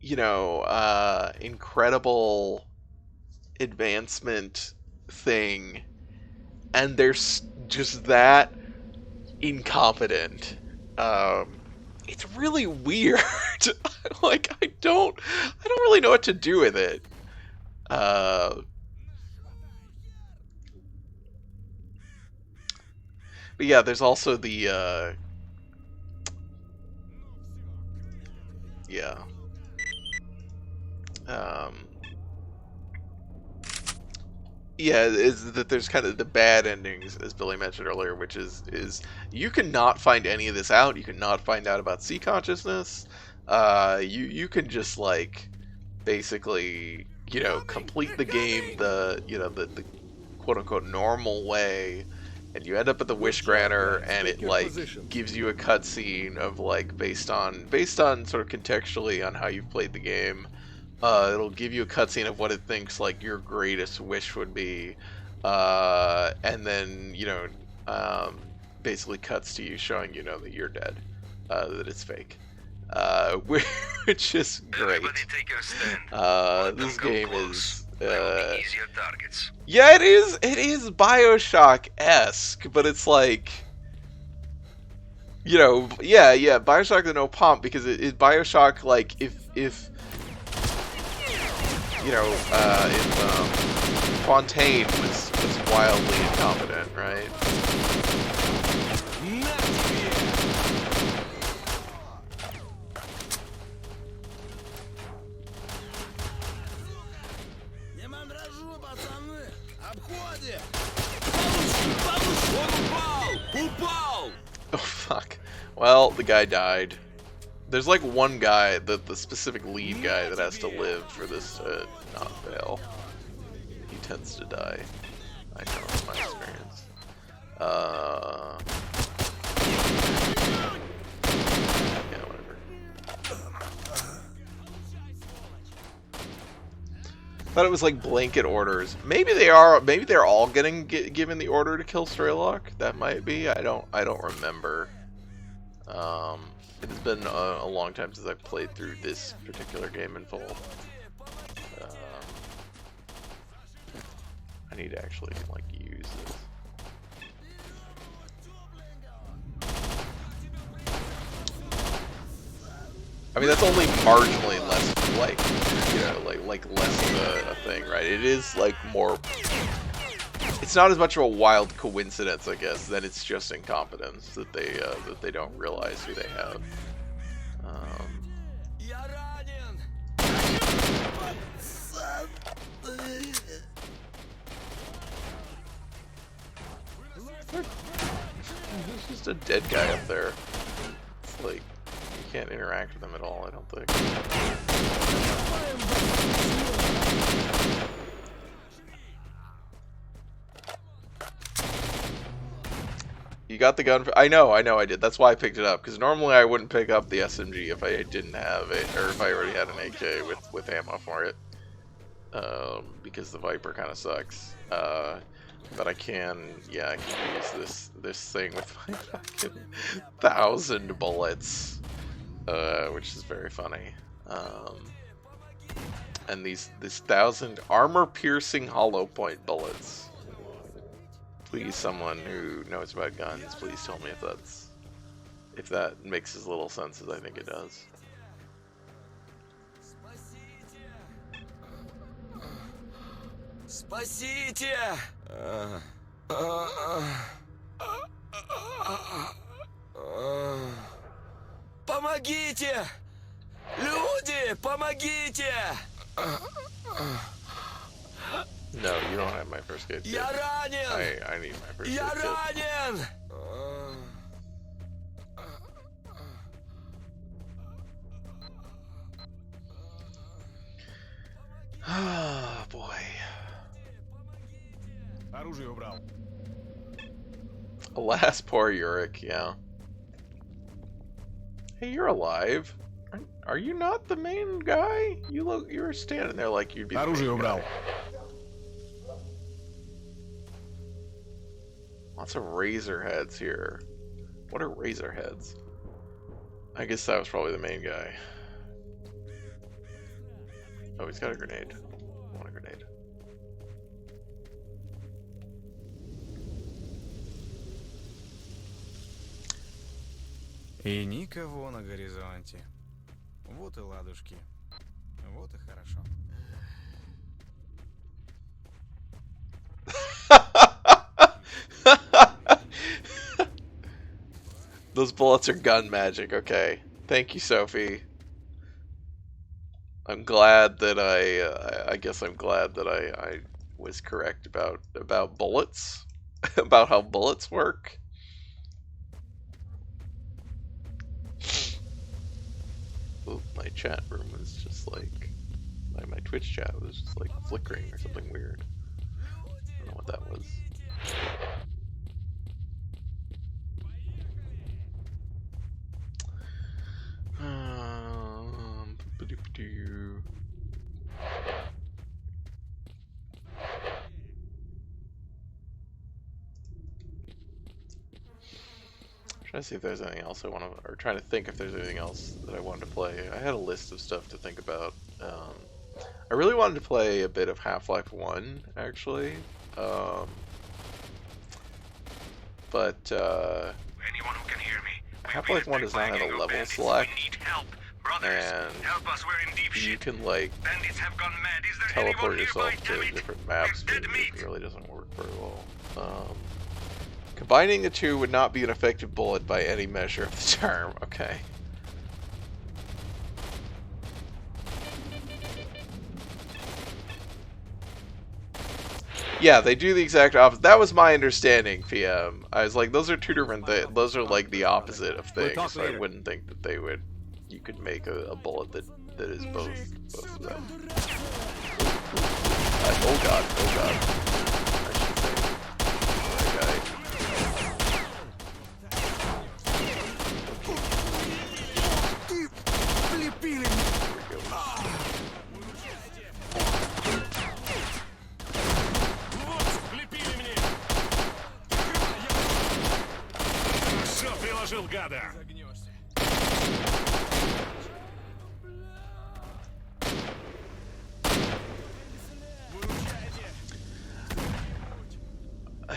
you know, incredible advancement thing, and there's just that incompetent. It's really weird. Like, I don't really know what to do with it. But yeah, there's also the yeah. Yeah, is that there's kind of the bad endings, as Billy mentioned earlier, which is you cannot find any of this out. You cannot find out about sea consciousness. You can just, like, basically, you know, complete the game the quote unquote normal way, and you end up at the Wish Granter, and it, like, gives you a cutscene of, like, based on sort of contextually on how you've played the game. It'll give you a cutscene of what it thinks, like, your greatest wish would be, and then, you know, basically cuts to you showing, you know, that you're dead, that it's fake, which is great. This game is, yeah, it is Bioshock-esque, but it's like, you know, yeah, Bioshock the no pomp, because it Bioshock, like, if you know, if Fontaine was wildly incompetent, right? Oh fuck. Well, the guy died. There's like one guy, the specific lead guy that has to live for this to not fail. He tends to die. I know from my experience. Yeah, whatever. Thought it was like blanket orders. Maybe they are. Maybe they're all getting given the order to kill Straylock. That might be. I don't remember. It has been a long time since I've played through this particular game in full. I need to actually like use this. I mean, that's only marginally less, like, you know, like less of a thing, right? It is like more. It's not as much of a wild coincidence, I guess, that it's just incompetence that they don't realize who they have. There's just a dead guy up there. It's like you can't interact with him at all, I don't think. You got the gun for— I know I did. That's why I picked it up, because normally I wouldn't pick up the SMG if I didn't have it, or if I already had an AK with ammo for it. Because the Viper kind of sucks. But I can use this thing with my fucking 1,000 bullets, which is very funny. And this 1,000 armor-piercing hollow point bullets. Please, someone who knows about guns, please tell me if that makes as little sense as I think it does. Спасите! Помогите! Люди, помогите! No, you don't have my first aid kit. Я ранен! I need my first Я aid kit. ранен! Oh boy. Оружие убрал. Alas, poor Yurik, yeah. Hey, you're alive. Are you not the main guy? You were standing there like you'd be the Оружие main убрал. guy. Lots of razor heads here. What are razor heads? I guess that was probably the main guy. Oh, he's got a grenade. I want a grenade. И никого на горизонте. Вот и ладушки. Вот и хорошо. Those bullets are gun magic. Okay. Thank you, Sophie. I'm glad that I guess I'm glad that I was correct about bullets, about how bullets work. Ooh, my chat room was just like my Twitch chat was just like flickering or something weird. I don't know what that was. Trying to see if there's anything else I want to, or trying to think if there's anything else that I wanted to play. I had a list of stuff to think about. I really wanted to play a bit of Half-Life 1, actually. But Anyone who can hear me. Half-Life 1 does not have a level select, and you can like teleport yourself to different maps, but it really doesn't work very well. Combining the two would not be an effective bullet by any measure of the term. Okay. Yeah, they do the exact opposite. That was my understanding, PM. I was like, those are two different things. Those are like the opposite of We'll things. talk So I later. wouldn't think that they would. You could make a bullet that is both of them. Oh god! Oh god! I should say. That guy. Все, приложил гада.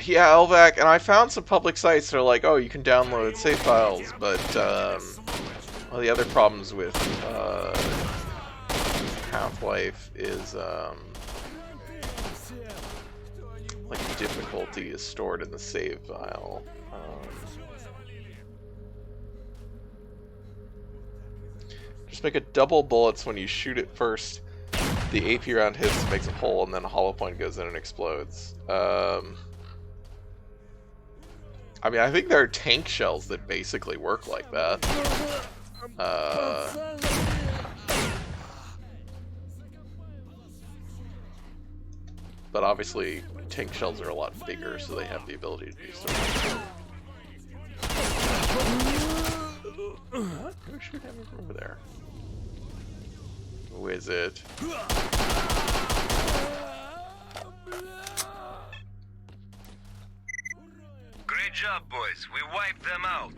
Yeah, LVAC, and I found some public sites that are like, oh, you can download save files, but well, the other problems with Half-Life is like the difficulty is stored in the save file. Just make a double bullets when you shoot it first. The AP round hits, makes a hole, and then a hollow point goes in and explodes. I mean, I think there are tank shells that basically work like that. But obviously, tank shells are a lot bigger, so they have the ability to do so. What? Who's shooting at me from over there? Who is it? Great job, boys. We wiped them out.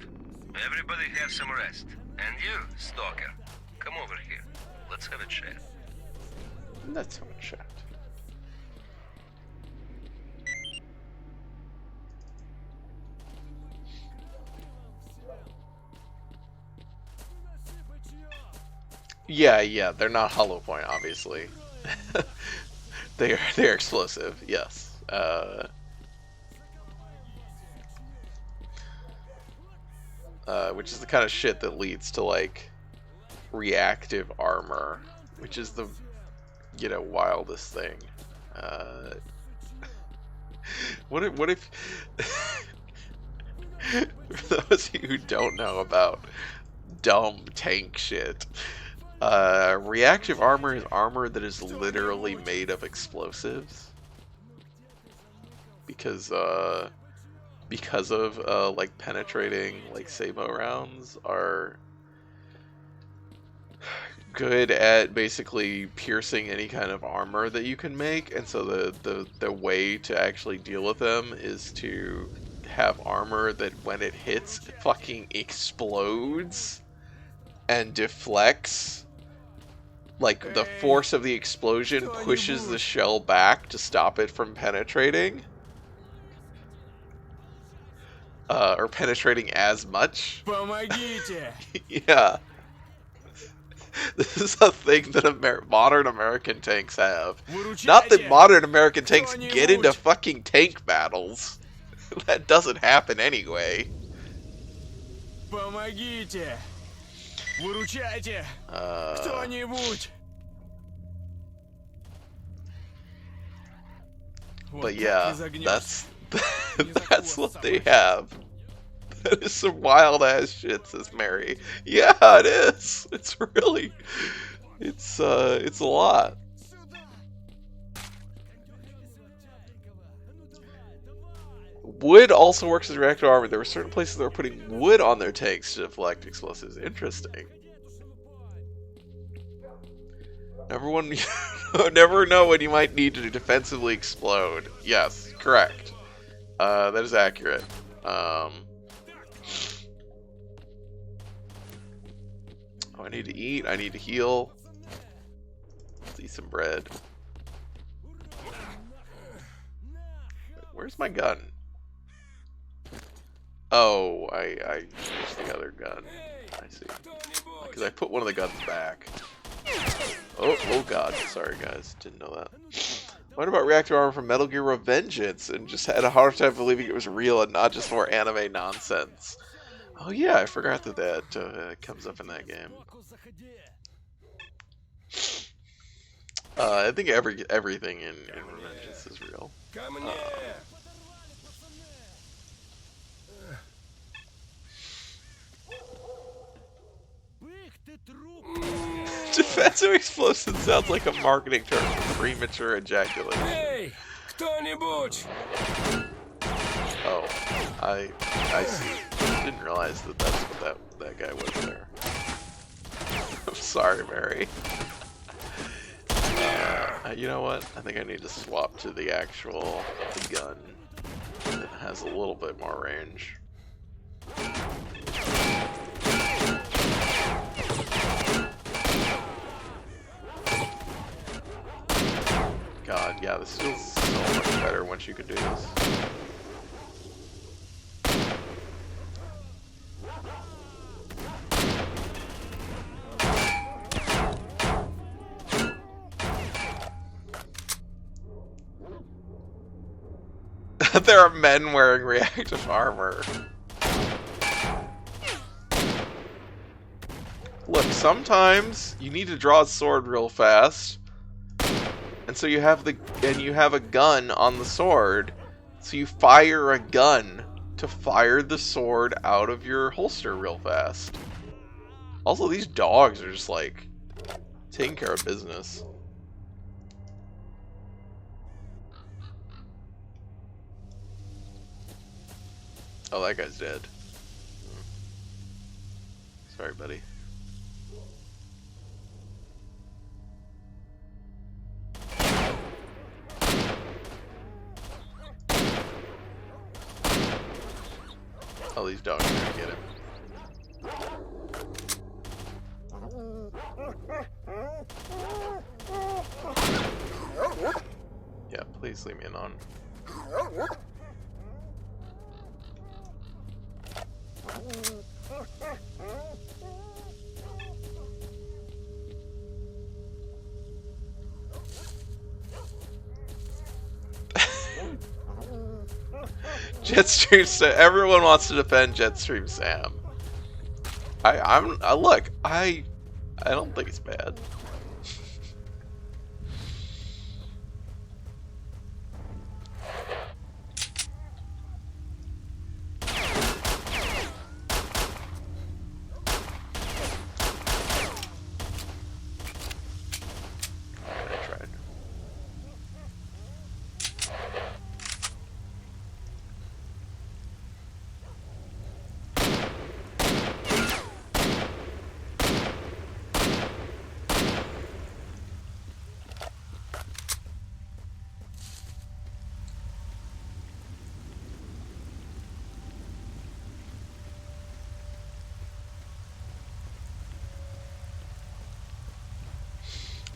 Everybody have some rest. And you, Stalker, come over here. Let's have a chat. Let's have a chat. Yeah, they're not hollow point, obviously. they're explosive, yes. Which is the kind of shit that leads to like reactive armor, which is the wildest thing. What if for those of you who don't know about dumb tank shit, reactive armor is armor that is literally made of explosives because of like penetrating like sabot rounds are good at basically piercing any kind of armor that you can make, and so the way to actually deal with them is to have armor that when it hits it fucking explodes and deflects. Like the force of the explosion pushes the shell back to stop it from penetrating. Or penetrating as much. Yeah. This is a thing that modern American tanks have. Not that modern American tanks get into fucking tank battles. That doesn't happen anyway. Помогите! Выручайте! Кто-нибудь! But yeah, that's what they have. That is some wild ass shit, says Mary. Yeah, it is. It's really, it's a lot. Wood also works as reactive armor. There were certain places that were putting wood on their tanks to deflect explosives. Interesting. Never know when you might need to defensively explode. Yes, correct. That is accurate. Oh, I need to eat. I need to heal. Let's eat some bread. Where's my gun? Oh, I used the other gun. I see. Because I put one of the guns back. Oh god. Sorry, guys. Didn't know that. What about reactive armor from Metal Gear Revengeance? And just had a hard time believing it was real and not just more anime nonsense. Oh yeah, I forgot that comes up in that game. I think everything in Revengeance is real. Defensive explosion sounds like a marketing term for premature ejaculation. Hey, кто-нибудь! Oh, I see. Didn't realize that that's what that guy was there. I'm sorry, Mary. You know what? I think I need to swap to the actual gun that has a little bit more range. God, yeah, this feels so much better once you can do this. There are men wearing reactive armor. Look, sometimes you need to draw a sword real fast, and so you have a gun on the sword, so you fire a gun to fire the sword out of your holster real fast. Also, these dogs are just like taking care of business. Oh, that guy's dead. Sorry, buddy. Oh, these dogs are gonna get him. Yeah, please leave me alone. Jetstream Sam. Everyone wants to defend Jetstream Sam. Look, I don't think it's bad.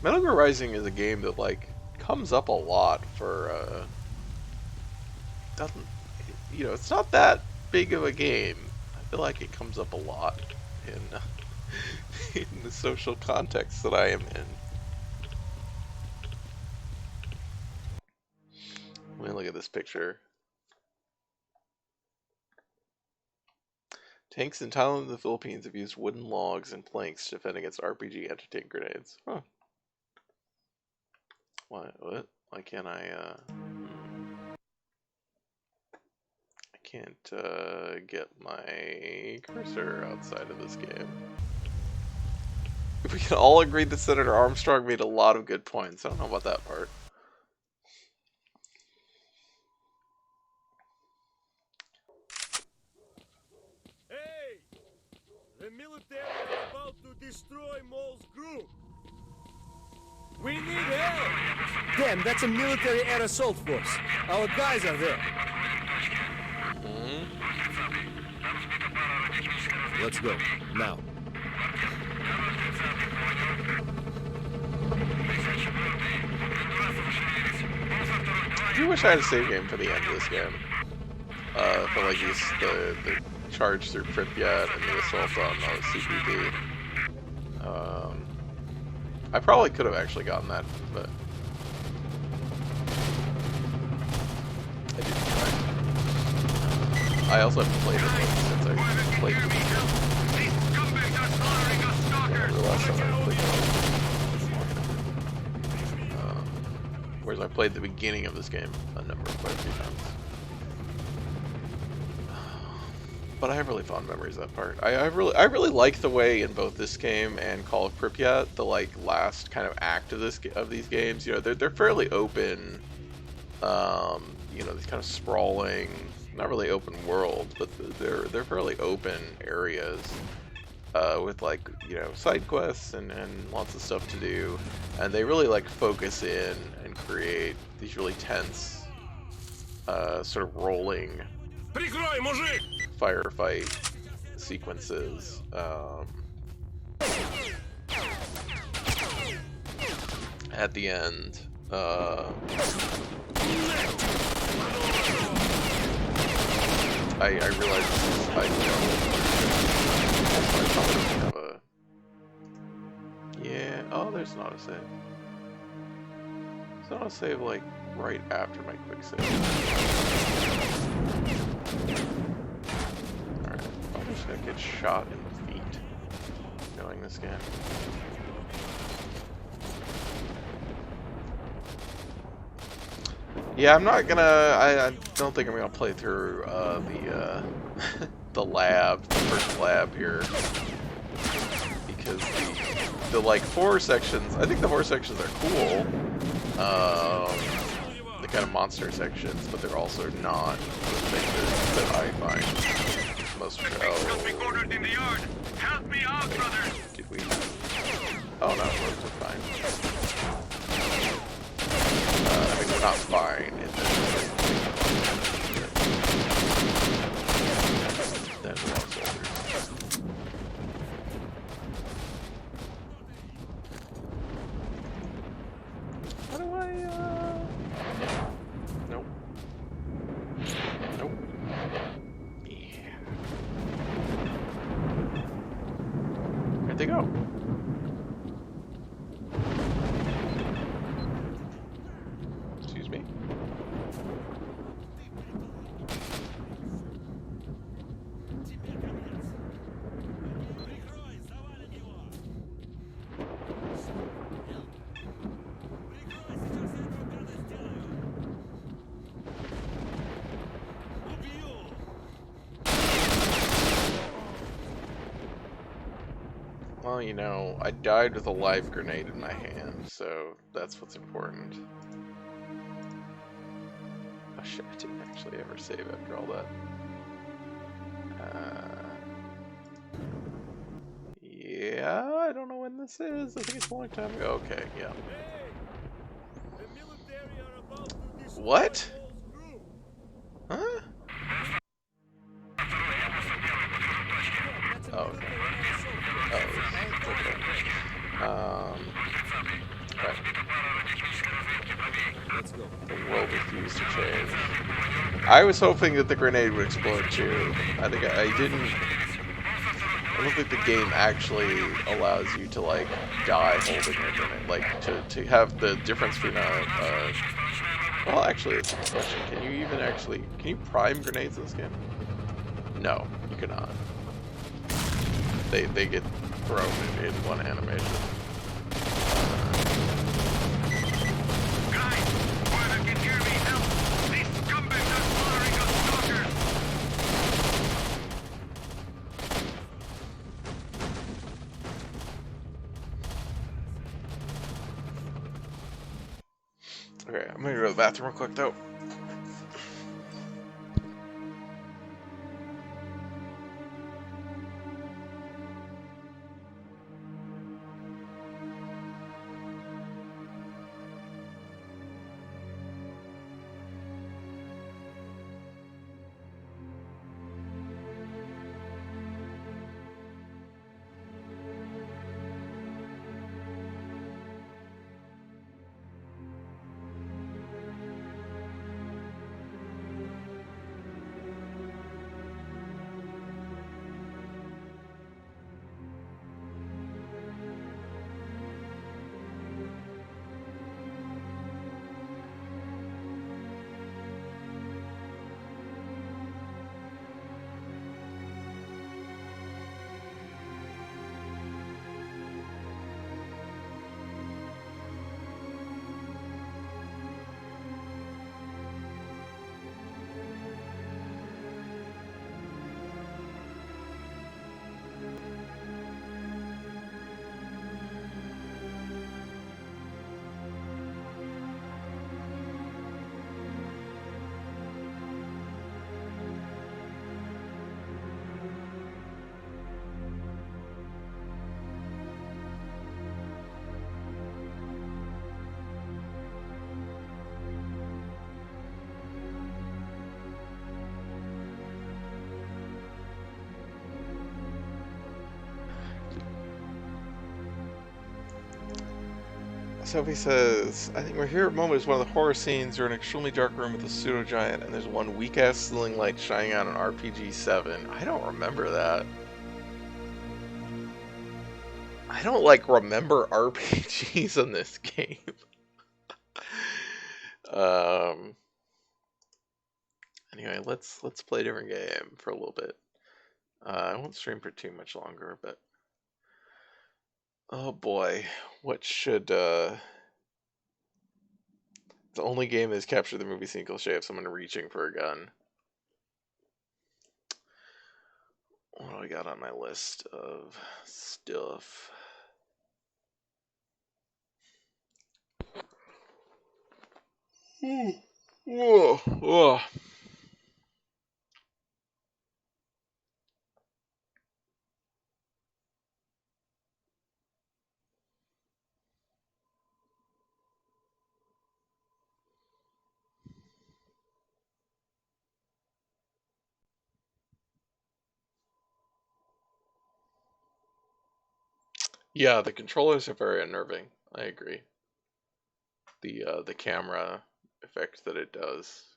Metal Gear Rising is a game that like comes up a lot for doesn't, you know, it's not that big of a game. I feel like it comes up a lot in in the social context that I am in. Let me look at this picture. Tanks in Thailand and the Philippines have used wooden logs and planks to defend against RPG anti-tank grenades. Huh. What? Why can't I can't get my cursor outside of this game. We can all agree that Senator Armstrong made a lot of good points. I don't know about that part. Hey! The military are about to destroy Maul's group. We need help! Damn, that's a military air assault force. Our guys are there. Let's go, now. I do wish I had a save game for the end of this game. For like the charge through Pripyat and the assault on CPD. I probably could have actually gotten that, but I didn't try. I also haven't played it since I played it. The last time I played it. whereas I played the beginning of this game quite a few times. But I have really fond memories of that part. I really like the way in both this game and Call of Pripyat, the like last kind of act of these games. You know, they're fairly open. You know, these kind of sprawling, not really open worlds, but they're fairly open areas with like, you know, side quests and lots of stuff to do, and they really like focus in and create these really tense sort of rolling firefight sequences. At the end, I realized this is I probably have a... Yeah, oh, there's an autosave. There's an autosave, like, right after my quick save. Alright, I'm just gonna get shot in the feet knowing this game. Yeah, I'm not gonna... I don't think I'm gonna play through the lab, the first lab here, because the like horror sections, I think the horror sections are cool, the kind of monster sections, but they're also not the thing that I find most Help me out, brother! Did we? Oh no, we're fine. I mean, we're not fine. Then we're all soldiers. How do I, Nope. Nope. Yeah. Where'd they go? Excuse me? Well, you know, I died with a live grenade in my hand, so that's what's important. Oh shit, I didn't actually ever save after all that. Yeah, I don't know when this is. I think it's a long time ago. Okay, yeah. What? Huh? Oh, okay. Oh, okay. Right. Let's go. The world refused to change. I was hoping that the grenade would explode too. I think I didn't. I don't think the game actually allows you to like die holding a grenade. Like to have the difference between well, actually, it's a good question. Can you even actually prime grenades in this game? No, you cannot. They get thrown in one animation. Okay, I'm gonna go to the bathroom real quick though. Sophie says, I think my favorite moment is one of the horror scenes. You're in an extremely dark room with a pseudo giant, and there's one weak ass ceiling light shining on an RPG 7. I don't remember that. I don't like remember RPGs in this game. Anyway, let's play a different game for a little bit. I won't stream for too much longer, but oh boy, what should the only game that's captured the movie scene cliche of someone reaching for a gun. What do I got on my list of stuff? Whoa, whoa. Yeah, the controllers are very unnerving. I agree. The camera effect that it does.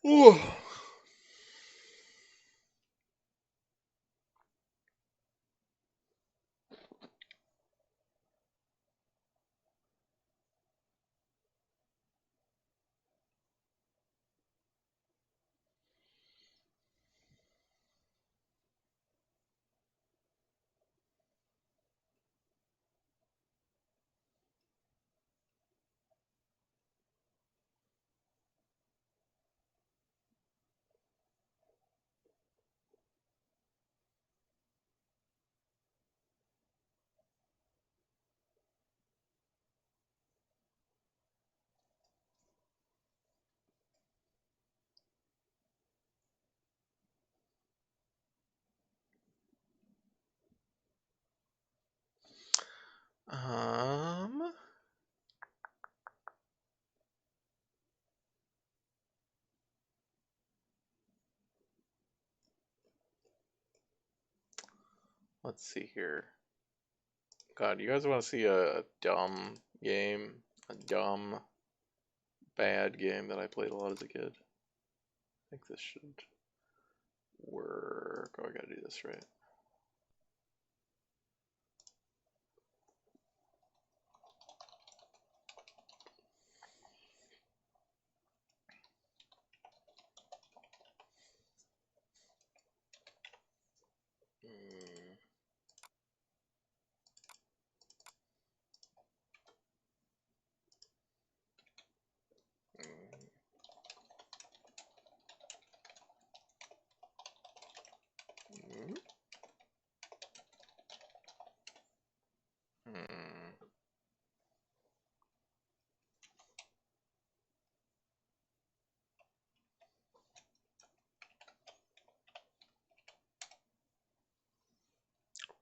Whoa. Um, let's see here. God, you guys want to see a dumb game? A dumb, bad game that I played a lot as a kid? I think this should work. Oh, I gotta do this right.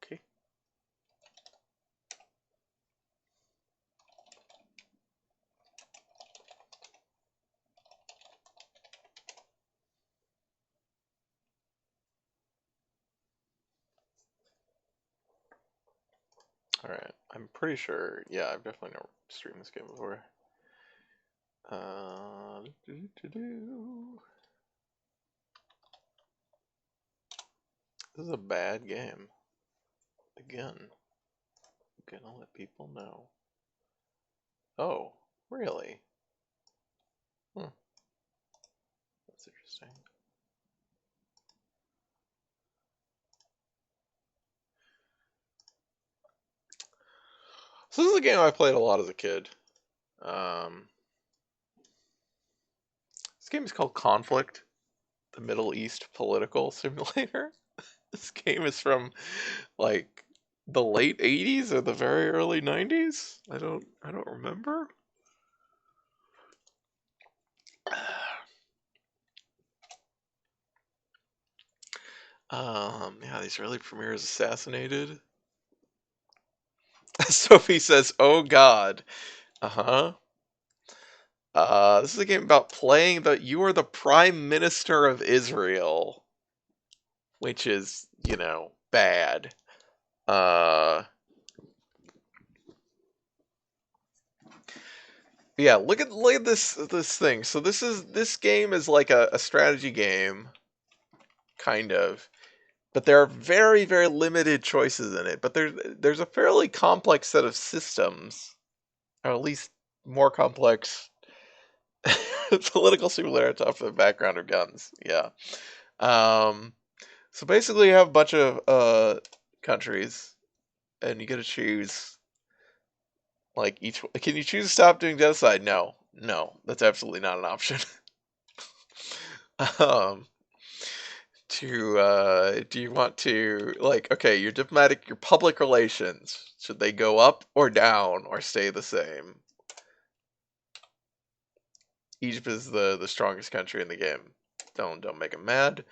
Okay. Alright, I'm pretty sure, yeah, I've definitely never streamed this game before. This is a bad game. Again. I'm gonna let people know. Oh, really? That's interesting. So this is a game I played a lot as a kid. This game is called Conflict, the Middle East Political Simulator. This game is from like the late 80s or the very early 90s. I don't remember. Yeah, these early premieres assassinated. Sophie says, "Oh God." Uh-huh. This is a game about playing you are the Prime Minister of Israel, which is, you know, bad. Yeah, look at this thing. So this game is like a strategy game, kind of, but there are very, very limited choices in it. But there's a fairly complex set of systems, or at least more complex political similarities off the background of guns. Yeah. So basically, you have a bunch of countries, and you get to choose. Like can you choose to stop doing genocide? No, that's absolutely not an option. um, do you want to okay, your public relations, should they go up or down or stay the same? Egypt is the strongest country in the game. Don't make them mad.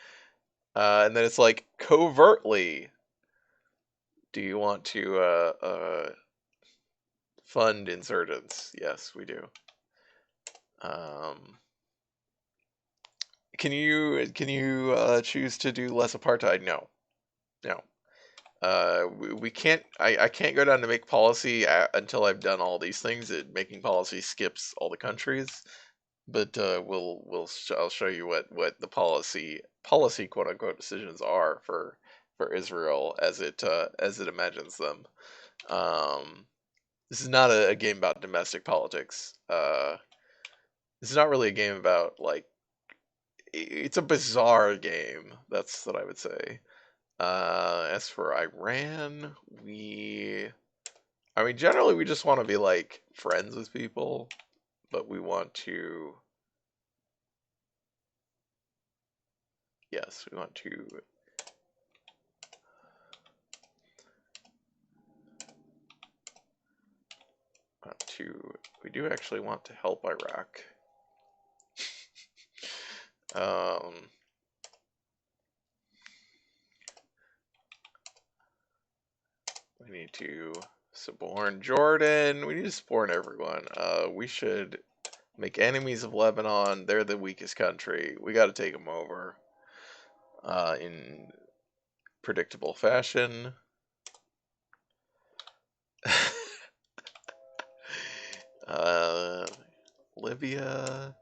And then it's like covertly. Do you want to fund insurgents? Yes, we do. Can you choose to do less apartheid? No. We can't. I can't go down to make policy until I've done all these things. Making policy skips all the countries, but I'll show you what the policy quote unquote decisions are for Israel as it imagines them. This is not a game about domestic politics. This is not really a game about it's a bizarre game. That's what I would say. As for Iran, generally we just want to be like friends with people, but we want to, yes, we do actually want to help Iraq. We need to suborn Jordan. We need to suborn everyone. We should make enemies of Lebanon. They're the weakest country. We got to take them over in predictable fashion. Libya.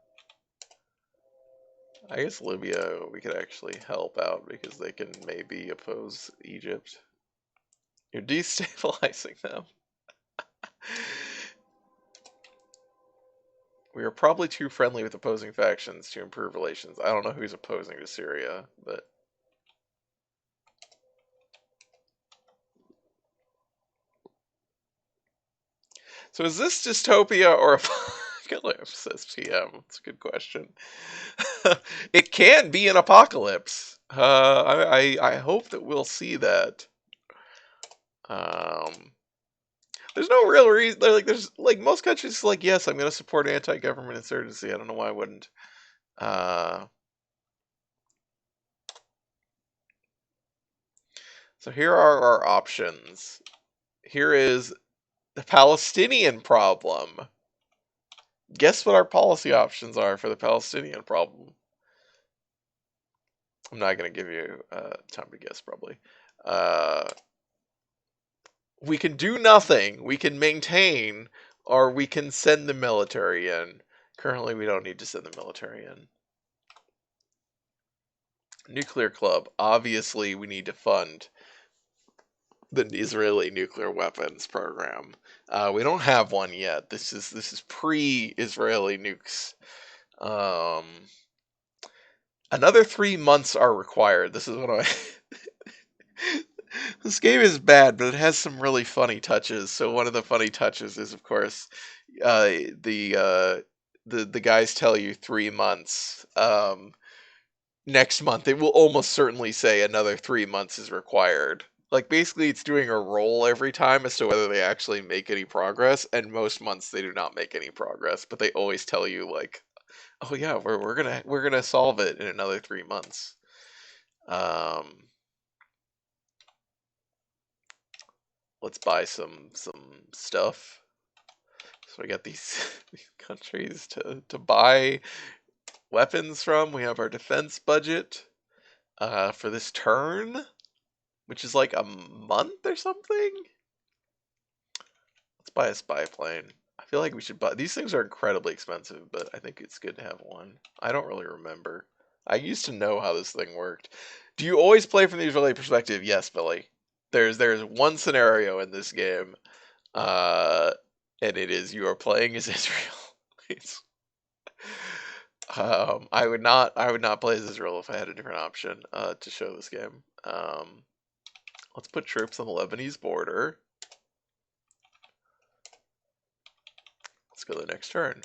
I guess Libya we could actually help out because they can maybe oppose Egypt. You're destabilizing them. We are probably too friendly with opposing factions to improve relations. I don't know who's opposing to Syria, but... So is this dystopia or apocalypse, says PM? That's a good question. It can be an apocalypse. I hope that we'll see that. There's no real reason. There's most countries yes, I'm going to support anti-government insurgency. I don't know why I wouldn't. So here are our options. Here is the Palestinian problem. Guess what our policy options are for the Palestinian problem? I'm not going to give you time to guess, probably. We can do nothing. We can maintain, or we can send the military in. Currently, we don't need to send the military in. Nuclear club. Obviously, we need to fund the Israeli nuclear weapons program. We don't have one yet. This is pre-Israeli nukes. Another 3 months are required. This is what I... This game is bad, but it has some really funny touches. So one of the funny touches is, of course, the guys tell you 3 months. Next month, it will almost certainly say another 3 months is required. Basically, it's doing a roll every time as to whether they actually make any progress, and most months they do not make any progress, but they always tell you, oh yeah, we're gonna solve it in another 3 months. Let's buy some stuff. So we got these, these countries to buy weapons from. We have our defense budget for this turn, which is like a month or something. Let's buy a spy plane. I feel like we should buy... These things are incredibly expensive, but I think it's good to have one. I don't really remember. I used to know how this thing worked. Do you always play from the Israeli perspective? Yes, Billy. There's one scenario in this game, and it is you are playing as Israel. It's, I would not play as Israel if I had a different option to show this game. Let's put troops on the Lebanese border. Let's go to the next turn.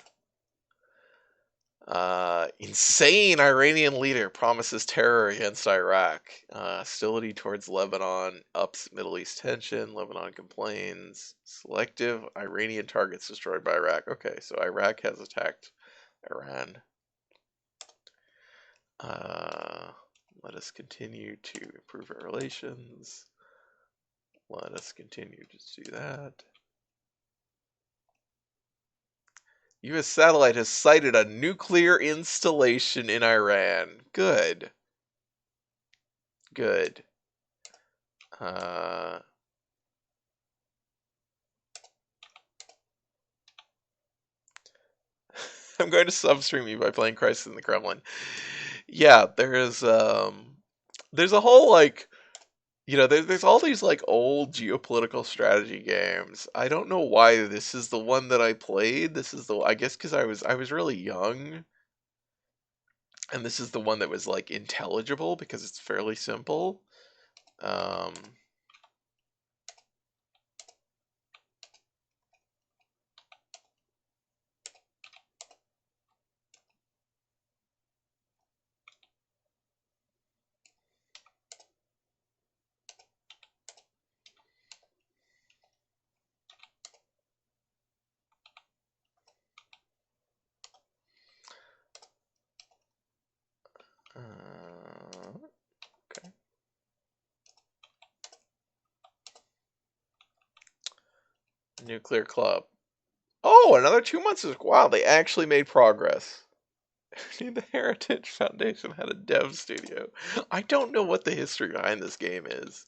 Insane Iranian leader promises terror against Iraq. Hostility towards Lebanon ups Middle East tension. Lebanon complains. Selective Iranian targets destroyed by Iraq. Okay, so Iraq has attacked Iran. Let us continue to improve our relations. Let us continue to do that. U.S. satellite has sighted a nuclear installation in Iran. Good. Good. I'm going to substream you by playing Crisis in the Kremlin. Yeah, there's a whole, like, you know, there's all these, like, old geopolitical strategy games. I don't know why this is the one that I played. This is I guess because I was really young. And this is the one that was, like, intelligible because it's fairly simple. Okay. Nuclear Club. Oh, another 2 months is... Wow, they actually made progress. The Heritage Foundation had a dev studio. I don't know what the history behind this game is.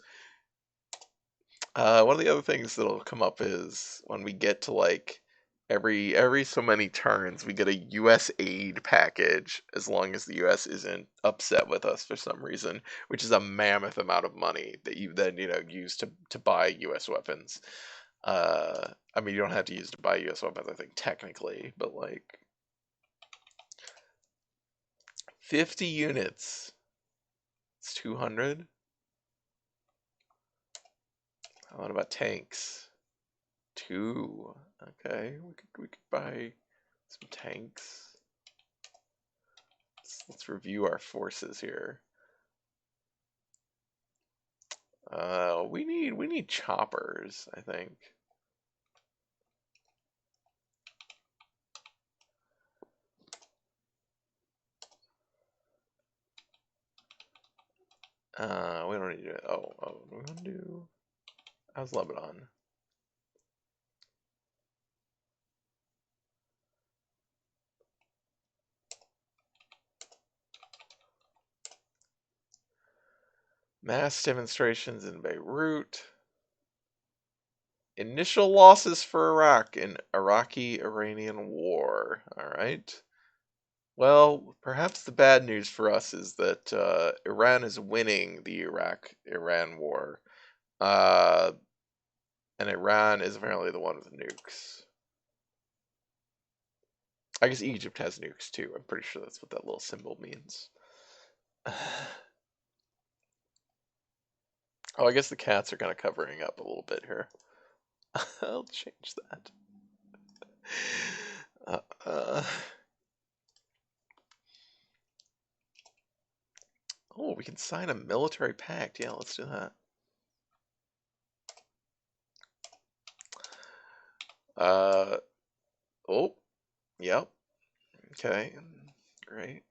One of the other things that'll come up is when we get to, like, every so many turns, we get a U.S. aid package as long as the U.S. isn't upset with us for some reason, which is a mammoth amount of money that you then, you know, use to buy U.S. weapons. I mean, you don't have to use to buy U.S. weapons, I think, technically, but, like, 50 units. It's 200. What about tanks? 2. Okay, we could buy some tanks. Let's review our forces here. We need choppers, I think. We don't need to. Oh, we're gonna do. How's Lebanon? Mass demonstrations in Beirut. Initial losses for Iraq in Iraqi-Iranian war. All right. Well, perhaps the bad news for us is that Iran is winning the Iraq-Iran war. And Iran is apparently the one with nukes. I guess Egypt has nukes too. I'm pretty sure that's what that little symbol means. Oh, I guess the cats are kind of covering up a little bit here. I'll change that. Oh, we can sign a military pact. Yeah, let's do that. Oh, yep. Okay, great.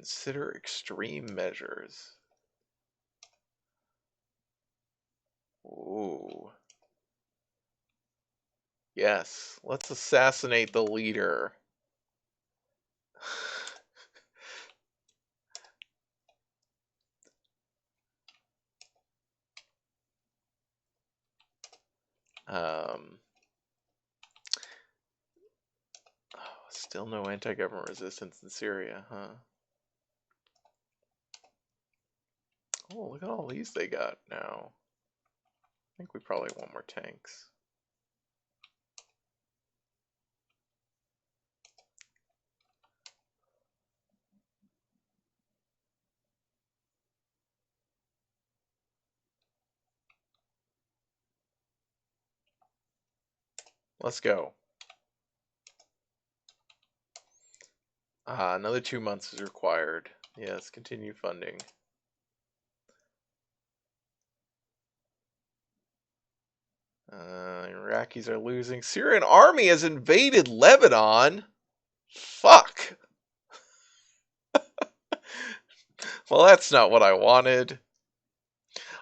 Consider extreme measures. Ooh. Yes, let's assassinate the leader. Still no anti-government resistance in Syria, huh? Oh, look at all these they got now. I think we probably want more tanks. Let's go. Another 2 months is required. Yes, continue funding. Iraqis are losing. Syrian army has invaded Lebanon. Fuck. Well, that's not what I wanted.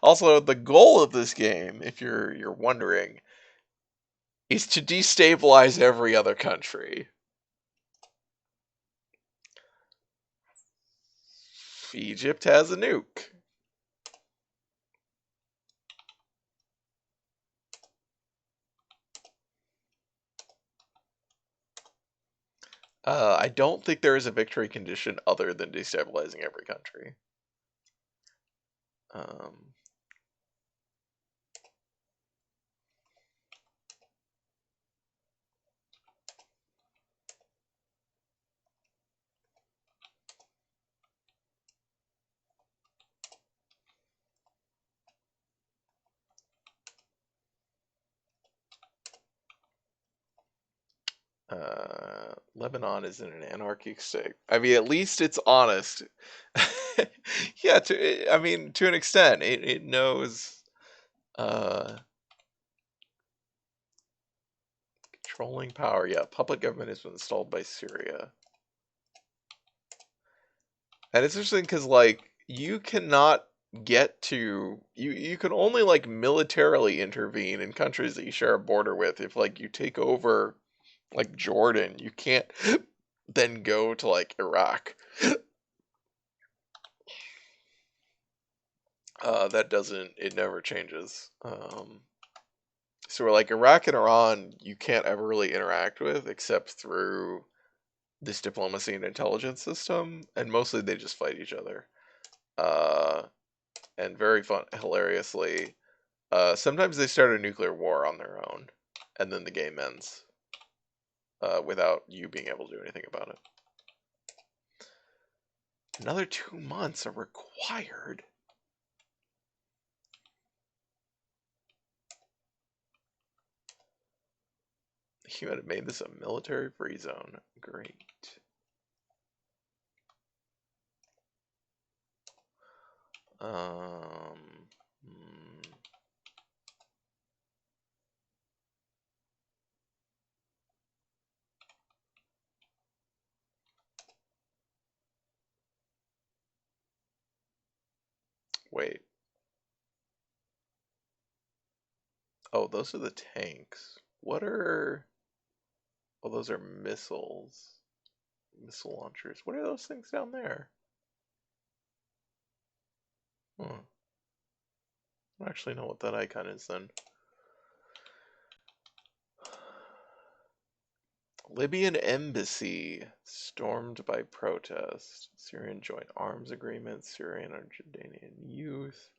Also, the goal of this game, if you're wondering, is to destabilize every other country. Egypt has a nuke. I don't think there is a victory condition other than destabilizing every country. Lebanon is in an anarchic state. I mean, at least it's honest. Yeah, to an extent, it knows. Controlling power. Yeah, public government has been installed by Syria. And it's interesting because, like, you cannot get to you can only like militarily intervene in countries that you share a border with if like you take over like Jordan. You can't then go to like Iraq. It never changes. So we're like Iraq and Iran you can't ever really interact with except through this diplomacy and intelligence system, and mostly they just fight each other. And very hilariously, sometimes they start a nuclear war on their own, and then the game ends without you being able to do anything about it. Another 2 months are required. You had made this a military-free zone. Great. Wait. Oh, those are the tanks. What are... Oh, those are missiles. Missile launchers. What are those things down there? I don't actually know what that icon is then. Libyan embassy stormed by protest. Syrian joint arms agreement. Syrian Argentinian youth.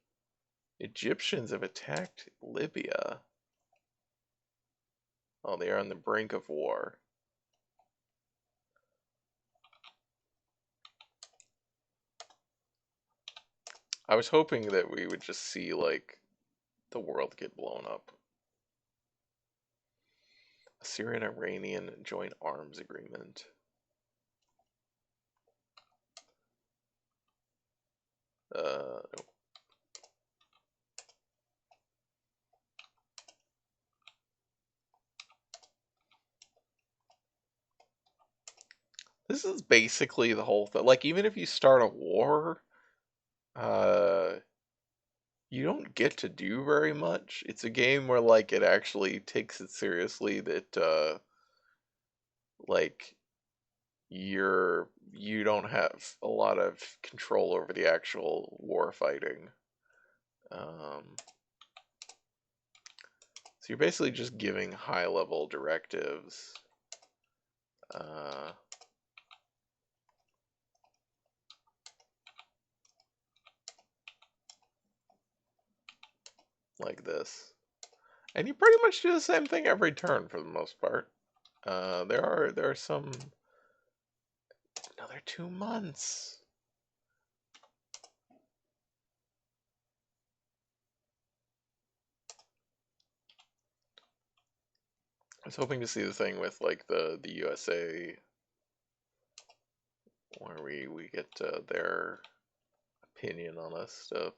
Egyptians have attacked Libya. Oh, they are on the brink of war. I was hoping that we would just see, like, the world get blown up. A Syrian-Iranian joint arms agreement. Nope. This is basically the whole thing. Like, even if you start a war, you don't get to do very much. It's a game where, like, it actually takes it seriously that, like, you don't have a lot of control over the actual war fighting. So you're basically just giving high-level directives. Like this. And you pretty much do the same thing every turn for the most part. There are some... Another 2 months. I was hoping to see the thing with, like, the USA, where we get their opinion on this stuff.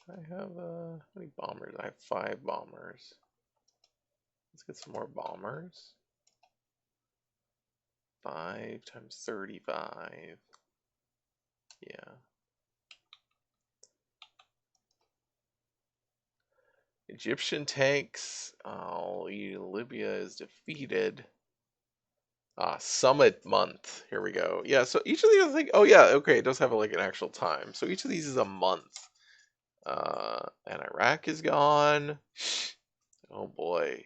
I have, how many bombers? I have 5 bombers. Let's get some more bombers. 5 times 35. Yeah. Egyptian tanks. Oh, Libya is defeated. Summit month. Here we go. Yeah, so each of these, I think, oh yeah, okay, it does have like an actual time. So each of these is a month. And Iraq is gone. Oh boy.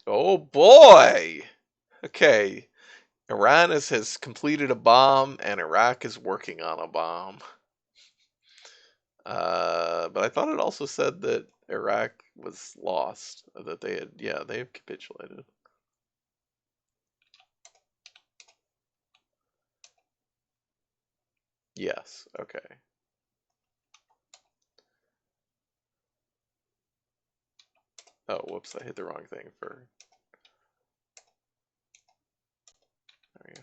Oh boy. Okay. Iran has completed a bomb, and Iraq is working on a bomb. But I thought it also said that Iraq was lost, that they had, yeah, they have capitulated. Yes, okay. Oh, whoops, I hit the wrong thing for... There we go.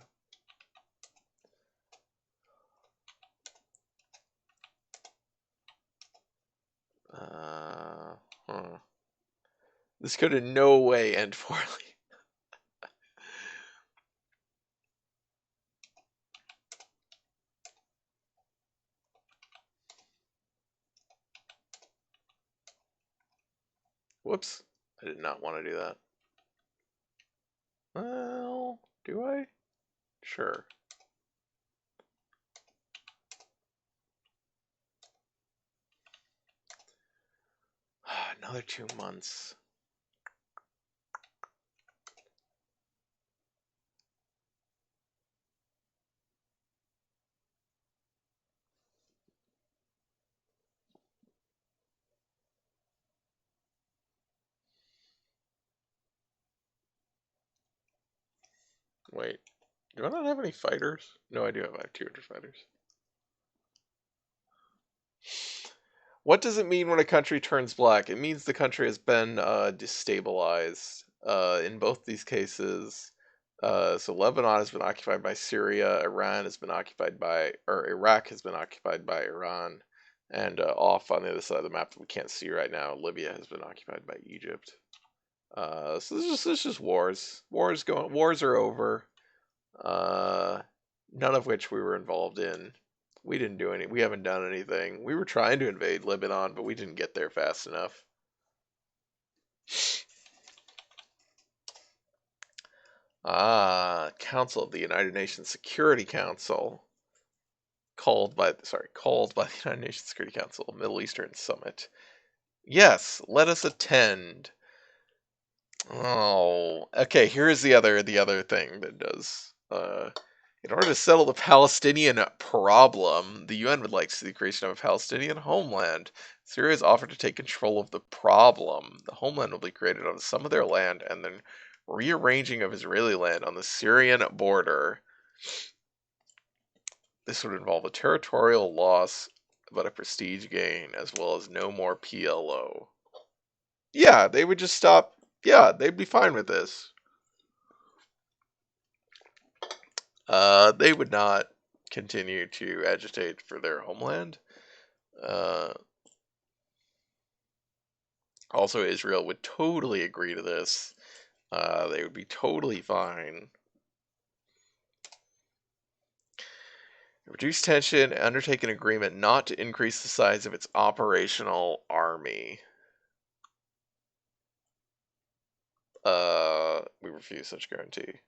This could in no way end poorly. Whoops, I did not want to do that. Well, do I? Sure. Another 2 months. Wait, do I not have any fighters? No, I do have 200 fighters. What does it mean when a country turns black? It means the country has been destabilized. In both these cases, so Lebanon has been occupied by Syria, Iran has been occupied by, or Iraq has been occupied by Iran, and off on the other side of the map that we can't see right now, Libya has been occupied by Egypt. So this is just wars. Wars are over. None of which we were involved in. We didn't do any. We haven't done anything. We were trying to invade Lebanon, but we didn't get there fast enough. Council of the United Nations Security Council, called by the United Nations Security Council Middle Eastern Summit. Yes, let us attend. Oh, okay. Here's the other thing that does. In order to settle the Palestinian problem, the UN would like to see the creation of a Palestinian homeland. Syria has offered to take control of the problem. The homeland will be created on some of their land and then rearranging of Israeli land on the Syrian border. This would involve a territorial loss, but a prestige gain, as well as no more PLO. Yeah, they would just stop. Yeah, they'd be fine with this. They would not continue to agitate for their homeland. Also, Israel would totally agree to this. They would be totally fine. Reduce tension, undertake an agreement not to increase the size of its operational army. We refuse such guarantee.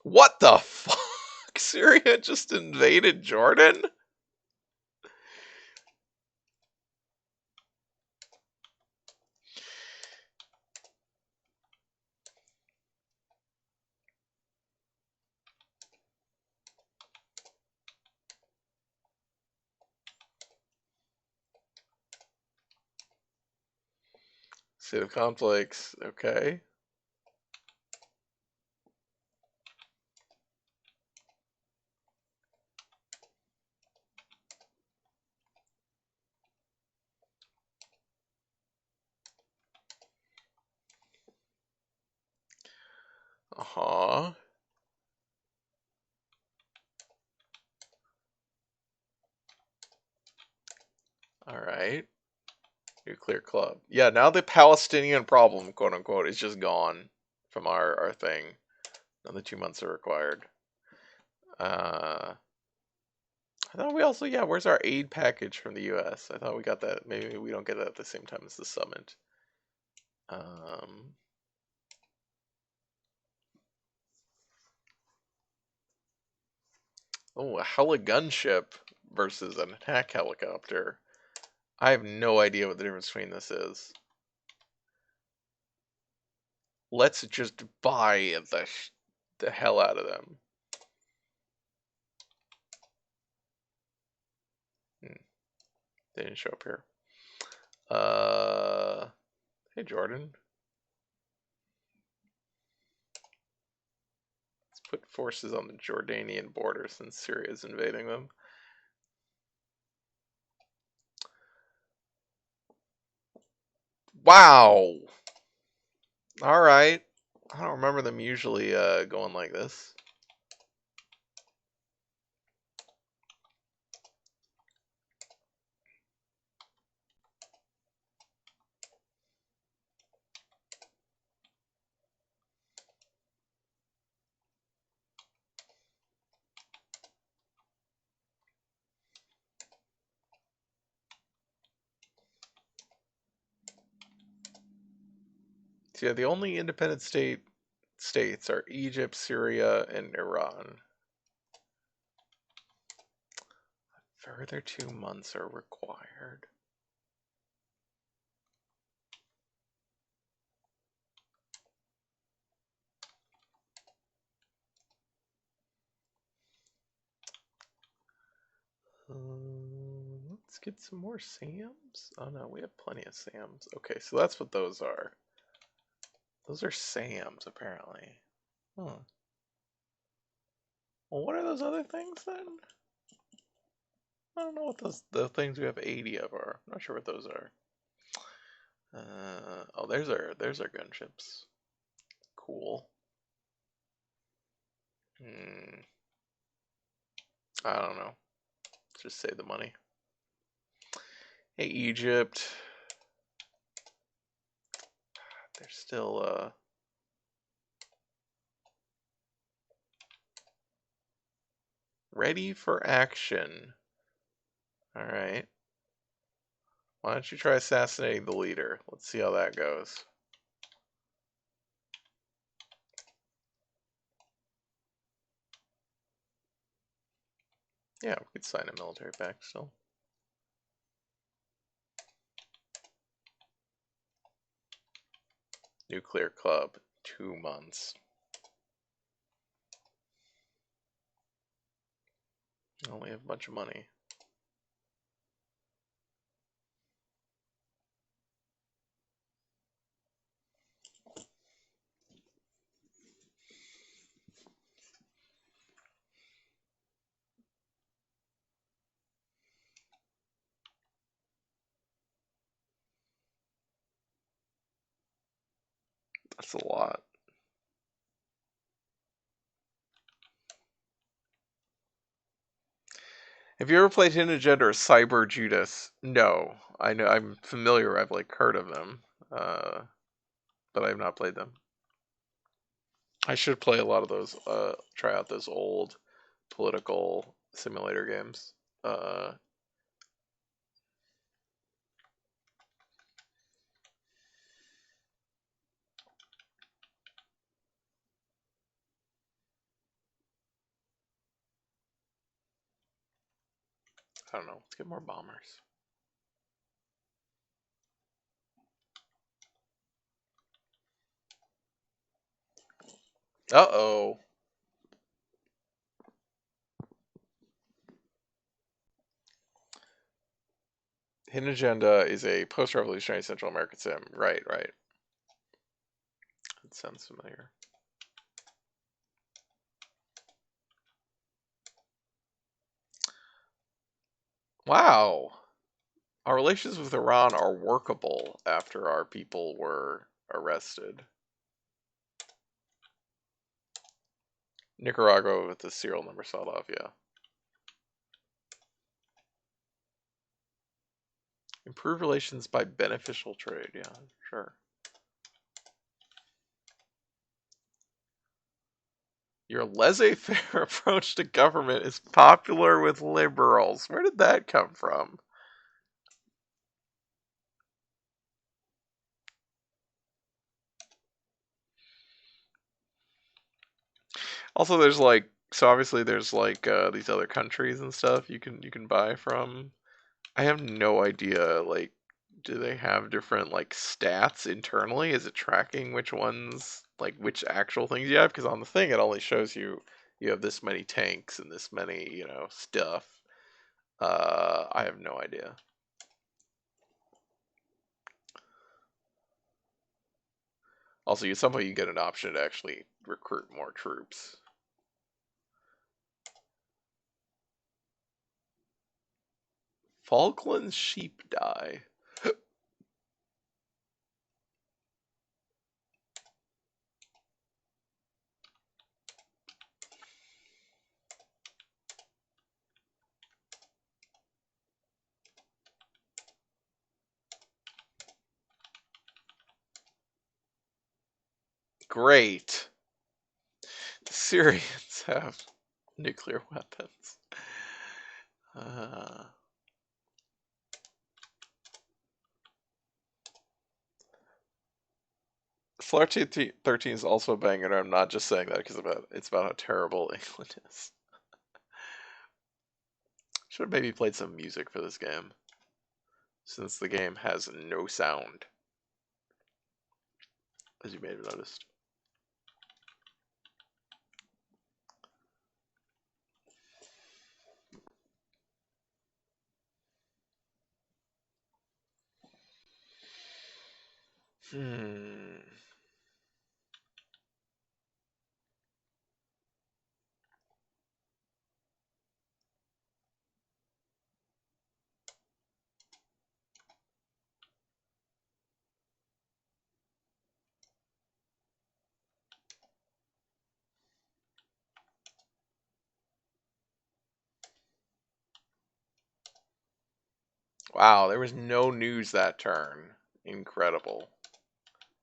What the fuck? Syria just invaded Jordan? State of conflicts, okay. Uh-huh. Alright. Nuclear club. Yeah, now the Palestinian problem, quote unquote, is just gone from our thing. Another 2 months are required. I thought we also, yeah, where's our aid package from the US? I thought we got that. Maybe we don't get that at the same time as the summit. Oh, a heli gunship versus an attack helicopter. I have no idea what the difference between this is. Let's just buy the hell out of them. They didn't show up here. Hey Jordan. Let's put forces on the Jordanian border since Syria is invading them. Wow. Alright. I don't remember them usually going like this. So yeah, the only independent states are Egypt, Syria, and Iran. Further 2 months are required. Let's get some more SAMs. Oh no, we have plenty of SAMs. Okay, so that's what those are. Those are SAMs, apparently. Huh. Well, what are those other things then? I don't know what the things we have 80 of are. I'm not sure what those are. Oh, there's our gunships. Cool. I don't know. Let's just save the money. Hey, Egypt. They're still, ready for action. Alright. Why don't you try assassinating the leader? Let's see how that goes. Yeah, we could sign a military pact still. Nuclear club, 2 months. Oh, we have a bunch of money. That's a lot. Have you ever played Hidden Agenda or Cyber Judas? No. I know I'm familiar, I've like heard of them. But I've not played them. I should play a lot of those, try out those old political simulator games. I don't know. Let's get more bombers. Uh-oh. Hidden Agenda is a post-revolutionary Central American sim. Right. That sounds familiar. Wow. Our relations with Iran are workable after our people were arrested. Nicaragua with the serial number sawed off, yeah. Improve relations by beneficial trade, yeah, sure. Your laissez-faire approach to government is popular with liberals. Where did that come from? Also, there's like, so obviously there's like these other countries and stuff you can buy from. I have no idea, like, do they have different like stats internally? Is it tracking which ones, like which actual things you have? Because on the thing it only shows you have this many tanks and this many, stuff. I have no idea. Also, at some point you get an option to actually recruit more troops. Falklands sheep die. Great. The Syrians have nuclear weapons. Flar 13 is also a banger, and I'm not just saying that because it's about how terrible England is. Should have maybe played some music for this game, since the game has no sound, as you may have noticed. Wow, there was no news that turn. Incredible.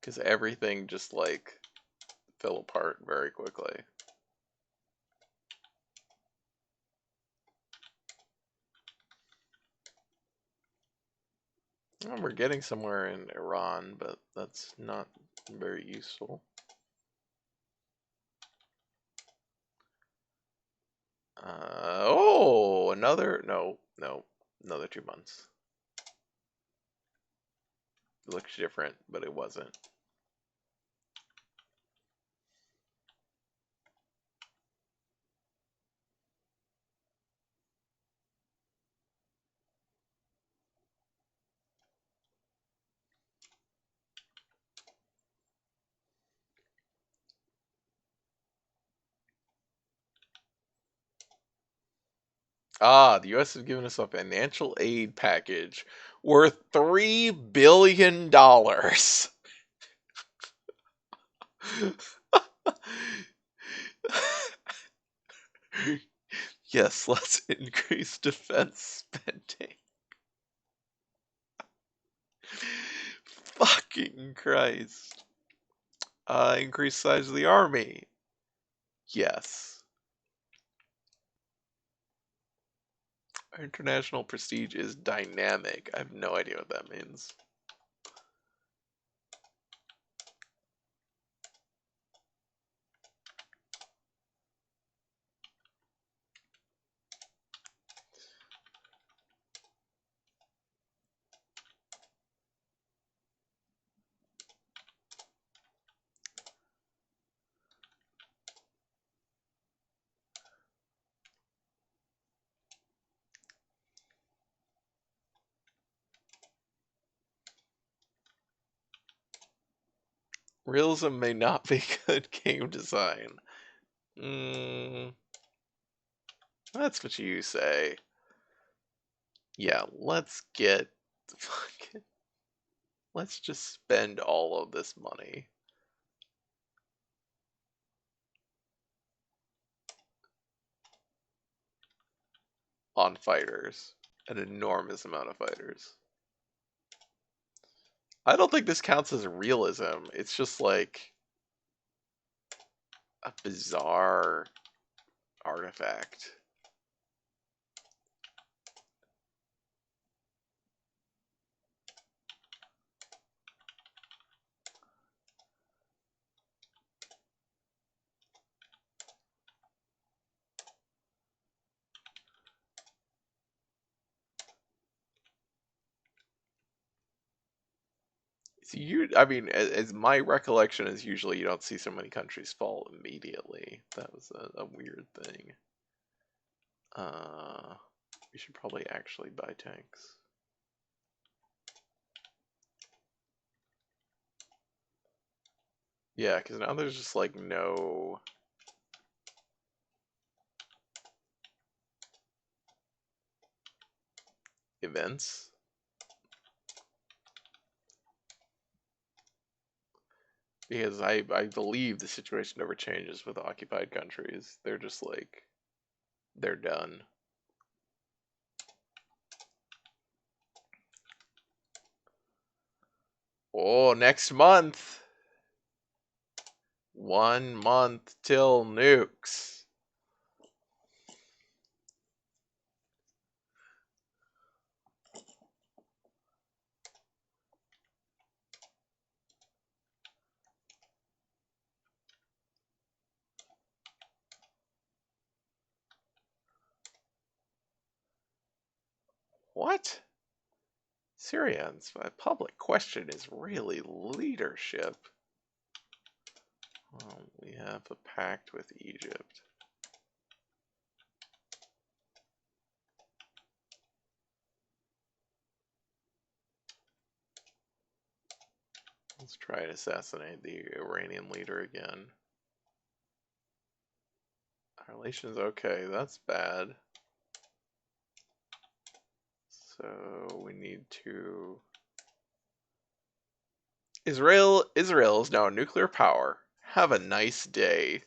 Because everything just, like, fell apart very quickly. Well, we're getting somewhere in Iran, but that's not very useful. Another 2 months. It looks different, but it wasn't. The U.S. has given us a financial aid package worth $3 billion. Yes, let's increase defense spending. Fucking Christ. Increase size of the army. Yes. Our international prestige is dynamic. I have no idea what that means. Realism may not be good game design. That's what you say. Yeah, let's get fucking. Let's just spend all of this money on fighters. An enormous amount of fighters. I don't think this counts as realism. It's just like a bizarre artifact. I mean, as my recollection is, usually you don't see so many countries fall immediately. That was a weird thing. We should probably actually buy tanks. Yeah, because now there's just like no events. Because I believe the situation never changes with occupied countries. They're just like, they're done. Oh, next month. 1 month till nukes. What? Syrians, my public question is really leadership. Well, we have a pact with Egypt. Let's try to assassinate the Iranian leader again. Our relations, okay, that's bad. So we need to... Israel is now a nuclear power. Have a nice day.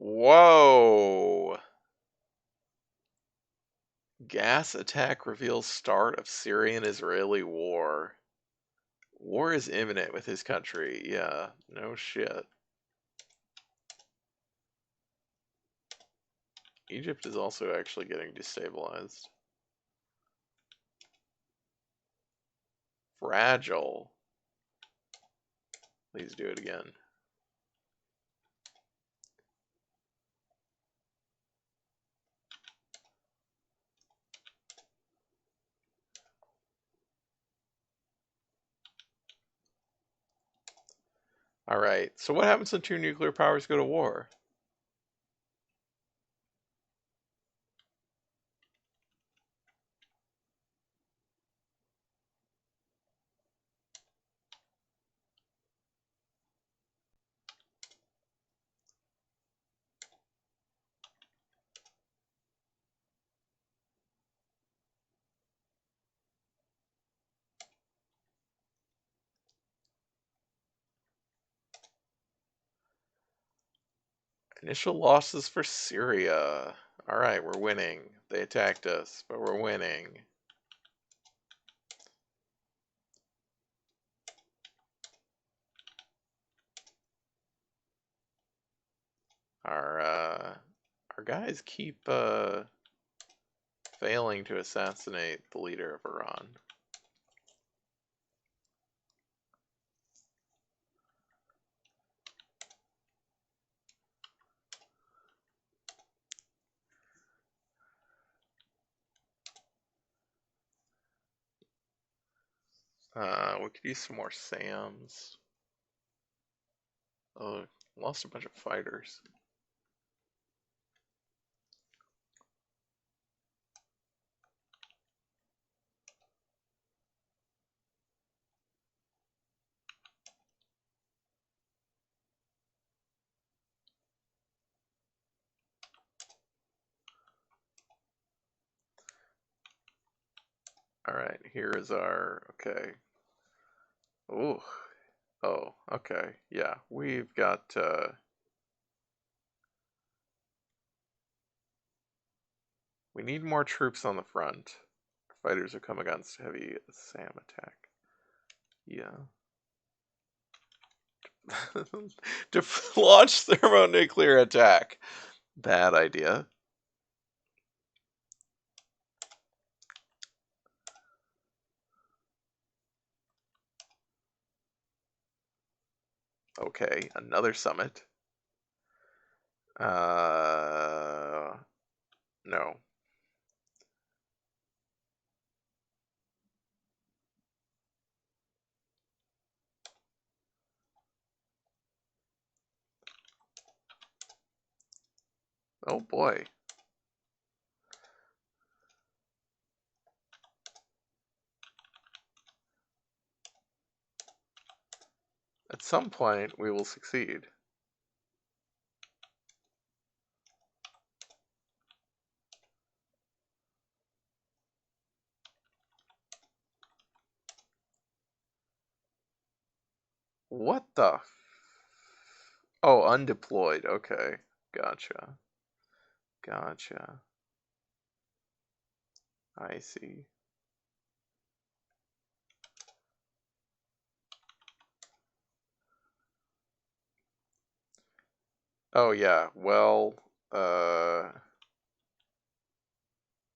Whoa! Gas attack reveals start of Syrian-Israeli war. War is imminent with his country. Yeah, no shit. Egypt is also actually getting destabilized. Fragile. Please do it again. Alright, so what happens when 2 nuclear powers go to war? Initial losses for Syria. Alright, we're winning. They attacked us, but we're winning. Our guys keep failing to assassinate the leader of Iran. We could use some more SAMs. Oh, lost a bunch of fighters. Alright, here is our, okay. Ooh. Oh, okay. Yeah, we've got, we need more troops on the front. Fighters have come against heavy SAM attack. Yeah. To launch thermonuclear attack. Bad idea. Okay, another summit. No. Oh boy. At some point, we will succeed. What the? Oh, undeployed. Okay. Gotcha. Gotcha. I see. Oh yeah, well,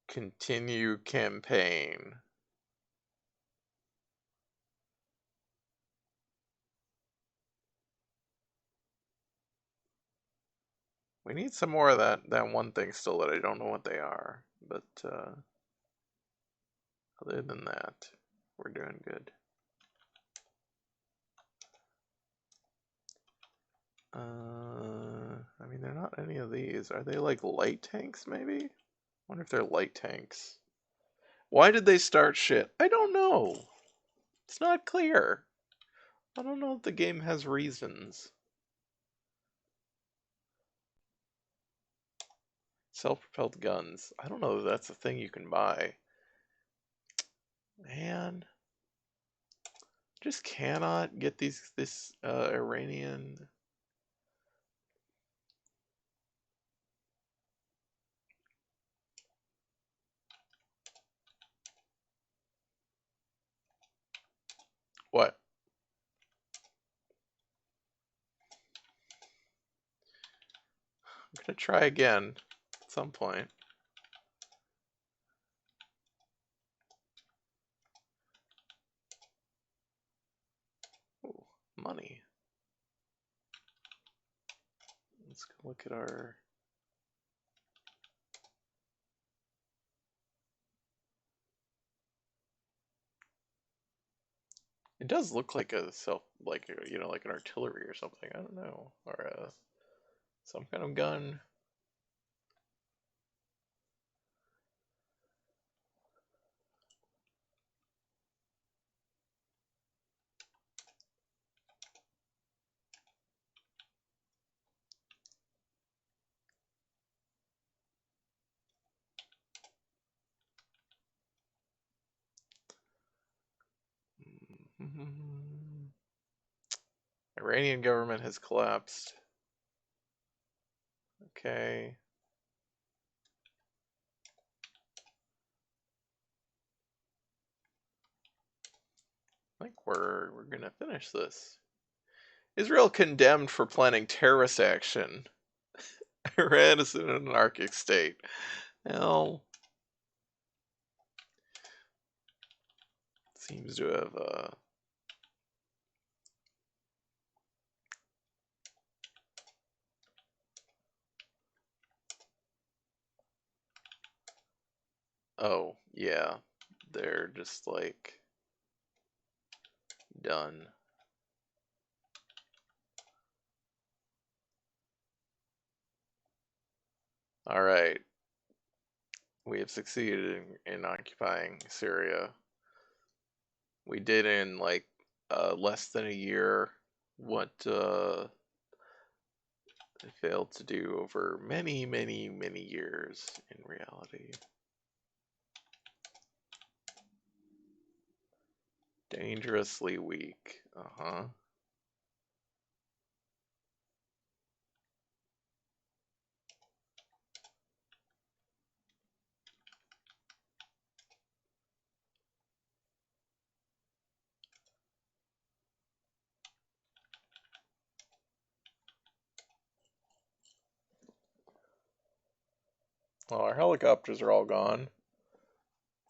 continue campaign. We need some more of that one thing still that I don't know what they are, but other than that, we're doing good. I mean, they're not any of these. Are they like light tanks, maybe? Wonder if they're light tanks. Why did they start shit? I don't know. It's not clear. I don't know if the game has reasons. Self-propelled guns. I don't know if that's a thing you can buy. Man. Just cannot get this Iranian. What? I'm gonna try again at some point. Ooh, money. Let's go look at our. It does look like a like like an artillery or something. I don't know, or some kind of gun. Iranian government has collapsed. Okay. I think we're gonna finish this. Israel condemned for planning terrorist action. Iran is in an anarchic state. Well, seems to have oh, yeah. They're just like done. All right. We have succeeded in occupying Syria. We did in like less than a year what they failed to do over many, many, many years in reality. Dangerously weak. Uh-huh. Well, our helicopters are all gone.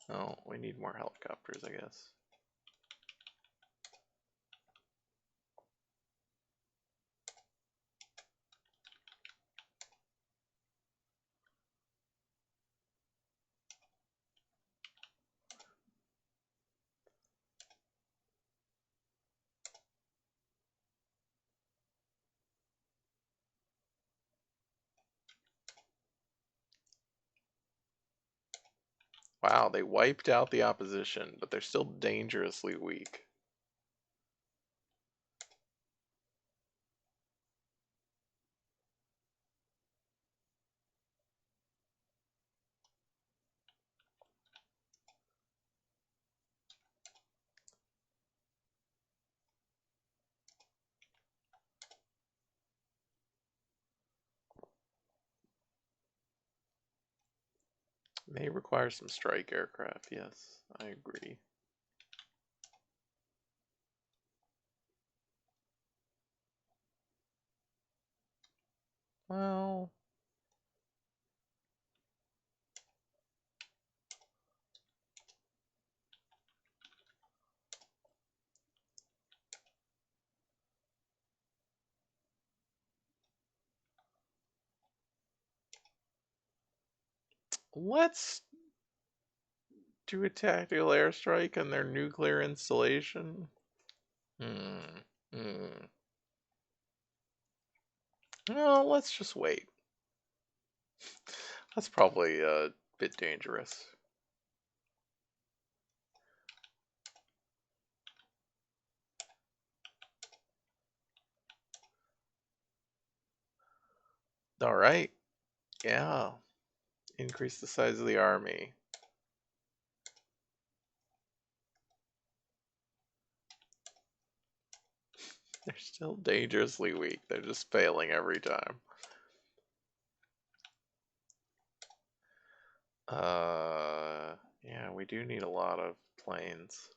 Oh, we need more helicopters, I guess. Wow, they wiped out the opposition, but they're still dangerously weak. May require some strike aircraft, yes, I agree. Well, let's do a tactical airstrike on their nuclear installation. Well, let's just wait. That's probably a bit dangerous. All right. Yeah. Increase the size of the army. They're still dangerously weak. They're just failing every time. Yeah, we do need a lot of planes.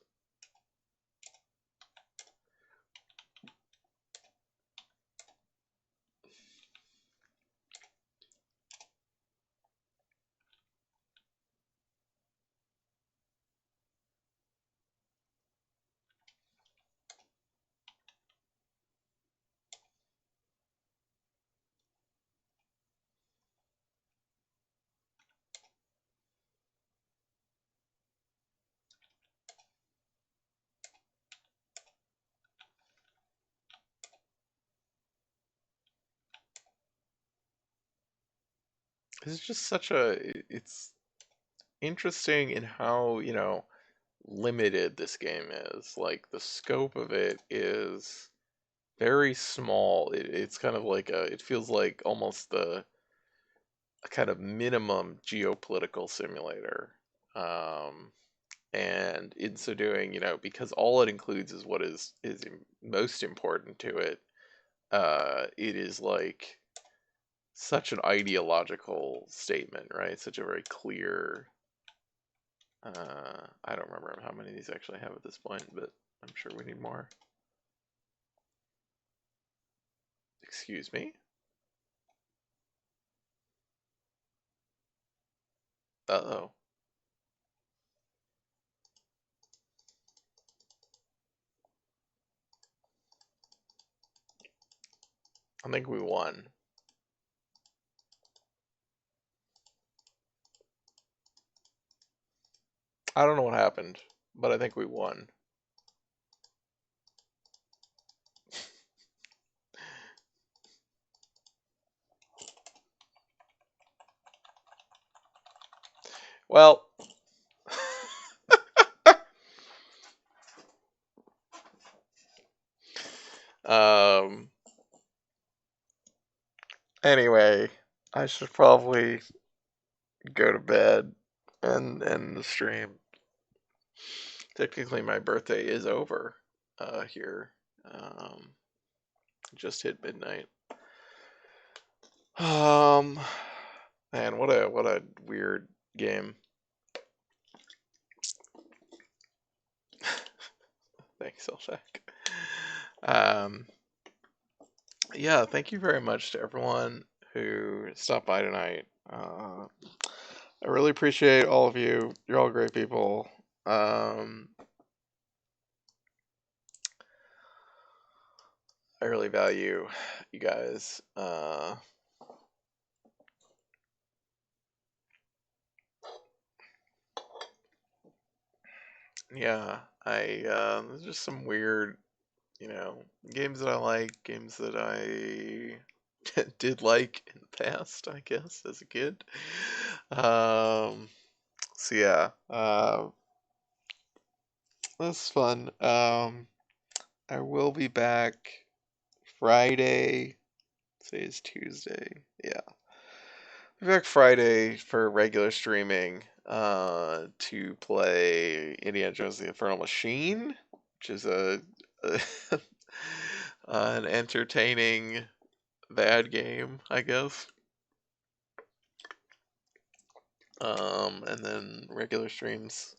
It's just such it's interesting in how, limited this game is. Like, the scope of it is very small. It's kind of like it feels like almost a kind of minimum geopolitical simulator. And in so doing, because all it includes is what is most important to it, it is like such an ideological statement, right? Such a very clear. I don't remember how many of these actually have at this point, but I'm sure we need more. Excuse me? Uh-oh. I think we won. I don't know what happened, but I think we won. Well, anyway, I should probably go to bed and end the stream. Technically, my birthday is over here. Just hit midnight. Man, what a weird game. Thanks, Elshak. Yeah, thank you very much to everyone who stopped by tonight. I really appreciate all of you. You're all great people. I really value you guys. Yeah, there's just some weird, games that I like, games that I did like in the past, I guess, as a kid. So yeah, that's fun. I will be back Friday. Today is Tuesday. Yeah. I'll be back Friday for regular streaming to play Indiana Jones and the Infernal Machine, which is an entertaining bad game, I guess. And then regular streams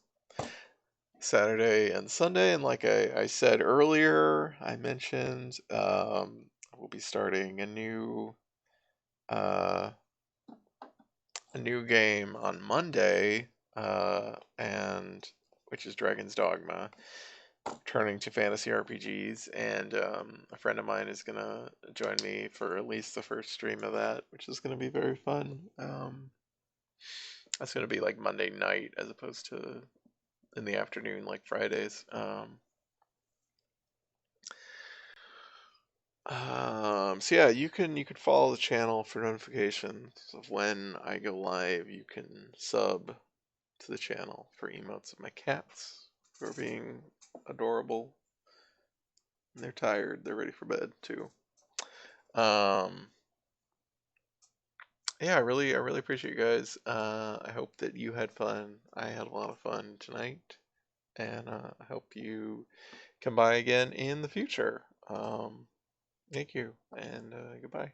Saturday and Sunday, and like I said earlier, I mentioned we'll be starting a new game on Monday, and which is Dragon's Dogma, turning to fantasy RPGs, and a friend of mine is gonna join me for at least the first stream of that, which is gonna be very fun. That's gonna be like Monday night as opposed to in the afternoon like Fridays. So yeah, you can follow the channel for notifications of when I go live. You can sub to the channel for emotes of my cats who are being adorable. And they're tired. They're ready for bed too. Yeah, I really appreciate you guys. I hope that you had fun. I had a lot of fun tonight, and I hope you come by again in the future. Thank you, and goodbye.